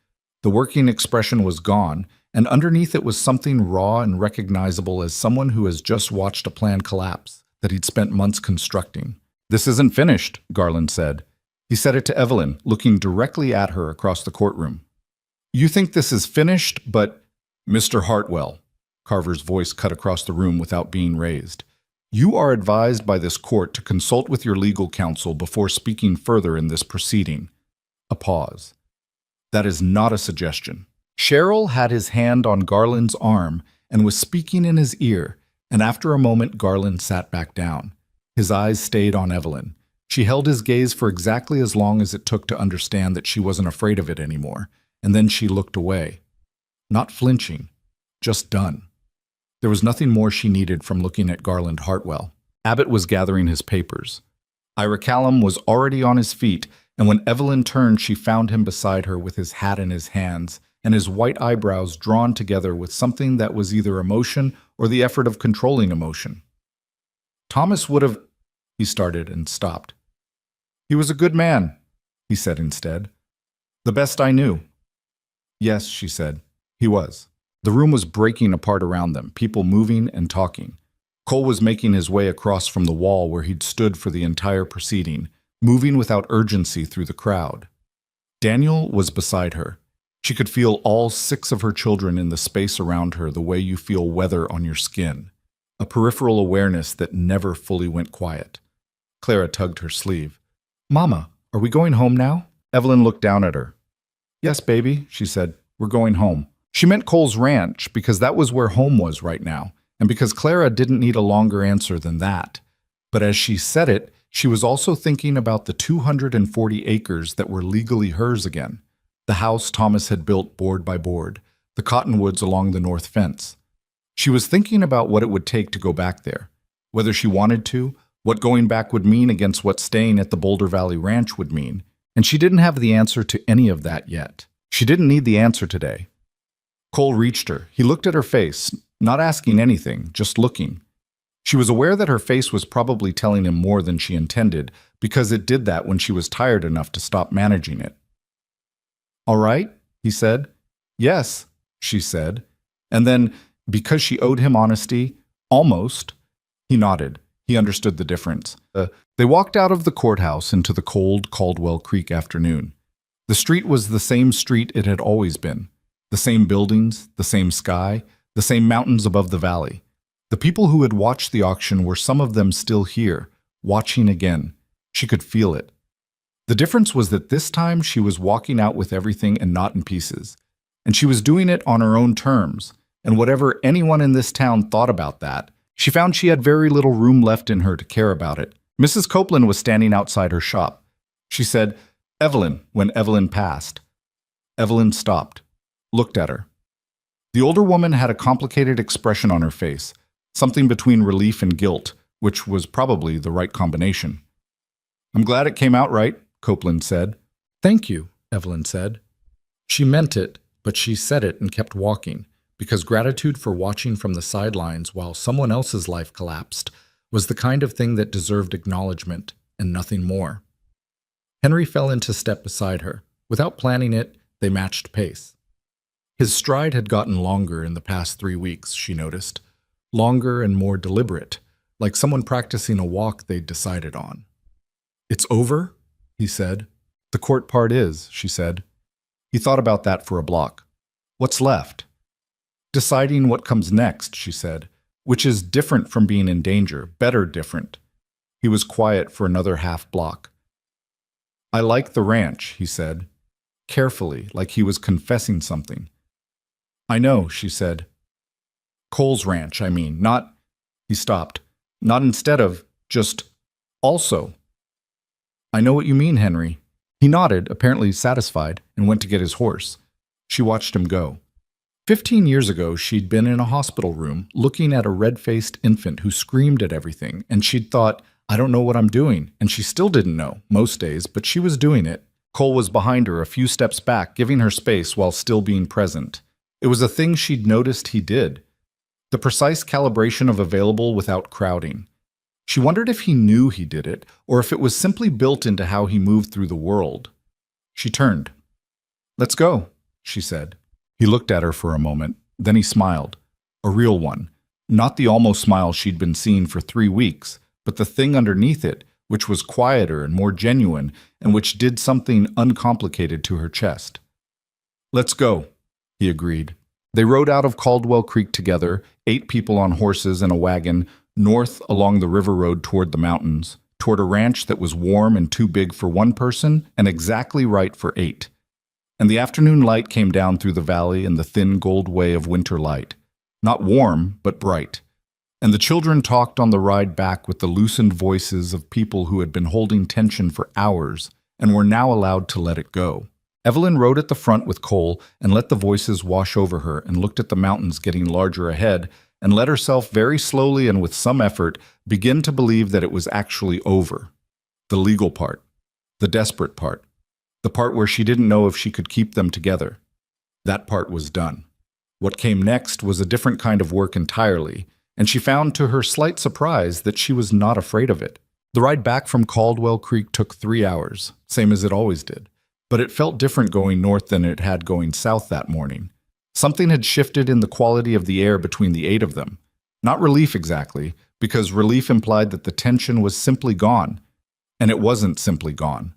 The working expression was gone, and underneath it was something raw and recognizable as someone who has just watched a plan collapse that he'd spent months constructing. This isn't finished, Garland said. He said it to Evelyn, looking directly at her across the courtroom. You think this is finished, but... Mr. Hartwell, Carver's voice cut across the room without being raised. You are advised by this court to consult with your legal counsel before speaking further in this proceeding. A pause. That is not a suggestion. Cheryl had his hand on Garland's arm and was speaking in his ear, and after a moment Garland sat back down. His eyes stayed on Evelyn. She held his gaze for exactly as long as it took to understand that she wasn't afraid of it anymore, and then she looked away. Not flinching, just done. There was nothing more she needed from looking at Garland Hartwell. Abbott was gathering his papers. Ira Callum was already on his feet, and when Evelyn turned, she found him beside her with his hat in his hands and his white eyebrows drawn together with something that was either emotion or the effort of controlling emotion. Thomas would have... He started and stopped. He was a good man, he said instead. The best I knew. Yes, she said. He was. The room was breaking apart around them, people moving and talking. Cole was making his way across from the wall where he'd stood for the entire proceeding, moving without urgency through the crowd. Daniel was beside her. She could feel all 6 of her children in the space around her the way you feel weather on your skin, a peripheral awareness that never fully went quiet. Clara tugged her sleeve. Mama, are we going home now? Evelyn looked down at her. Yes, baby, she said. We're going home. She meant Cole's ranch because that was where home was right now, and because Clara didn't need a longer answer than that. But as she said it, she was also thinking about the 240 acres that were legally hers again. The house Thomas had built board by board, the cottonwoods along the north fence. She was thinking about what it would take to go back there, whether she wanted to, what going back would mean against what staying at the Boulder Valley Ranch would mean, And she didn't have the answer to any of that yet. She didn't need the answer today. Cole reached her. He looked at her face, not asking anything, just looking. She was aware that her face was probably telling him more than she intended, because it did that when she was tired enough to stop managing it. "All right," he said. "Yes," she said. And then, because she owed him honesty, almost, he nodded. He understood the difference. They walked out of the courthouse into the cold Caldwell Creek afternoon. The street was the same street it had always been. The same buildings, the same sky, the same mountains above the valley. The people who had watched the auction were some of them still here, watching again. She could feel it. The difference was that this time she was walking out with everything and not in pieces. And she was doing it on her own terms. And whatever anyone in this town thought about that, she found she had very little room left in her to care about it. Mrs. Copeland was standing outside her shop. She said, "Evelyn," when Evelyn passed. Evelyn stopped, looked at her. The older woman had a complicated expression on her face, something between relief and guilt, which was probably the right combination. "I'm glad it came out right," Copeland said. "Thank you," Evelyn said. She meant it, but she said it and kept walking, because gratitude for watching from the sidelines while someone else's life collapsed was the kind of thing that deserved acknowledgement and nothing more. Henry fell into step beside her. Without planning it, they matched pace. His stride had gotten longer in the past 3 weeks, she noticed. Longer and more deliberate, like someone practicing a walk they'd decided on. "It's over?" he said. "The court part is," she said. He thought about that for a block. "What's left?" "Deciding what comes next," she said, "which is different from being in danger, better different." He was quiet for another half block. "I like the ranch," he said, carefully, like he was confessing something. "I know," she said. "Cole's ranch, I mean, not—" He stopped. "Not instead of, just also." "I know what you mean, Henry." He nodded, apparently satisfied, and went to get his horse. She watched him go. 15 years ago, she'd been in a hospital room, looking at a red-faced infant who screamed at everything, and she'd thought, "I don't know what I'm doing," and she still didn't know, most days, but she was doing it. Cole was behind her, a few steps back, giving her space while still being present. It was a thing she'd noticed he did. The precise calibration of available without crowding. She wondered if he knew he did it, or if it was simply built into how he moved through the world. She turned. "Let's go," she said. He looked at her for a moment, then he smiled. A real one. Not the almost smile she'd been seeing for 3 weeks, but the thing underneath it, which was quieter and more genuine, and which did something uncomplicated to her chest. "Let's go," he agreed. They rode out of Caldwell Creek together, 8 people on horses and a wagon, north along the river road toward the mountains, toward a ranch that was warm and too big for 1 person and exactly right for 8. And the afternoon light came down through the valley in the thin gold way of winter light. Not warm, but bright. And the children talked on the ride back with the loosened voices of people who had been holding tension for hours and were now allowed to let it go. Evelyn rode at the front with Cole and let the voices wash over her and looked at the mountains getting larger ahead and let herself very slowly and with some effort begin to believe that it was actually over. The legal part. The desperate part. The part where she didn't know if she could keep them together. That part was done. What came next was a different kind of work entirely, and she found to her slight surprise that she was not afraid of it. The ride back from Caldwell Creek took 3 hours, same as it always did, but it felt different going north than it had going south that morning. Something had shifted in the quality of the air between the 8 of them. Not relief exactly, because relief implied that the tension was simply gone, and it wasn't simply gone.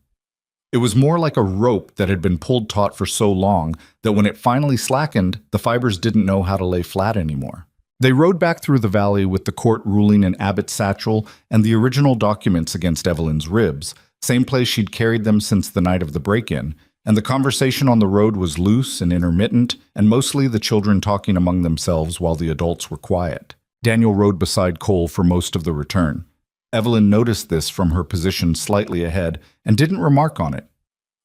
It was more like a rope that had been pulled taut for so long that when it finally slackened, the fibers didn't know how to lay flat anymore. They rode back through the valley with the court ruling in Abbott's satchel and the original documents against Evelyn's ribs, same place she'd carried them since the night of the break-in, and the conversation on the road was loose and intermittent, and mostly the children talking among themselves while the adults were quiet. Daniel rode beside Cole for most of the return. Evelyn noticed this from her position slightly ahead and didn't remark on it.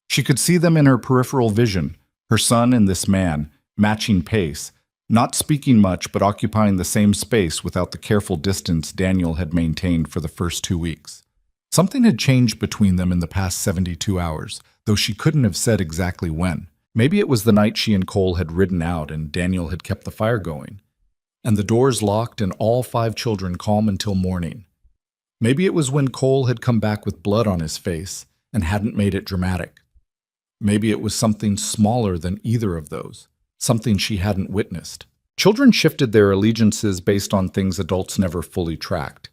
She could see them in her peripheral vision, her son and this man, matching pace, not speaking much but occupying the same space without the careful distance Daniel had maintained for the first 2 weeks. Something had changed between them in the past 72 hours, though she couldn't have said exactly when. Maybe it was the night she and Cole had ridden out and Daniel had kept the fire going, and the doors locked and all 5 children calm until morning. Maybe it was when Cole had come back with blood on his face and hadn't made it dramatic. Maybe it was something smaller than either of those, something she hadn't witnessed. Children shifted their allegiances based on things adults never fully tracked.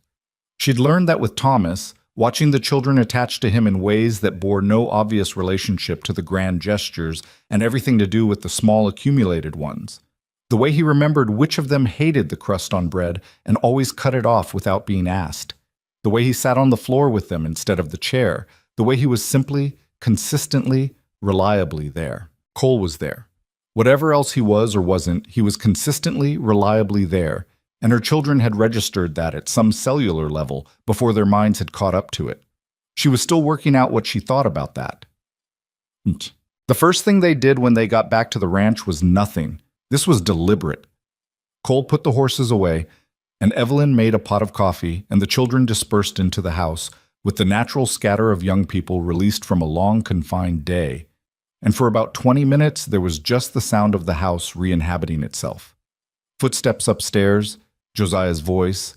She'd learned that with Thomas, watching the children attached to him in ways that bore no obvious relationship to the grand gestures and everything to do with the small accumulated ones. The way he remembered which of them hated the crust on bread and always cut it off without being asked. The way he sat on the floor with them instead of the chair. The way he was simply, consistently, reliably there. Cole was there. Whatever else he was or wasn't, he was consistently, reliably there, and her children had registered that at some cellular level before their minds had caught up to it. She was still working out what she thought about that. The first thing they did when they got back to the ranch was nothing. This was deliberate. Cole put the horses away, and Evelyn made a pot of coffee, and the children dispersed into the house, with the natural scatter of young people released from a long confined day. And for about 20 minutes, there was just the sound of the house re-inhabiting itself. Footsteps upstairs, Josiah's voice,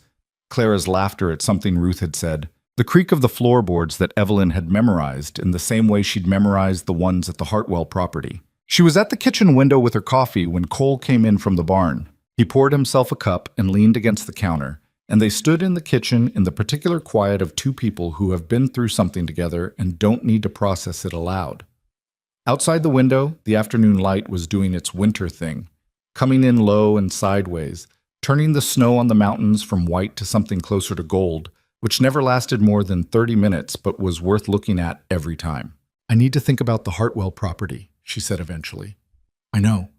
Clara's laughter at something Ruth had said, the creak of the floorboards that Evelyn had memorized in the same way she'd memorized the ones at the Hartwell property. She was at the kitchen window with her coffee when Cole came in from the barn. He poured himself a cup and leaned against the counter, and they stood in the kitchen in the particular quiet of 2 people who have been through something together and don't need to process it aloud. Outside the window, the afternoon light was doing its winter thing, coming in low and sideways, turning the snow on the mountains from white to something closer to gold, which never lasted more than 30 minutes but was worth looking at every time. "I need to think about the Hartwell property," she said eventually. "I know.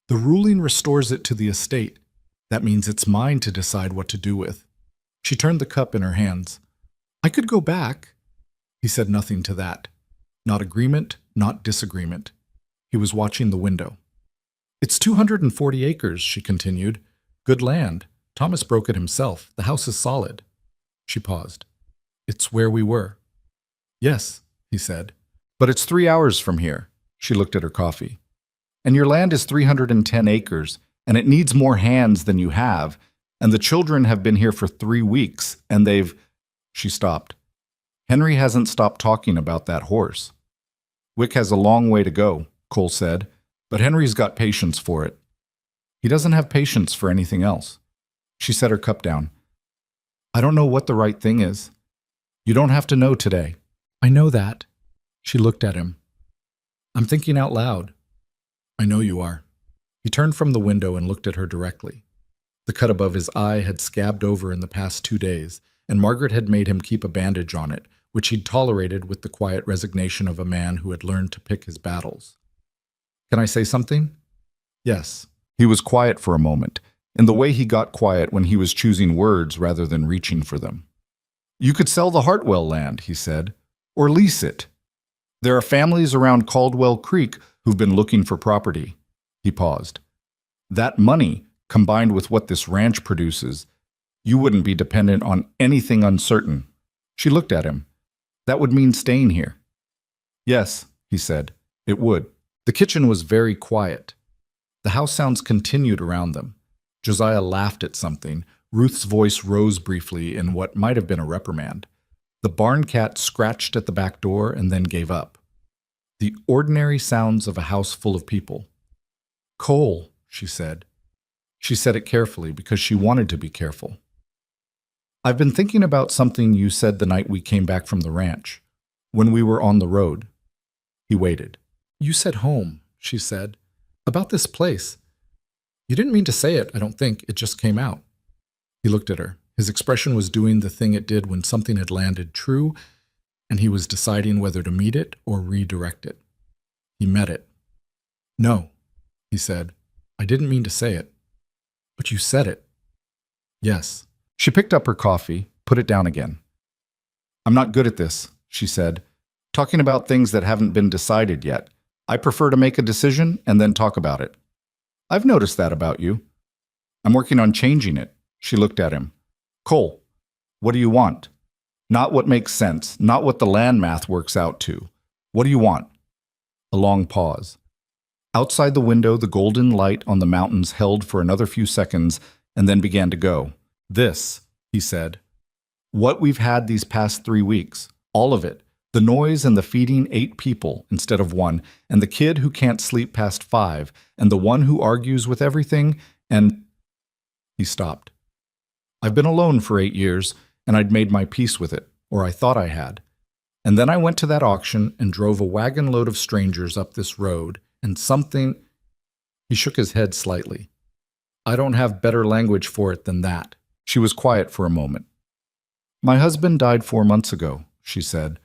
The ruling restores it to the estate. That means it's mine to decide what to do with." She turned the cup in her hands. "I could go back." He said nothing to that. Not agreement, not disagreement. He was watching the window. "It's 240 acres, she continued. "Good land. Thomas broke it himself. The house is solid." She paused. "It's where we were." "Yes," he said. "But it's 3 hours from here." She looked at her coffee. "And your land is 310 acres, and it needs more hands than you have, and the children have been here for 3 weeks, and they've—" She stopped. "Henry hasn't stopped talking about that horse." "Wick has a long way to go," Cole said, "but Henry's got patience for it." "He doesn't have patience for anything else." She set her cup down. "I don't know what the right thing is. You don't have to know today." "I know that." She looked at him. "I'm thinking out loud." "I know you are." He turned from the window and looked at her directly. The cut above his eye had scabbed over in the past 2 days, and Margaret had made him keep a bandage on it, which he'd tolerated with the quiet resignation of a man who had learned to pick his battles. "Can I say something?" "Yes." He was quiet for a moment, in the way he got quiet when he was choosing words rather than reaching for them. "You could sell the Hartwell land," he said, "or lease it. There are families around Caldwell Creek who've been looking for property." He paused. "That money, combined with what this ranch produces, you wouldn't be dependent on anything uncertain." She looked at him. "That would mean staying here." "Yes," he said, "it would." The kitchen was very quiet. The house sounds continued around them. Josiah laughed at something. Ruth's voice rose briefly in what might have been a reprimand. The barn cat scratched at the back door and then gave up. The ordinary sounds of a house full of people. "Cole," she said. She said it carefully because she wanted to be careful. "I've been thinking about something you said the night we came back from the ranch, when we were on the road." He waited. "You said home," she said, "about this place. You didn't mean to say it, I don't think. It just came out." He looked at her. His expression was doing the thing it did when something had landed true, and he was deciding whether to meet it or redirect it. He met it. "No," he said, "I didn't mean to say it." "But you said it." "Yes." She picked up her coffee, put it down again. "I'm not good at this," she said, "talking about things that haven't been decided yet. I prefer to make a decision and then talk about it. I've noticed that about you. I'm working on changing it." She looked at him. "Cole, what do you want?" Not what makes sense, not what the land math works out to. What do you want? A long pause. Outside the window, the golden light on the mountains held for another few seconds and then began to go. This, he said. What we've had these past 3 weeks. All of it. The noise and the feeding 8 people instead of 1, and the kid who can't sleep past 5, and the one who argues with everything, and... He stopped. I've been alone for 8 years, and I'd made my peace with it, or I thought I had. And then I went to that auction and drove a wagon load of strangers up this road, and something... He shook his head slightly. I don't have better language for it than that. She was quiet for a moment. My husband died 4 months ago, she said.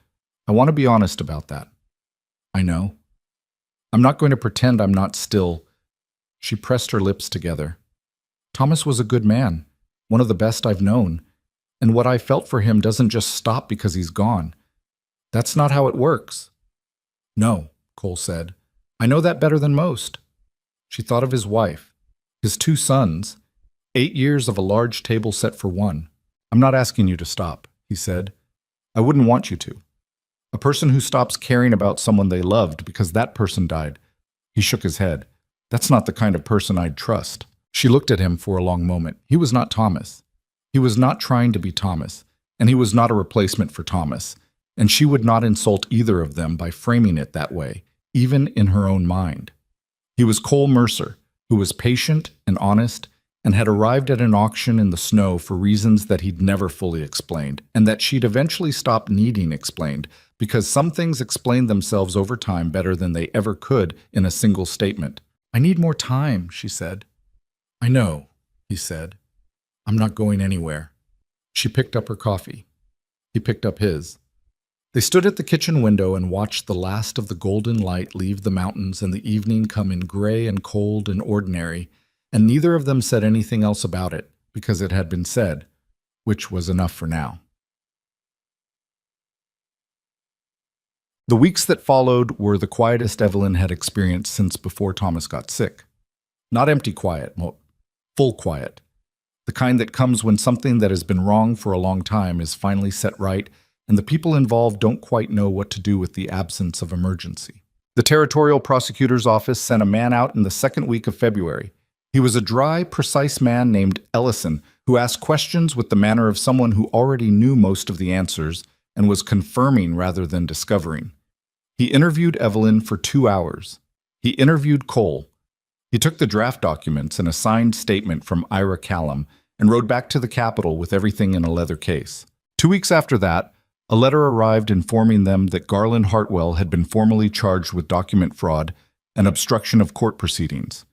I want to be honest about that. I know. I'm not going to pretend I'm not still. She pressed her lips together. Thomas was a good man, one of the best I've known, and what I felt for him doesn't just stop because he's gone. That's not how it works. No, Cole said. I know that better than most. She thought of his wife, his 2 sons, 8 years of a large table set for one. I'm not asking you to stop, he said. I wouldn't want you to. A person who stops caring about someone they loved because that person died. He shook his head. That's not the kind of person I'd trust. She looked at him for a long moment. He was not Thomas. He was not trying to be Thomas, and he was not a replacement for Thomas, and she would not insult either of them by framing it that way, even in her own mind. He was Cole Mercer, who was patient and honest, and had arrived at an auction in the snow for reasons that he'd never fully explained, and that she'd eventually stop needing explained, because some things explained themselves over time better than they ever could in a single statement. I need more time, she said. I know, he said. I'm not going anywhere. She picked up her coffee. He picked up his. They stood at the kitchen window and watched the last of the golden light leave the mountains and the evening come in gray and cold and ordinary, and neither of them said anything else about it, because it had been said, which was enough for now. The weeks that followed were the quietest Evelyn had experienced since before Thomas got sick. Not empty quiet, full quiet. The kind that comes when something that has been wrong for a long time is finally set right, and the people involved don't quite know what to do with the absence of emergency. The territorial prosecutor's office sent a man out in the 2nd week of February. He was a dry, precise man named Ellison, who asked questions with the manner of someone who already knew most of the answers and was confirming rather than discovering. He interviewed Evelyn for 2 hours. He interviewed Cole. He took the draft documents and a signed statement from Ira Callum and rode back to the Capitol with everything in a leather case. 2 weeks after that, a letter arrived informing them that Garland Hartwell had been formally charged with document fraud and obstruction of court proceedings.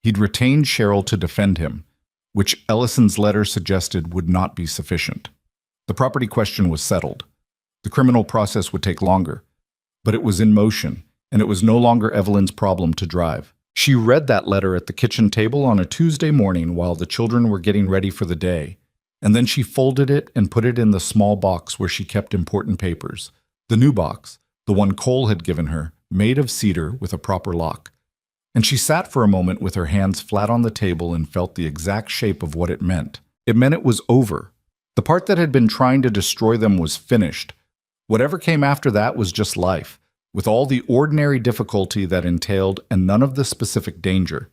He'd retained Cheryl to defend him, which Ellison's letter suggested would not be sufficient. The property question was settled. The criminal process would take longer, but it was in motion, and it was no longer Evelyn's problem to drive. She read that letter at the kitchen table on a Tuesday morning while the children were getting ready for the day, and then she folded it and put it in the small box where she kept important papers. The new box, the one Cole had given her, made of cedar with a proper lock. And she sat for a moment with her hands flat on the table and felt the exact shape of what it meant. It meant it was over. The part that had been trying to destroy them was finished. Whatever came after that was just life, with all the ordinary difficulty that entailed and none of the specific danger.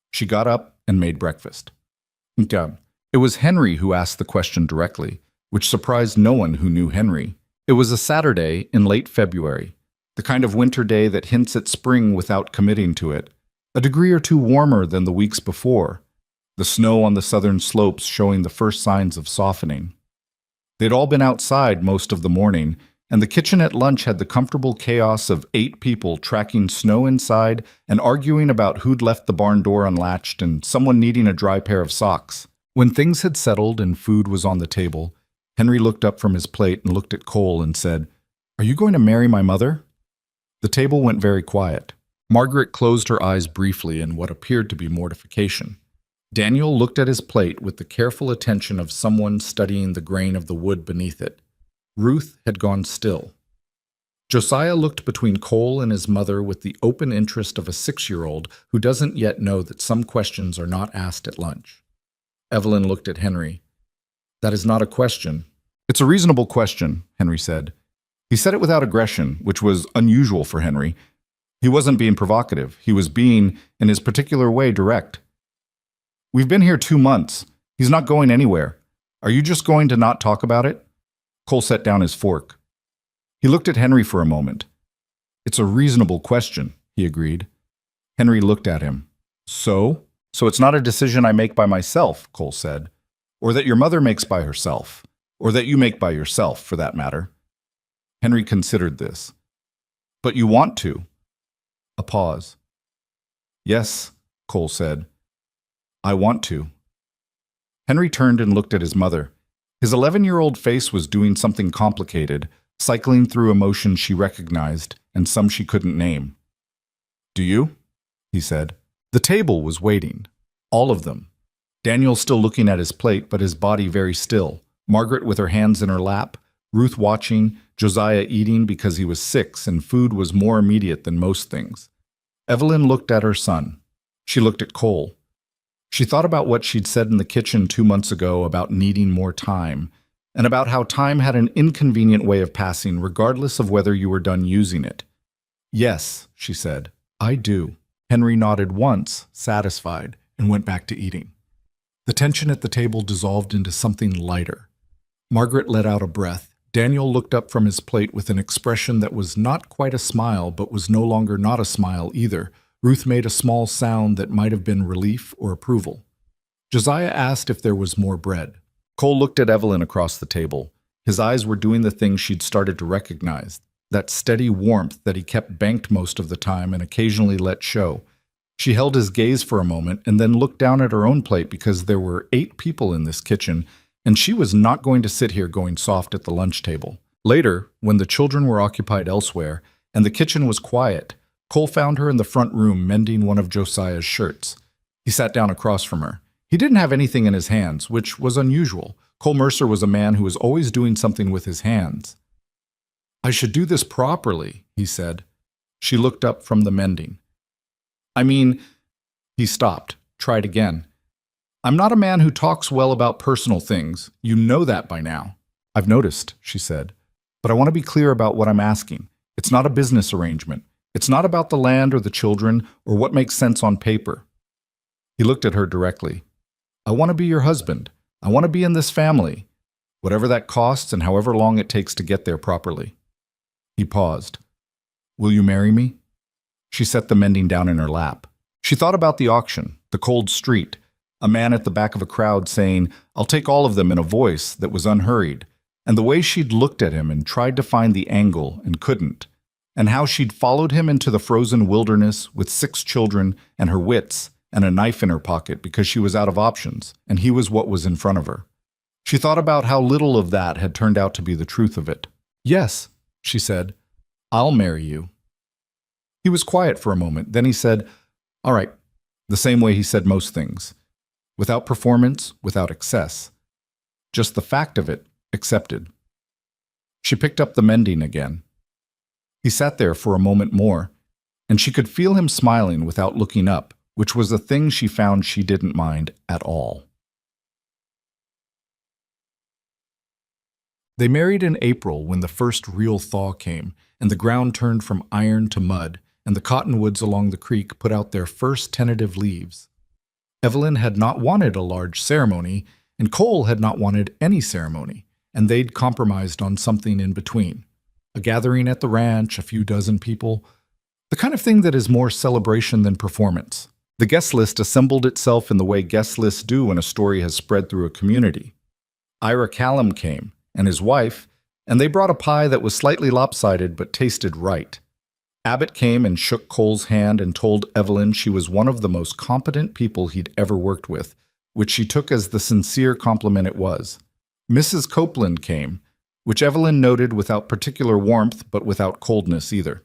She got up and made breakfast. It was Henry who asked the question directly, which surprised no one who knew Henry. It was a Saturday in late February, the kind of winter day that hints at spring without committing to it, a degree or two warmer than the weeks before, the snow on the southern slopes showing the first signs of softening. They'd all been outside most of the morning, and the kitchen at lunch had the comfortable chaos of 8 people tracking snow inside and arguing about who'd left the barn door unlatched and someone needing a dry pair of socks. When things had settled and food was on the table, Henry looked up from his plate and looked at Cole and said, "Are you going to marry my mother?" The table went very quiet. Margaret closed her eyes briefly in what appeared to be mortification. Daniel looked at his plate with the careful attention of someone studying the grain of the wood beneath it. Ruth had gone still. Josiah looked between Cole and his mother with the open interest of a 6-year-old who doesn't yet know that some questions are not asked at lunch. Evelyn looked at Henry. "That is not a question. It's a reasonable question, Henry said. He said it without aggression, which was unusual for Henry. He wasn't being provocative. He was being, in his particular way, direct. We've been here 2 months. He's not going anywhere. Are you just going to not talk about it? Cole set down his fork. He looked at Henry for a moment. It's a reasonable question, he agreed. Henry looked at him. So? So it's not a decision I make by myself, Cole said. Or that your mother makes by herself. Or that you make by yourself, for that matter. Henry considered this. But you want to. A pause. Yes, Cole said. I want to. Henry turned and looked at his mother. His 11-year-old face was doing something complicated, cycling through emotions she recognized and some she couldn't name. Do you? He said. The table was waiting. All of them. Daniel still looking at his plate, but his body very still. Margaret with her hands in her lap. Ruth watching. Josiah eating because he was 6 and food was more immediate than most things. Evelyn looked at her son. She looked at Cole. She thought about what she'd said in the kitchen 2 months ago about needing more time, and about how time had an inconvenient way of passing regardless of whether you were done using it. Yes, she said, I do. Henry nodded once, satisfied, and went back to eating. The tension at the table dissolved into something lighter. Margaret let out a breath. Daniel looked up from his plate with an expression that was not quite a smile, but was no longer not a smile either. Ruth made a small sound that might have been relief or approval. Josiah asked if there was more bread. Cole looked at Evelyn across the table. His eyes were doing the thing she'd started to recognize, that steady warmth that he kept banked most of the time and occasionally let show. She held his gaze for a moment and then looked down at her own plate because there were 8 people in this kitchen, and she was not going to sit here going soft at the lunch table. Later, when the children were occupied elsewhere and the kitchen was quiet, Cole found her in the front room mending one of Josiah's shirts. He sat down across from her. He didn't have anything in his hands, which was unusual. Cole Mercer was a man who was always doing something with his hands. I should do this properly, he said. She looked up from the mending. He stopped, tried again. I'm not a man who talks well about personal things. You know that by now. I've noticed, she said. But I want to be clear about what I'm asking. It's not a business arrangement. It's not about the land or the children or what makes sense on paper. He looked at her directly. I want to be your husband. I want to be in this family, whatever that costs and however long it takes to get there properly. He paused. Will you marry me? She set the mending down in her lap. She thought about the auction, the cold street, a man at the back of a crowd saying, I'll take all of them in a voice that was unhurried, and the way she'd looked at him and tried to find the angle and couldn't, and how she'd followed him into the frozen wilderness with 6 children and her wits and a knife in her pocket because she was out of options, and he was what was in front of her. She thought about how little of that had turned out to be the truth of it. Yes, she said, I'll marry you. He was quiet for a moment, then he said, all right, the same way he said most things. Without performance, without excess. Just the fact of it, accepted. She picked up the mending again. He sat there for a moment more, and she could feel him smiling without looking up, which was a thing she found she didn't mind at all. They married in April when the first real thaw came, and the ground turned from iron to mud, and the cottonwoods along the creek put out their first tentative leaves. Evelyn had not wanted a large ceremony, and Cole had not wanted any ceremony, and they'd compromised on something in between. A gathering at the ranch, a few dozen people, the kind of thing that is more celebration than performance. The guest list assembled itself in the way guest lists do when a story has spread through a community. Ira Callum came, and his wife, and they brought a pie that was slightly lopsided but tasted right. Abbott came and shook Cole's hand and told Evelyn she was one of the most competent people he'd ever worked with, which she took as the sincere compliment it was. Mrs. Copeland came, which Evelyn noted without particular warmth but without coldness either.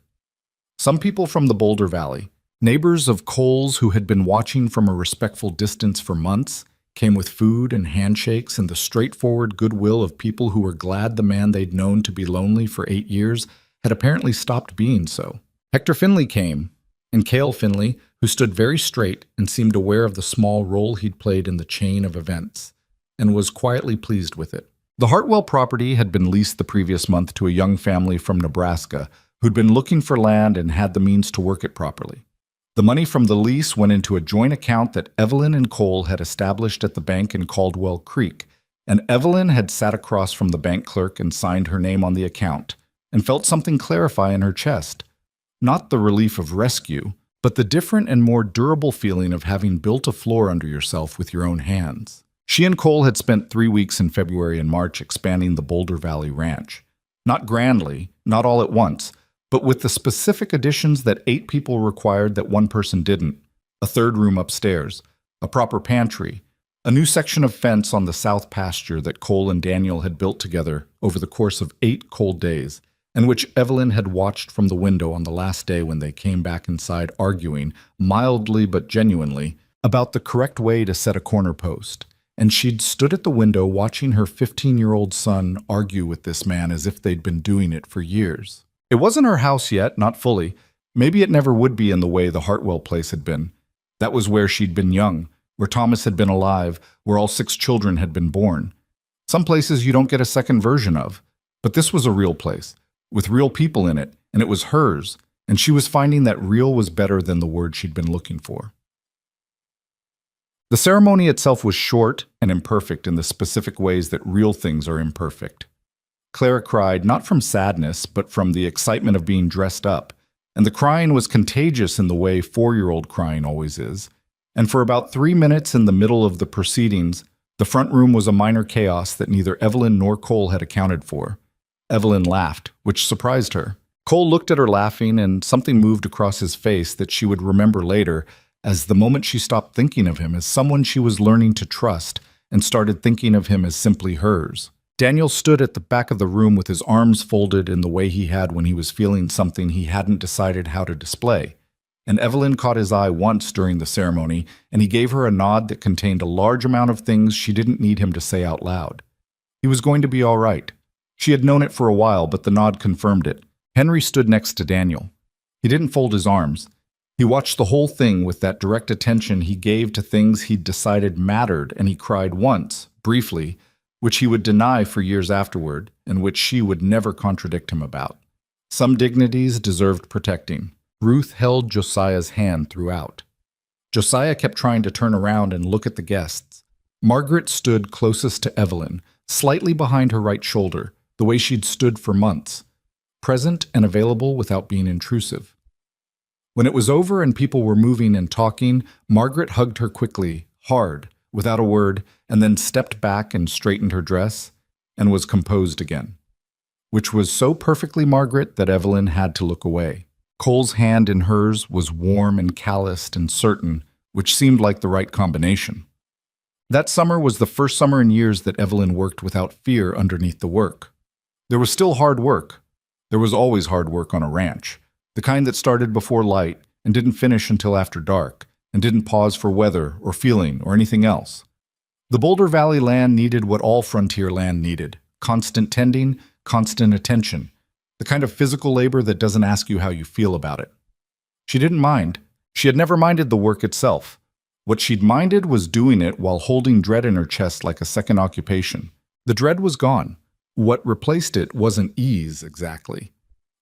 Some people from the Boulder Valley, neighbors of Cole's who had been watching from a respectful distance for months, came with food and handshakes and the straightforward goodwill of people who were glad the man they'd known to be lonely for 8 years had apparently stopped being so. Hector Finley came, and Cale Finley, who stood very straight and seemed aware of the small role he'd played in the chain of events, and was quietly pleased with it. The Hartwell property had been leased the previous month to a young family from Nebraska who'd been looking for land and had the means to work it properly. The money from the lease went into a joint account that Evelyn and Cole had established at the bank in Caldwell Creek, and Evelyn had sat across from the bank clerk and signed her name on the account, and felt something clarify in her chest. Not the relief of rescue, but the different and more durable feeling of having built a floor under yourself with your own hands. She and Cole had spent 3 weeks in February and March expanding the Boulder Valley Ranch. Not grandly, not all at once, but with the specific additions that 8 people required that one person didn't. A third room upstairs, a proper pantry, a new section of fence on the south pasture that Cole and Daniel had built together over the course of 8 cold days, and which Evelyn had watched from the window on the last day when they came back inside arguing, mildly but genuinely, about the correct way to set a corner post. And she'd stood at the window watching her 15-year-old son argue with this man as if they'd been doing it for years. It wasn't her house yet, not fully. Maybe it never would be in the way the Hartwell place had been. That was where she'd been young, where Thomas had been alive, where all 6 children had been born. Some places you don't get a second version of, but this was a real place, with real people in it, and it was hers, and she was finding that real was better than the word she'd been looking for. The ceremony itself was short and imperfect in the specific ways that real things are imperfect. Clara cried not from sadness, but from the excitement of being dressed up, and the crying was contagious in the way 4-year-old crying always is. And for about 3 minutes in the middle of the proceedings, the front room was a minor chaos that neither Evelyn nor Cole had accounted for. Evelyn laughed, which surprised her. Cole looked at her laughing, and something moved across his face that she would remember later as the moment she stopped thinking of him as someone she was learning to trust and started thinking of him as simply hers. Daniel stood at the back of the room with his arms folded in the way he had when he was feeling something he hadn't decided how to display. And Evelyn caught his eye once during the ceremony, and he gave her a nod that contained a large amount of things she didn't need him to say out loud. He was going to be all right. She had known it for a while, but the nod confirmed it. Henry stood next to Daniel. He didn't fold his arms. He watched the whole thing with that direct attention he gave to things he'd decided mattered, and he cried once, briefly, which he would deny for years afterward, and which she would never contradict him about. Some dignities deserved protecting. Ruth held Josiah's hand throughout. Josiah kept trying to turn around and look at the guests. Margaret stood closest to Evelyn, slightly behind her right shoulder, the way she'd stood for months, present and available without being intrusive. When it was over and people were moving and talking, Margaret hugged her quickly, hard, without a word, and then stepped back and straightened her dress, and was composed again. Which was so perfectly Margaret that Evelyn had to look away. Cole's hand in hers was warm and calloused and certain, which seemed like the right combination. That summer was the first summer in years that Evelyn worked without fear underneath the work. There was still hard work. There was always hard work on a ranch. The kind that started before light and didn't finish until after dark, and didn't pause for weather or feeling or anything else. The Boulder Valley land needed what all frontier land needed: constant tending, constant attention, the kind of physical labor that doesn't ask you how you feel about it. She didn't mind. She had never minded the work itself. What she'd minded was doing it while holding dread in her chest like a second occupation. The dread was gone. What replaced it wasn't ease, exactly.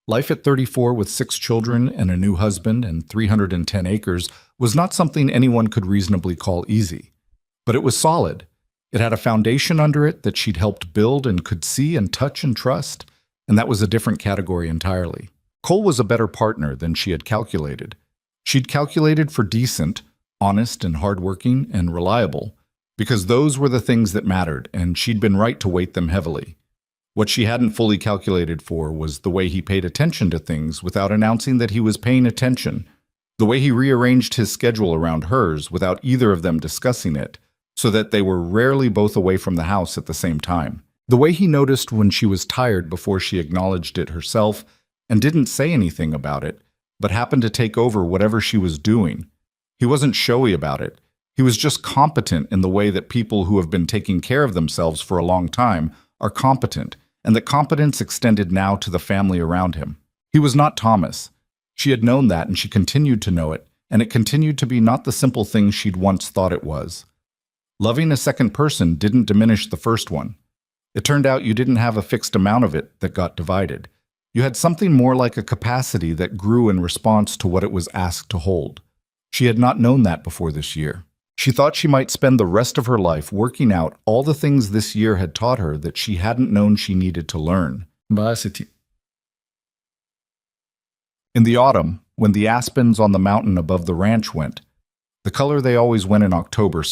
Life at 34 with 6 children and a new husband and 310 acres was not something anyone could reasonably call easy. But it was solid. It had a foundation under it that she'd helped build and could see and touch and trust, and that was a different category entirely. Cole was a better partner than she had calculated. She'd calculated for decent, honest and hardworking and reliable, because those were the things that mattered, and she'd been right to weight them heavily. What she hadn't fully calculated for was the way he paid attention to things without announcing that he was paying attention, the way he rearranged his schedule around hers without either of them discussing it, so that they were rarely both away from the house at the same time, the way he noticed when she was tired before she acknowledged it herself and didn't say anything about it, but happened to take over whatever she was doing. He wasn't showy about it. He was just competent in the way that people who have been taking care of themselves for a long time are competent, and that competence extended now to the family around him. He was not Thomas. She had known that, and she continued to know it, and it continued to be not the simple thing she'd once thought it was. Loving a second person didn't diminish the first one. It turned out you didn't have a fixed amount of it that got divided. You had something more like a capacity that grew in response to what it was asked to hold. She had not known that before this year. She thought she might spend the rest of her life working out all the things this year had taught her that she hadn't known she needed to learn. In the autumn, when the aspens on the mountain above the ranch went, the color they always went in October,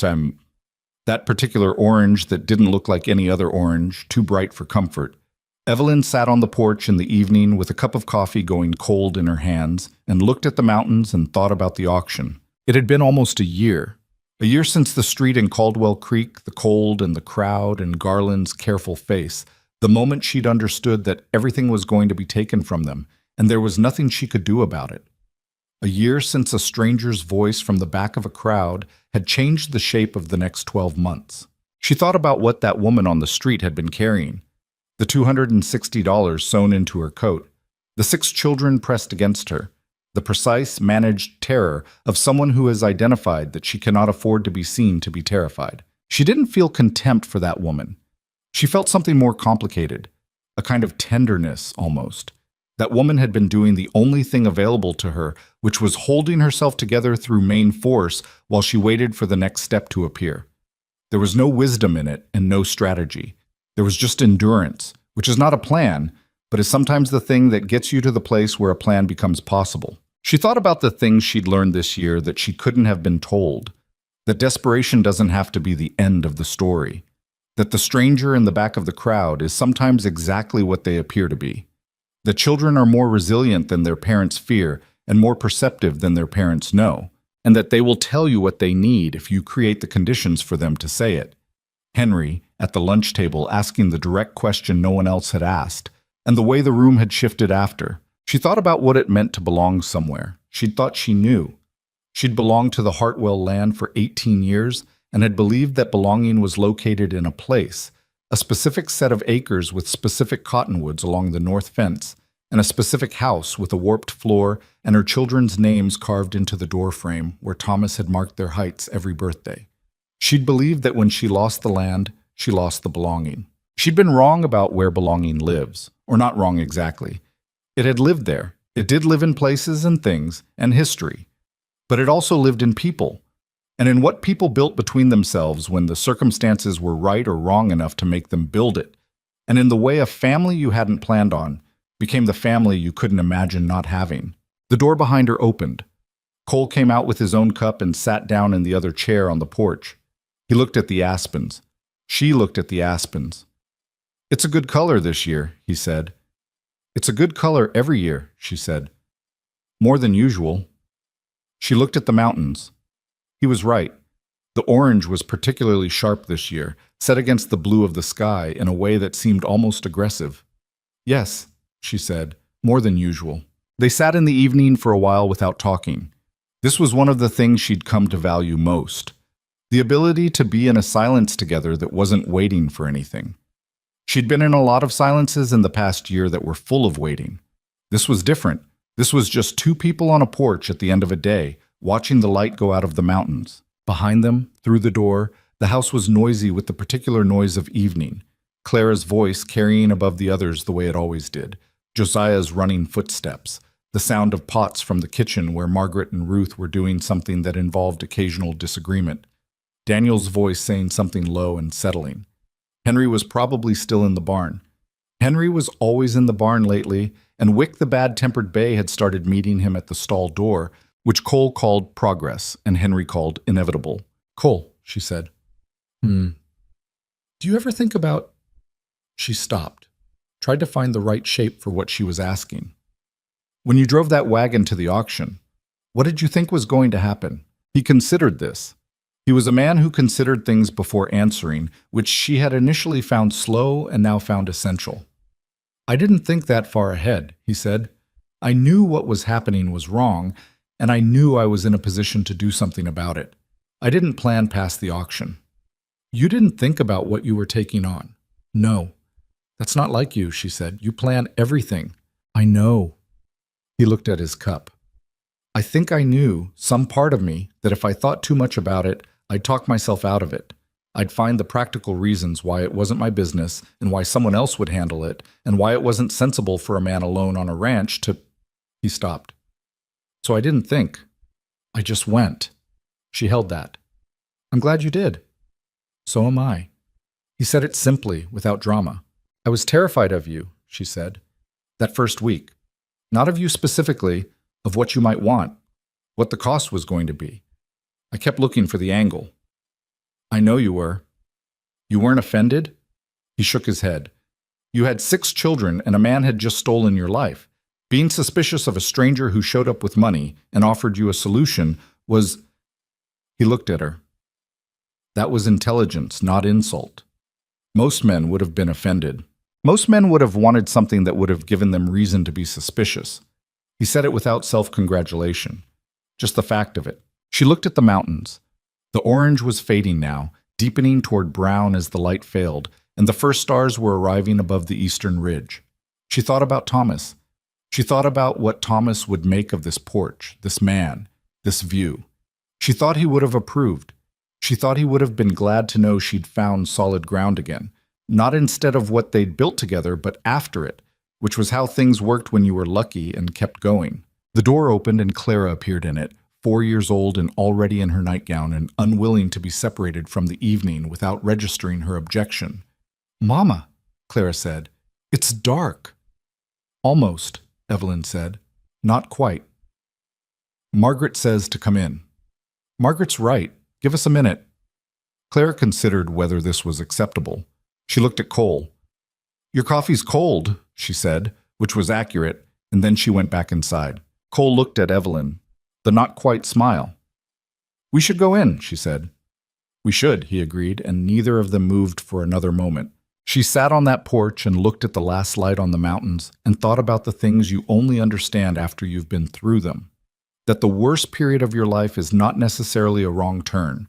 that particular orange that didn't look like any other orange, too bright for comfort, Evelyn sat on the porch in the evening with a cup of coffee going cold in her hands and looked at the mountains and thought about the auction. It had been almost a year since the street in Caldwell Creek, the cold and the crowd and Garland's careful face, the moment she'd understood that everything was going to be taken from them, and there was nothing she could do about it. A year since a stranger's voice from the back of a crowd had changed the shape of the next 12 months. She thought about what that woman on the street had been carrying. The $260 sewn into her coat, the 6 children pressed against her, the precise, managed terror of someone who has identified that she cannot afford to be seen to be terrified. She didn't feel contempt for that woman. She felt something more complicated, a kind of tenderness almost. That woman had been doing the only thing available to her, which was holding herself together through main force while she waited for the next step to appear. There was no wisdom in it and no strategy. There was just endurance, which is not a plan, but is sometimes the thing that gets you to the place where a plan becomes possible. She thought about the things she'd learned this year that she couldn't have been told, that desperation doesn't have to be the end of the story, that the stranger in the back of the crowd is sometimes exactly what they appear to be. The children are more resilient than their parents fear and more perceptive than their parents know, and that they will tell you what they need if you create the conditions for them to say it. Henry, at the lunch table, asking the direct question no one else had asked, and the way the room had shifted after. She thought about what it meant to belong somewhere. She'd thought she knew. She'd belonged to the Hartwell land for 18 years and had believed that belonging was located in a place, a specific set of acres with specific cottonwoods along the north fence, and a specific house with a warped floor and her children's names carved into the doorframe where Thomas had marked their heights every birthday. She'd believed that when she lost the land, she lost the belonging. She'd been wrong about where belonging lives, or not wrong exactly. It had lived there. It did live in places and things and history, but it also lived in people, and in what people built between themselves when the circumstances were right or wrong enough to make them build it, and in the way a family you hadn't planned on became the family you couldn't imagine not having. The door behind her opened. Cole came out with his own cup and sat down in the other chair on the porch. He looked at the aspens. She looked at the aspens. "It's a good color this year," he said. "It's a good color every year," she said. "More than usual." She looked at the mountains. He was right. The orange was particularly sharp this year, set against the blue of the sky in a way that seemed almost aggressive. "Yes," she said, "more than usual." They sat in the evening for a while without talking. This was one of the things she'd come to value most. The ability to be in a silence together that wasn't waiting for anything. She'd been in a lot of silences in the past year that were full of waiting. This was different. This was just 2 people on a porch at the end of a day, watching the light go out of the mountains. Behind them, through the door, the house was noisy with the particular noise of evening. Clara's voice carrying above the others the way it always did. Josiah's running footsteps. The sound of pots from the kitchen where Margaret and Ruth were doing something that involved occasional disagreement. Daniel's voice saying something low and settling. Henry was probably still in the barn. Henry was always in the barn lately, and Wick the bad-tempered bay had started meeting him at the stall door, which Cole called progress and Henry called inevitable. "Cole," she said. Do you ever think about—" She stopped, tried to find the right shape for what she was asking. "When you drove that wagon to the auction, what did you think was going to happen?" He considered this. He was a man who considered things before answering, which she had initially found slow and now found essential. "I didn't think that far ahead," he said. "I knew what was happening was wrong, and I knew I was in a position to do something about it. I didn't plan past the auction." "You didn't think about what you were taking on." "No. That's not like you," she said. "You plan everything." "I know." He looked at his cup. "I think I knew, some part of me, that if I thought too much about it, I'd talk myself out of it. I'd find the practical reasons why it wasn't my business and why someone else would handle it and why it wasn't sensible for a man alone on a ranch to... He stopped. So I didn't think. I just went. She held that. I'm glad you did. So am I. He said it simply, without drama. I was terrified of you, she said, that first week. Not of you specifically, of what you might want, what the cost was going to be. I kept looking for the angle. I know you were. You weren't offended? He shook his head. You had 6 children and a man had just stolen your life. Being suspicious of a stranger who showed up with money and offered you a solution was... He looked at her. That was intelligence, not insult. Most men would have been offended. Most men would have wanted something that would have given them reason to be suspicious. He said it without self-congratulation. Just the fact of it. She looked at the mountains. The orange was fading now, deepening toward brown as the light failed, and the first stars were arriving above the eastern ridge. She thought about Thomas. She thought about what Thomas would make of this porch, this man, this view. She thought he would have approved. She thought he would have been glad to know she'd found solid ground again, not instead of what they'd built together, but after it, which was how things worked when you were lucky and kept going. The door opened and Clara appeared in it, 4 years old and already in her nightgown and unwilling to be separated from the evening without registering her objection. Mama, Clara said, it's dark. Almost, Evelyn said. Not quite. Margaret says to come in. Margaret's right. Give us a minute. Clara considered whether this was acceptable. She looked at Cole. Your coffee's cold, she said, which was accurate, and then she went back inside. Cole looked at Evelyn. The not-quite smile. We should go in, she said. We should, he agreed, and neither of them moved for another moment. She sat on that porch and looked at the last light on the mountains and thought about the things you only understand after you've been through them. That the worst period of your life is not necessarily a wrong turn.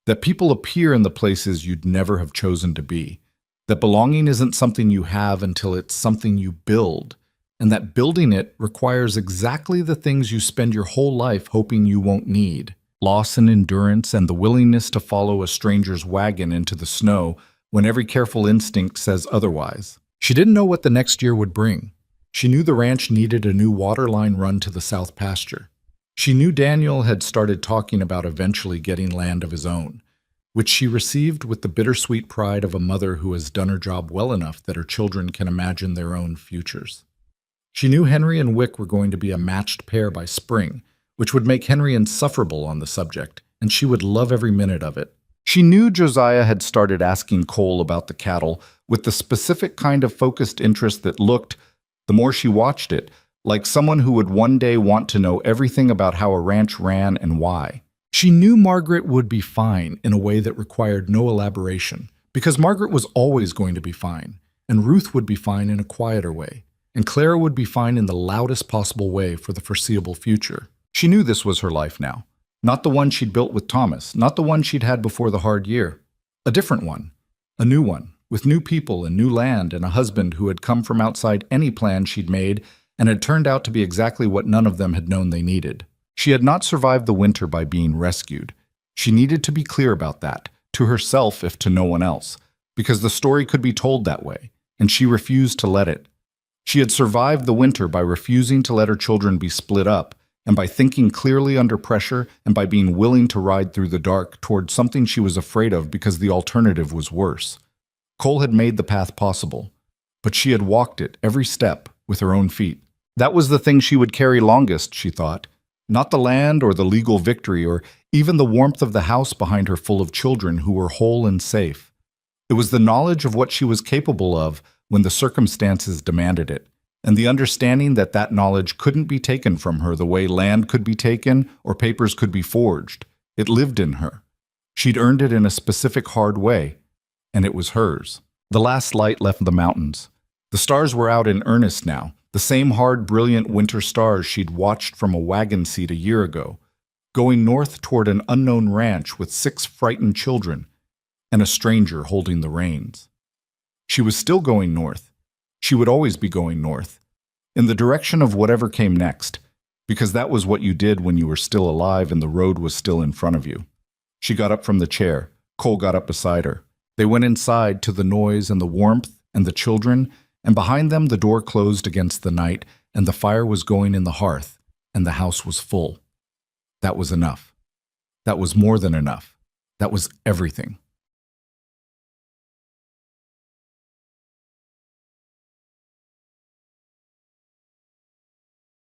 That people appear in the places you'd never have chosen to be. That belonging isn't something you have until it's something you build. And that building it requires exactly the things you spend your whole life hoping you won't need. Loss and endurance and the willingness to follow a stranger's wagon into the snow when every careful instinct says otherwise. She didn't know what the next year would bring. She knew the ranch needed a new water line run to the south pasture. She knew Daniel had started talking about eventually getting land of his own, which she received with the bittersweet pride of a mother who has done her job well enough that her children can imagine their own futures. She knew Henry and Wick were going to be a matched pair by spring, which would make Henry insufferable on the subject, and she would love every minute of it. She knew Josiah had started asking Cole about the cattle with the specific kind of focused interest that looked, the more she watched it, like someone who would one day want to know everything about how a ranch ran and why. She knew Margaret would be fine in a way that required no elaboration, because Margaret was always going to be fine, and Ruth would be fine in a quieter way. And Clara would be fine in the loudest possible way for the foreseeable future. She knew this was her life now. Not the one she'd built with Thomas, not the one she'd had before the hard year. A different one. A new one, with new people and new land and a husband who had come from outside any plan she'd made and had turned out to be exactly what none of them had known they needed. She had not survived the winter by being rescued. She needed to be clear about that, to herself if to no one else, because the story could be told that way, and she refused to let it. She had survived the winter by refusing to let her children be split up, and by thinking clearly under pressure, and by being willing to ride through the dark toward something she was afraid of because the alternative was worse. Cole had made the path possible, but she had walked it, every step, with her own feet. That was the thing she would carry longest, she thought. Not the land or the legal victory or even the warmth of the house behind her full of children who were whole and safe. It was the knowledge of what she was capable of when the circumstances demanded it, and the understanding that that knowledge couldn't be taken from her the way land could be taken or papers could be forged. It lived in her. She'd earned it in a specific hard way, and it was hers. The last light left the mountains. The stars were out in earnest now, the same hard, brilliant winter stars she'd watched from a wagon seat a year ago, going north toward an unknown ranch with 6 frightened children and a stranger holding the reins. She was still going north. She would always be going north, in the direction of whatever came next, because that was what you did when you were still alive and the road was still in front of you. She got up from the chair. Cole got up beside her. They went inside to the noise and the warmth and the children, and behind them the door closed against the night, and the fire was going in the hearth, and the house was full. That was enough. That was more than enough. That was everything.